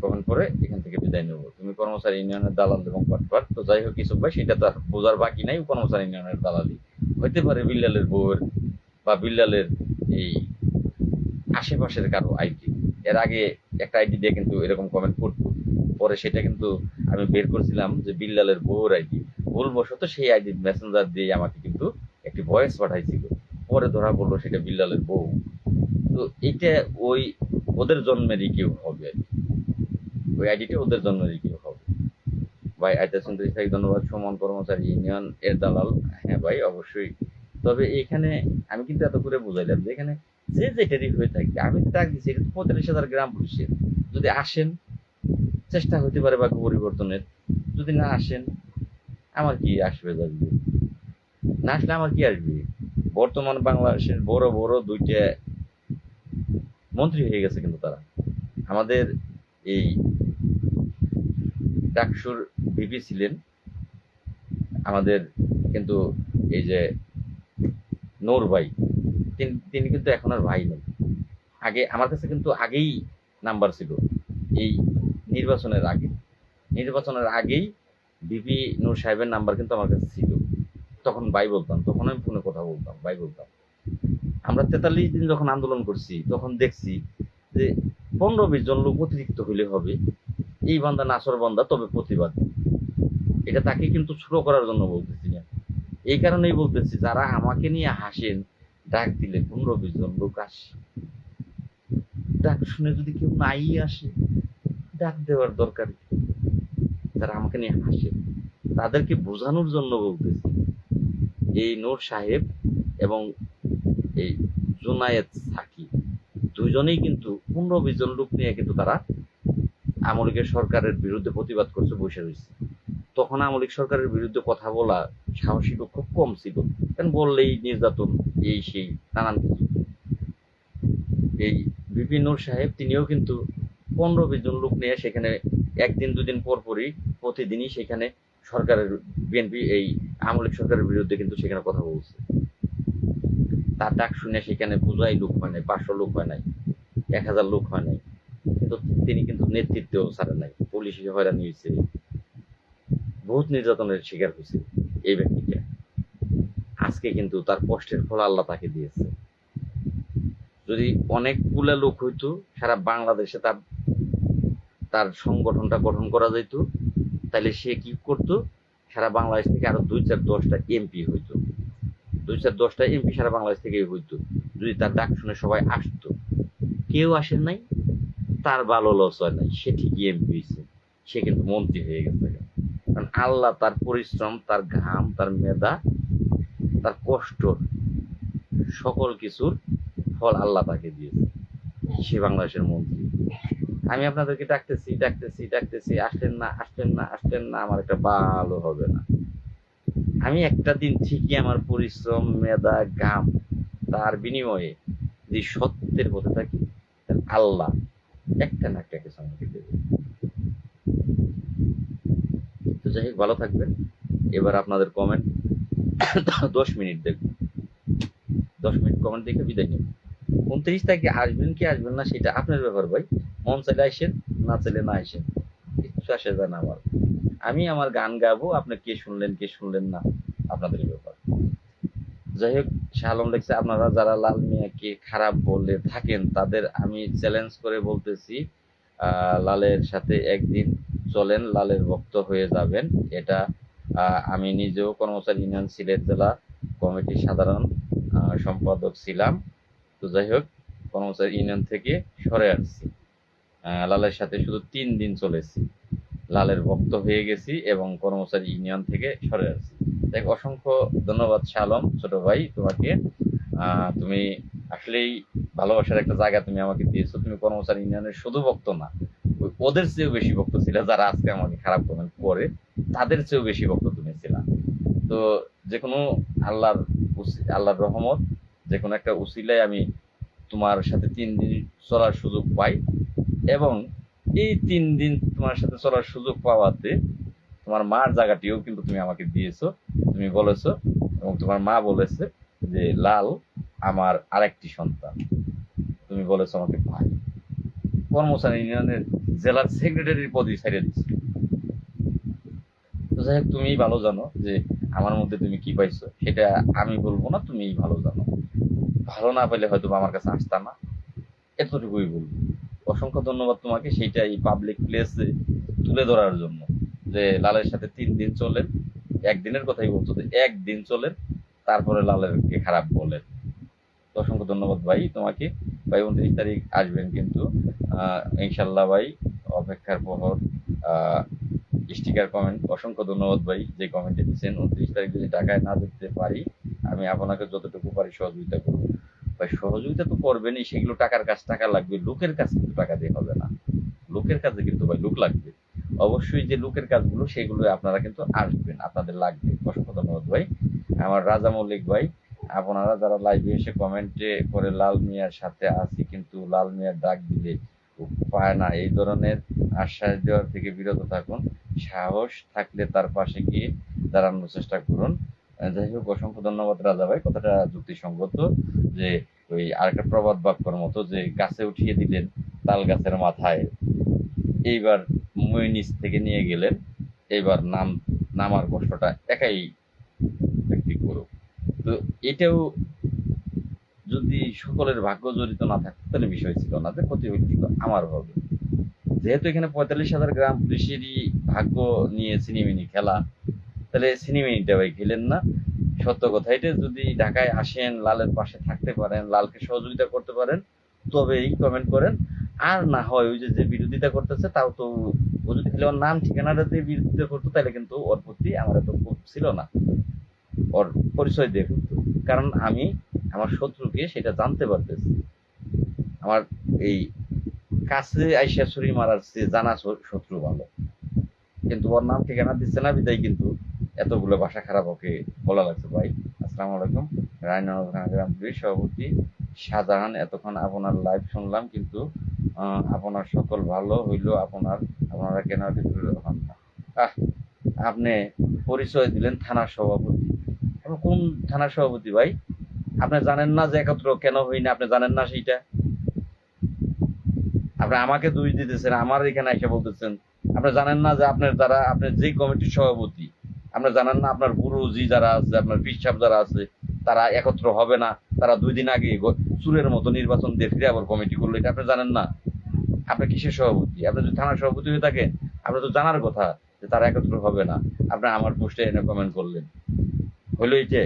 কমেন্ট করে এখান থেকে বিদায় নেবো। তুমি কর্মচারী ইউনিয়নের দালাল এবং পাটপাট। তো যাই হোক, কিছু ভাই, সেটা তো আর বোঝার বাকি নাই। কর্মচারী ইউনিয়নের দালালি হইতে পারে বিল্লালের বউয়ের বা বিল্লালের এই আশেপাশের কারো আইডি। এর আগে একটা আইডি দিয়ে কিন্তু এরকম কমেন্ট করতো, পরে সেটা কিন্তু আমি বের করছিলাম যে বিল্লালের বউর আইডি, ভুলবশত সেই আইডি মেসেঞ্জার দিয়ে আমাকে কিন্তু একটি ভয়েস পাঠাইছিল, পরে ধরা পড়লো সেটা বিল্লালের বউ। তো এটা ওই ওদের জন্মেরই কেউ হবে আর কি। ওই আইডিটা ওদের জন্মেরই কেউ হবে। ভাই আইতা সুন্দরী ভাই ধন্যবাদ। সুমন কর্মচারী ইউনিয়ন এর দালাল, হ্যাঁ ভাই অবশ্যই। তবে এখানে আমি কিন্তু এত করে বুঝাইলাম যে এখানে যে যেটারই হয়ে থাকে, আমি তো ডাক দিচ্ছি, এটা 45,000 গ্রাম পুলিশের, যদি আসেন চেষ্টা হতে পারে বাক্য পরিবর্তনের, যদি না আসেন আমার কি আসবে যাবে, না আসলে আমার কি আসবে। বর্তমান বাংলাদেশের বড় বড় দুইটা মন্ত্রী হয়ে গেছে কিন্তু তারা, আমাদের এই ডাকসুর ভিপি ছিলেন আমাদের, কিন্তু এই যে নূর ভাই, তিনি কিন্তু এখন আর ভাই নেই। আগে আমার কাছে কিন্তু আগেই নাম্বার ছিল, এই নির্বাচনের আগে, নির্বাচনের আগেই ভিপি নূর সাহেবের নাম্বার কিন্তু আমার কাছে ছিল। তখন ভাই বলতাম, তখন আমি ফোনে কথা বলতাম, ভাই বলতাম। আমরা 43 দিন যখন আন্দোলন করছি তখন দেখছি যে 15-20 জন লোক অতিরিক্ত হইলে হবে, এই বান্দা নাসর বান্দা তবে প্রতিবাদ। এটা তাকে কিন্তু ছোট করার জন্য বলতেছি না, এই কারণেই বলতেছি যারা আমাকে নিয়ে হাসেন, ডাক দিলে 15-20 জন লোক আসে, ডাক শুনে যদি কেউ নাই আসে ডাক দেওয়ার দরকার কি? যারা আমাকে নিয়ে হাসে তাদেরকে বোঝানোর জন্য বলতেছি, এই নূর সাহেব এবং এই জুনায়েদ সাকি দুইজনেই কিন্তু 15-20 জন লোক নিয়ে কিন্তু তারা আমলিকের সরকারের বিরুদ্ধে প্রতিবাদ করছে, বসে রয়েছে। তখন আমলিক সরকারের বিরুদ্ধে কথা বলা সাহসী লোক খুব কম ছিল, কারণ বললেই নির্যাতন এই সেই নানান কিছু। এই বিপি নূর সাহেব তিনিও কিন্তু 15-20 জন লোক নিয়ে সেখানে একদিন দুদিন পর পরই প্রতিদিনই সেখানে সরকারের বিএনপি এই আমলিক সরকারের বিরুদ্ধে কিন্তু সেখানে কথা বলছে। তার ডাক শুনে সেখানে পূজায় লোক হয় নাই, 500 লোক হয় নাই, 1000 লোক হয় নাই, কিন্তু তিনি কিন্তু নেতৃত্বেও ছাড়েন নাই, পুলিশ হয়রানি হয়েছে, বহুত নির্যাতনের শিকার হয়েছে এই ব্যক্তিটা। আজকে কিন্তু তার কষ্টের ফল আল্লাহ তাকে দিয়েছে। যদি অনেকগুলা লোক হইতো সারা বাংলাদেশে তার তার সংগঠনটা গঠন করা যেত, তাহলে সে কি করতো, সারা বাংলাদেশ থেকে আরো 2-4-10টা এমপি হইতো, 2-4-10টা এমপি সারা বাংলাদেশ থেকে হইতো, যদি তার ডাক শুনে সবাই আসতো। কেউ আসেন নাই, তার ভালো লস হয় নাই, সে ঠিকই এমপি হয়েছে, সে কিন্তু মন্ত্রী হয়ে গেছে। কারণ আল্লাহ তার পরিশ্রম, তার ঘাম, তার মেধা, তার কষ্ট, সকল কিছুর ফল আল্লাহ তাকে দিয়েছে, সে বাংলাদেশের মন্ত্রী। আমি আপনাদেরকে ডাকতেছি ডাকতেছি ডাকতেছি, আসলেন না আসলেন না আসলেন না, আমার একটা ভালো হবে না। আমি একটা দিন ঠিকই আমার পরিশ্রম, মেধা, ঘাম, তার বিনিময়ে যে সত্যের পথে থাকি, আল্লাহ একটা না একটা কিছু আমাকে দেবে। তো যাই হোক, ভালো থাকবেন। এবার আপনাদের কমেন্ট 10 মিনিট দেখবো, 10 মিনিট কমেন্ট দেখে বিদায় নেব। 29 তারিখে আসবেন কি আসবেন না সেটা আপনার ব্যাপার ভাই, মন চাইলে আসেন, না চাইলে না আসেন, কিচ্ছু আসে যায় না আমার। আমি আমার গান গাবো, আপনি কে শুনলেন না আপনাদের ব্যাপার। যাই হোক, শালম লেখছে আপনারা যারা লাল মিয়াকে খারাপ বলে থাকেন তাদের আমি চ্যালেঞ্জ করে বলতেছি, লালের সাথে একদিন চলেন, লালের ভক্ত হয়ে যাবেন। এটা আমি নিজেও কর্মচারী ইউনিয়ন সিলেট জেলা কমিটির সাধারণ সম্পাদক ছিলাম। তো যাই হোক, কর্মচারী ইউনিয়ন থেকে সরে আসছি, লালের সাথে শুধু 3 দিন চলেছি, লালের ভক্ত হয়ে গেছি এবং কর্মচারী ইউনিয়ন থেকে সরে আসছি। দেখ, অসংখ্য ধন্যবাদ শালম ছোট ভাই তোমাকে। তুমি আসলেই ভালোবাসার একটা জায়গা তুমি আমাকে দিয়েছো। তুমি কর্মচারী ইউনিয়নের শুধু ভক্ত না, ওদের চেয়েও বেশি ভক্ত ছিল, যারা আজকে আমাকে খারাপ কমেন্ট করে তাদের চেয়েও বেশি ভক্ত তুমি ছিলা। তো যে কোনো আল্লাহর রহমত, যে কোনো একটা উসিলায় আমি তোমার সাথে 3 দিন চলার সুযোগ পাই, এবং এই 3 দিন তোমার সাথে চলার সুযোগ পাওয়াতে তোমার মার জায়গাটিও কিন্তু তুমি আমাকে দিয়েছো। তুমি বলেছো এবং তোমার মা বলেছে যে লাল আমার আরেকটি সন্তান, তুমি বলেছো আমাকে ভাই। কর্মচারী ইউনিয়নের জেলার সেক্রেটারির পদই ছেড়ে দিচ্ছি। তো যাই হোক, তুমিই ভালো জানো যে আমার মধ্যে তুমি কি পাইছো, সেটা আমি বলবো না, তুমিই ভালো জানো। ভালো না পেলে হয়তো আমার কাছে আসতা না, এতটুকুই বলবো। অসংখ্য ধন্যবাদ তোমাকে, সেইটা এই পাবলিক প্লেসে তুলে ধরার জন্য, যে লালের সাথে 3 দিন চলেন, একদিনের কথাই বলতো, যে একদিন চলেন তারপরে লালেরকে খারাপ বলেন। তো অসংখ্য ধন্যবাদ ভাই তোমাকে। ভাই 29 তারিখ আসবেন কিন্তু, ইনশাল্লাহ ভাই, অপেক্ষার প্রহর। স্টিকার কমেন্ট, অসংখ্য ধন্যবাদ ভাই যে কমেন্টে দিচ্ছেন। 29 তারিখ যদি ঢাকায় না যেতে পারি, আমি আপনাকে যতটুকু পারি সহযোগিতা করবো। ভাই সহযোগিতা তো করবেনই, সেগুলো টাকার কাছে টাকা লাগবে, লোকের কাছে কিন্তু টাকা দিয়ে হবে না। লোকের কাছে কিন্তু ভাই লোক লাগবে, অবশ্যই যে লোকের কাজগুলো সেগুলো আপনারা কিন্তু আসবেন, আপনাদের লাগবে। অসংখ্য ধন্যবাদ ভাই। আমার রাজা মল্লিক ভাই, আপনারা যারা লাইভে এসে কমেন্টে করে লাল মিয়ার সাথে আছি কিন্তু লাল মিয়ার ডাক দিলে পায় না, এই ধরনের আশ্বাস দেওয়ার থেকে বিরত থাকুন। সাহস থাকলে তার পাশে গিয়ে দাঁড়ানোর চেষ্টা করুন। যাই হোক, অসংখ্য ধন্যবাদ রাজা ভাই, কথাটা যুক্তিসঙ্গত। যে ওই আরেকটা প্রবাদ বাক্যর মতো, যে গাছে উঠিয়ে দিলেন তাল গাছের মাথায়, এইবার মই নিচ থেকে নিয়ে গেলেন, এইবার নামার কষ্টটা একাই ব্যক্তি করুক। তো এটাও যদি সকলের ভাগ্য জড়িত না থাকতো তাহলে বিষয় ছিল না, যে ক্ষতি হইল শুধু আমার হবে। যেহেতু এখানে 45,000 গ্রাম পুলিশেরই ভাগ্য নিয়ে সিনেমিনি খেলা, তাহলে সিনেমিনিটা ভাই খেলেন না। সত্য কথা এটা, যদি ঢাকায় আসেন, লালের পাশে থাকতে পারেন, লালকে সহযোগিতা করতে পারেন, তবেই কমেন্ট করেন। আর না হয় ওই যে যে বিরোধিতা করতেছে, তাও তো ও যদি খালি ওর নাম ঠিকানাটা দিয়ে বিরোধিতা করতো, তাহলে কিন্তু ওর প্রতি আমার এত ক্ষোভ ছিল না, ওর পরিচয় দিয়ে ফেলতো। কারণ আমি আমার শত্রুকে সেটা জানতে পারতেছি। আমার এই কাছে আইসা ছুরি মারার চেয়ে জানা শত্রু ভালো। কিন্তু ওর নাম ঠিকানা দিচ্ছে না বিদায় কিন্তু এতগুলো ভাষা খারাপ ওকে বলা লাগছে। ভাই আসসালামু আলাইকুম, রায়নগর গ্রাম পুলিশ সভাপতি শাহজাহান। এতক্ষণ আপনার লাইভ শুনলাম, কিন্তু আপনার সকল ভালো হইল, আপনারা কেন হন না? আপনি পরিচয় দিলেন থানার সভাপতি। আপনি কোন থানার সভাপতি ভাই? আপনি জানেন না যে একত্র কেন হই না? আপনি জানেন না সেইটা? আপনি আমাকে দোষ দিতেছেন, আমার এখানে এসে বলতেছেন আপনি জানেন না যে আপনার দ্বারা, আপনার যে কমিটির সভাপতি, আপনি জানেন না আপনার গুরুজি যারা আছে, আপনার পিসাব যারা আছে, তারা একত্র হবে না, তারা 2 দিন আগে চুরের মতো নির্বাচন দিয়ে ফিরে আবার কমিটি করলো, এটা আপনি জানেন না? আপনি কিসের সভাপতি? আপনি যদি থানার সভাপতি হয়ে থাকেন, আপনি তো জানার কথা যে তারা একত্র হবে না। আপনি আমার পোস্টে এনে কমেন্ট করলেন, হইলো এইটা?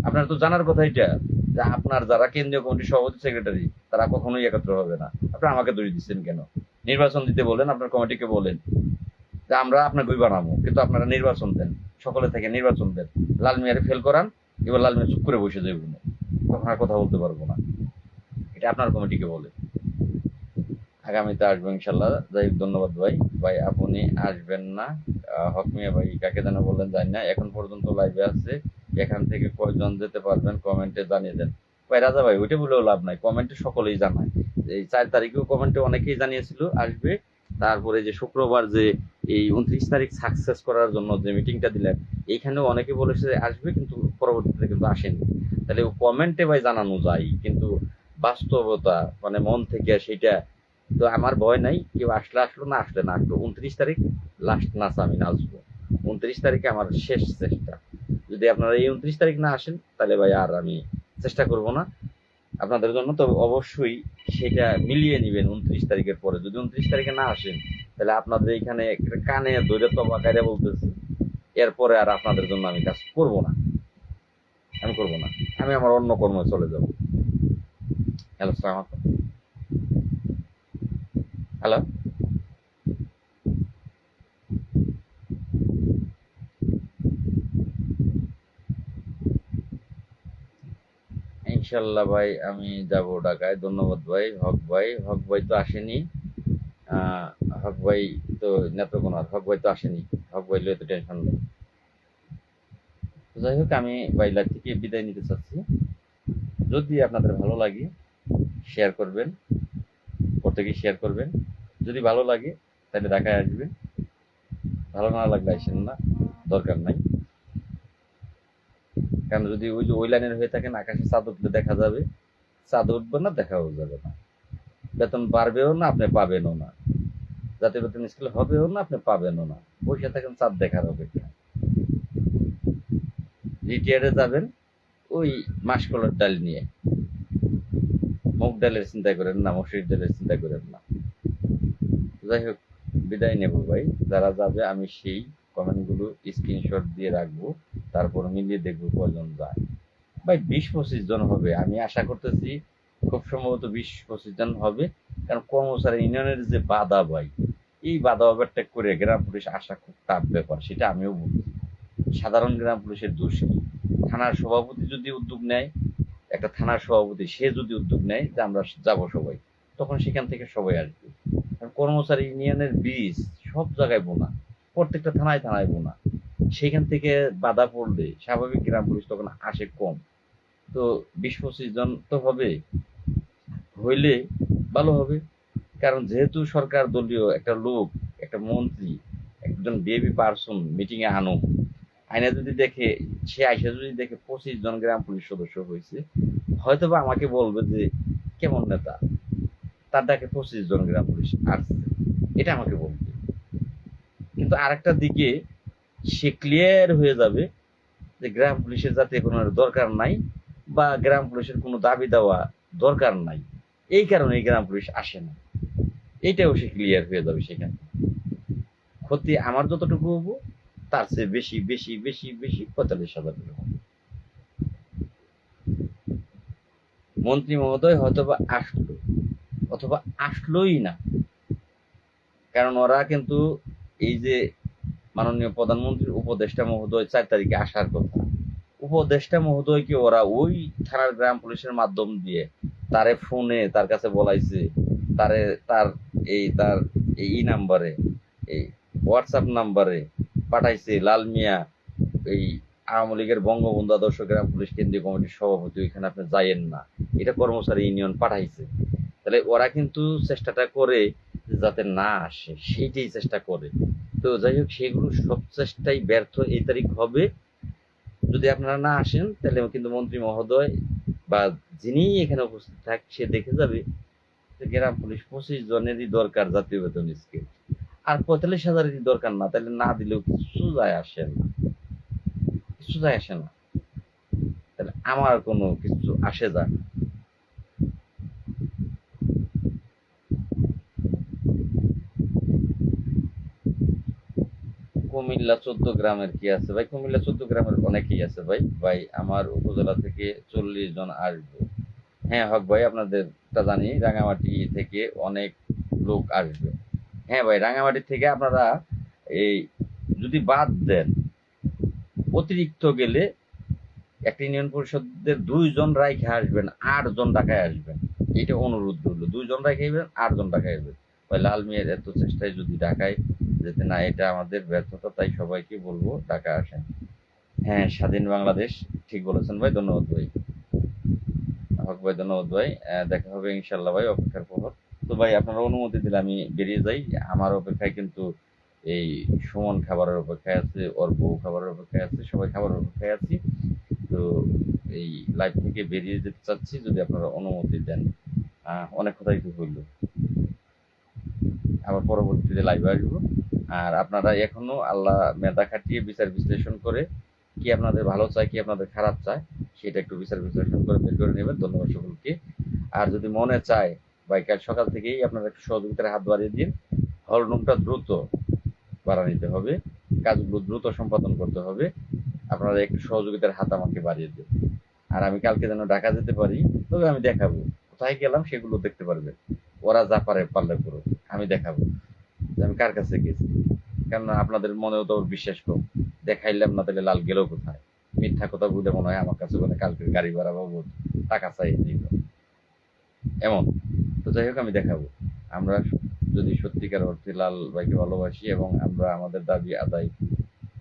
আপনার তো জানার কথা এটা, যে আপনার যারা কেন্দ্রীয় কমিটির সভাপতি সেক্রেটারি, তারা কখনোই একত্র হবে না। আপনি আমাকে দোষ দিচ্ছেন কেন? নির্বাচন দিতে বলেন, আপনার কমিটিকে বলেন যে আমরা আপনাকে ওই বানাবো, কিন্তু আপনারা নির্বাচন দেন, সকলে থেকে নির্বাচন দেন, লাল মিয়ারে ফেল করান, এবার লাল মিয়া চুপ করে বসে যাবে, তখন আর কথা বলতে পারবো না। এটা আপনার কমিটিকে বলেন। আগামীতে আসবো ইনশাল্লাহ। যাই হোক, ধন্যবাদ ভাই। ভাই আপনি আসবেন না? হক মিয়া ভাই কাকে যেন বললেন জানি না, এখন পর্যন্ত লাইভে আছে, এখান থেকে কয়জন যেতে পারবেন কমেন্টে জানিয়ে দেন। ভাই রাজা ভাই, ওইটা বলেও লাভ নাই, কমেন্টে সকলেই জানায়। এই 4 তারিখেও কমেন্টে অনেকেই জানিয়েছিল আসবে। তারপরে যে শুক্রবার যে এই 29 তারিখ সাকসেস করার জন্য যে মিটিংটা দিলেন, এইখানেও অনেকে বলেছে যে আসবে, কিন্তু পরবর্তীতে কিন্তু আসেনি। তাহলে কমেন্টে ভাই জানানো যায়, কিন্তু বাস্তবতা মানে মন থেকে সেটা তো আমার ভয় নাই। কেউ আসলে আসলো, না আসলে না আসলো। 29 তারিখ লাস্ট নাচ আমি নাচবো। 29 তারিখে আমার শেষ চেষ্টা। যদি আপনারা এই 29 তারিখ না আসেন, তাহলে ভাই আর আমি চেষ্টা করব না আপনাদের জন্য। তবে অবশ্যই সেটা মিলিয়ে নিবেন 29 তারিখের পরে। যদি 29 তারিখে না আসেন, তাহলে আপনাদের এইখানে কানে ধরে তবা কায়দা বলতেছি, এরপরে আর আপনাদের জন্য আমি কাজ করব না, আমি করব না, আমি আমার অন্য কর্মে চলে যাব। হ্যালো, সালাম। হ্যালো। ইনশাল্লাহ ভাই আমি যাব ঢাকায়। ধন্যবাদ ভাই। হক ভাই তো আসেনি। আহ, হক ভাই তো নেত্রকোনার, হক ভাই তো আসেনি। হক ভাই লইতে টেনশন নেই। তো যাই হোক, আমি ভাই লাইভ থেকে বিদায় নিতে চাচ্ছি। যদি আপনাদের ভালো লাগে শেয়ার করবেন, প্রত্যেকেই শেয়ার করবেন। যদি ভালো লাগে তাহলে ঢাকায় আসবেন, ভালো না লাগলে আসেন না, দরকার নাই। কারণ যদি ওই যে ওই লাইনের হয়ে থাকেন, আকাশে চাঁদ উঠলে দেখা যাবে, চাঁদ উঠবে না, দেখাও যাবে না। বেতন বাড়বেও না, আপনি পাবেনও না। জাতীয় বেতন স্কেল হবেও না, আপনি পাবেনও না। বসে থাকেন চাঁদ দেখার অপেক্ষা। রিটায়ারে যাবেন ওই মাসকলার ডাল নিয়ে, মুগ ডালের চিন্তা করেন না, মসুরির ডালের চিন্তা করেন না। যাই হোক, বিদায় নেব ভাই। যারা যাবে আমি সেই কমেন্টগুলো স্ক্রিনশট দিয়ে রাখবো, তারপর মিলিয়ে দেখবো কয়জন যায়। ভাই 20-25 জন হবে, আমি আশা করতেছি খুব সম্ভবত 20-25 জন হবে। কারণ কর্মচারী ইউনিয়নের যে বাধা ভাই, এই বাধা ওভারটেক করে গ্রাম পুলিশ আসা খুব টাফ ব্যাপার, সেটা আমিও বুঝি। সাধারণ গ্রাম পুলিশের দোষ কি? থানার সভাপতি যদি উদ্যোগ নেয়, একটা থানার সভাপতি সে যদি উদ্যোগ নেয় যে আমরা যাব সবাই, তখন সেখান থেকে সবাই আসবে। কারণ কর্মচারী ইউনিয়নের বীজ সব জায়গায় বোনা, প্রত্যেকটা থানায় থানায় বোনা। সেখান থেকে বাধা পড়লে স্বাভাবিক গ্রাম পুলিশ তখন আসে কম। তো 20-25 জন তো হবে, হইলে ভালো হবে। কারণ যেহেতু সরকার দলীয় একটা লোক, একটা মন্ত্রী, একজন বিএপি পার্সন মিটিং এ আনো, আইনা যদি দেখে, সে আইসা যদি দেখে 25 জন গ্রাম পুলিশ সদস্য হয়েছে, হয়তো বা আমাকে বলবে যে কেমন নেতা, তার ডাকে 25 জন গ্রাম পুলিশ আসছে, এটা আমাকে বলবে। কিন্তু আরেকটা দিকে সে ক্লিয়ার হয়ে যাবে যে গ্রাম পুলিশের যাতে কোনো দরকার নাই, বা গ্রাম পুলিশের কোনো দাবি দেওয়া দরকার নাই, এই কারণে এই গ্রাম পুলিশ আসে না, এইটাও সে ক্লিয়ার হয়ে যাবে। সেখানে ক্ষতি আমার যতটুকু হবো তার চেয়ে বেশি বেশি বেশি বেশি 45,000 টাকা হবে। মন্ত্রী মহোদয় হয়তোবা আসলো, অথবা আসলোই না। কারণ ওরা কিন্তু এই যে মাননীয় প্রধানমন্ত্রীর উপদেষ্টা মহোদয় 4 তারিখে আসার কথা, উপদেষ্টা মহোদয়কে ওরা ওই থানার গ্রাম পুলিশের মাধ্যম দিয়ে তারে ফোনে তার কাছে বলাইছে, তারে তার এই নাম্বারে, এই হোয়াটসঅ্যাপ নাম্বারে পাঠাইছে লাল মিয়া, এই আওয়ামী লীগের বঙ্গবন্ধু আদর্শ গ্রাম পুলিশ কেন্দ্রীয় কমিটির সভাপতি, ওইখানে আপনি যাইয়েন না, এটা কর্মচারী ইউনিয়ন পাঠাইছে। তাহলে ওরা কিন্তু চেষ্টাটা করে যাতে না আসে, সেইটাই চেষ্টা করে। তো যাই হোক, সেগুলো সব চেষ্টাই ব্যর্থ এই তারিখ হবে। যদি আপনারা না আসেন তাহলে কিন্তু মন্ত্রী মহোদয় বা যিনি এখানে উপস্থিত থাক, সে দেখে যাবে যে গ্রাম পুলিশ 25 জনেরই দরকার জাতীয় বেতন স্কেল, আর 45,000-এরই দরকার না, তাহলে না দিলেও কিছু যায় আসে না, কিছু যায় আসে না। তাহলে আমার কোনো কিছু আসে যায় না। কুমিল্লা 14 গ্রামের কি আছে ভাই? কুমিল্লা 14 গ্রামের অনেকেই আছে ভাই। ভাই আমার উপজেলা থেকে 40 জন আসবে। হ্যাঁ হক ভাই, আপনাদেরটা জানি রাঙামাটি থেকে অনেক লোক আসবে। হ্যাঁ ভাই, রাঙামাটি থেকে আপনারা এই যদি বাদ দেন, অতিরিক্ত গেলে একটা ইউনিয়ন পরিষদের 2 জন রাইখে আসবেন, 8 জন ঢাকায় আসবেন। এটা অনুরোধ রইল, 2 জন রাইখে আসবেন, 8 জন ঢাকায় আসবেন। ভাই লাল মিয়ার এত চেষ্টায় যদি ঢাকায় যেতে না, এটা আমাদের ব্যর্থতা। তাই সবাইকে বলবো ঢাকা আসেন। হ্যাঁ, স্বাধীন বাংলাদেশ, ঠিক বলেছেন ভাই, ধন্যবাদ ভাই। হক ভাই, ধন্যবাদ ভাই। দেখা হবে ইনশাল্লাহ ভাই, অপেক্ষার প্রহর। তো ভাই আপনারা অনুমতি দিলে আমি বেরিয়ে যাই। আমার অপেক্ষায় কিন্তু এই সুমন খাবারের অপেক্ষায় আছে, ওর বউ খাবারের অপেক্ষায় আছে, সবাই খাবারের অপেক্ষায় আছি। তো এই লাইভ থেকে বেরিয়ে যেতে চাচ্ছি, যদি আপনারা অনুমতি দেন। অনেক কথাই তো হইলো, আবার পরবর্তীতে লাইভে আসবো। আর আপনারা এখনো আল্লাহ মেধা খাটিয়ে বিচার বিশ্লেষণ করে কি আপনাদের ভালো চায়, কি আপনাদের খারাপ চায়, সেটা একটু বিচার বিশ্লেষণ করে বের করে নেবেন। ধন্যবাদ সকলকে। আর যদি মনে চায় ভাই, কাল সকাল থেকেই আপনারা একটু সহযোগিতার হাত বাড়িয়ে দিন। হল রুমটা দ্রুত বাড়া নিতে হবে, কাজগুলো দ্রুত সম্পাদন করতে হবে। আপনারা একটু সহযোগিতার হাত আমাকে বাড়িয়ে দেন। আর আমি কালকে যেন ঢাকা যেতে পারি, তবে আমি দেখাবো কোথায় গেলাম, সেগুলো দেখতে পারবে। ওরা যা পারে পারলে করো, আমি দেখাবো যে আমি কার কাছে গেছি। কেননা আপনাদের মনেও তো বিশ্বাস কম, দেখাইলাম না তাহলে লাল গেল কোথায়, মিথ্যা কথা বলে মনে হয় আমার কাছে মানে কালকের গাড়ি ভাড়া বাবদ টাকা চাই দিব এমন। তো যাই হোক, আমি দেখাবো। আমরা যদি সত্যিকার অর্থে লাল ভাইকে ভালোবাসি এবং আমরা আমাদের দাবি আদায়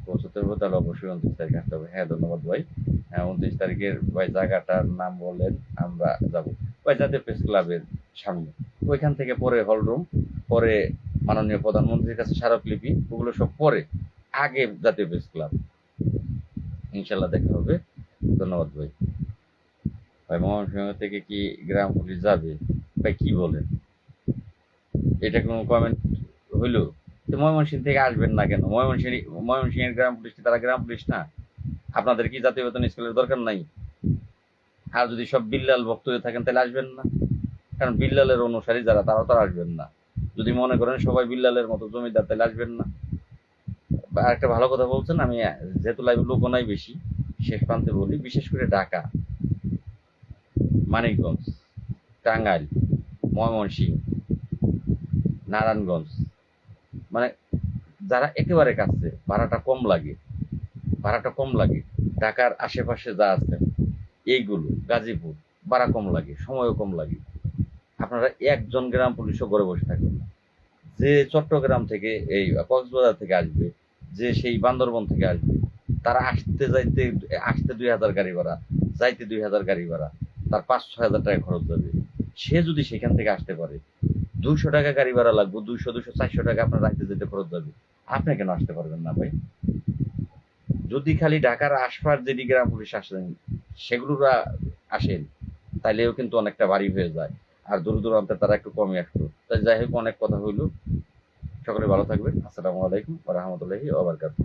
পৌঁছতে হবে, তাহলে অবশ্যই 29 তারিখে আসতে হবে। হ্যাঁ, ধন্যবাদ ভাই। 29 তারিখের ভাই জায়গাটার নাম বলেন, আমরা যাব ভাই জাতীয় প্রেস ক্লাবের সামনে। ওইখান থেকে পরে হল রুম, পরে মাননীয় প্রধানমন্ত্রীর কাছে স্মারকলিপি, ওগুলো সব পরে, আগে জাতীয় প্রেস ক্লাব। ইনশাল্লাহ দেখা হবে। ধন্যবাদ ভাই। ভাই ময়মনসিংহ থেকে কি গ্রাম পুলিশ যাবে? ভাই কি বলেন, এটা কোনো কমেন্ট হইলো? তো ময়মনসিংহ থেকে আসবেন না কেন? ময়মনসিংহের গ্রাম পুলিশ কি তারা গ্রাম পুলিশ না? আপনাদের কি জাতীয় বেতন স্কেলের দরকার নাই? আর যদি সব বিল্লাল ভক্ত হয়ে থাকেন তাহলে আসবেন না, কারণ বিল্লালের অনুসারী যারা, তারা তো আসবেন না। যদি মনে করেন সবাই বিল্লালের মতো জমিদার, তাহলে আসবেন না। আর একটা ভালো কথা বলছেন, আমি যেহেতু লাইভে লোকও নাই বেশি, শেষ প্রান্তে বলি, বিশেষ করে ঢাকা, মানিকগঞ্জ, টাঙ্গাইল, ময়মনসিংহ, নারায়ণগঞ্জ, মানে যারা একেবারে কাছে, ভাড়াটা কম লাগে, ঢাকার আশেপাশে যা আছে এইগুলো, গাজীপুর, ভাড়া কম লাগে, সময়ও কম লাগে। আপনারা একজন গ্রাম পুলিশও ঘরে বসে থাকবেন না। যে চট্টগ্রাম থেকে, এই কক্সবাজার থেকে আসবে, যে সেই বান্দরবন থেকে আসবে, তারা আসতে 2,000 গাড়ি ভাড়া, যাইতে 2,000 গাড়ি ভাড়া, তার 5-6 হাজার টাকা খরচ যাবে। সে যদি সেখান থেকে আসতে পারে, 200 টাকা গাড়ি ভাড়া লাগবে, 200, 200, 400 টাকা আপনার রাইতে যেতে খরচ যাবে। আপনি কেন আসতে পারবেন না ভাই? যদি খালি ঢাকার আশপাশ যেটি গ্রাম পুলিশ আসেন সেগুলোরা আসেন, তাইলেও কিন্তু অনেকটা ভারী হয়ে যায়। আর দূর দূরান্তে তারা একটু কমে আসতো। তাই যাই হোক, অনেক কথা হইলো। সকলে ভালো থাকবেন। আসসালামু আলাইকুম ওয়া রাহমাতুল্লাহি ওয়া বারাকাতুহু।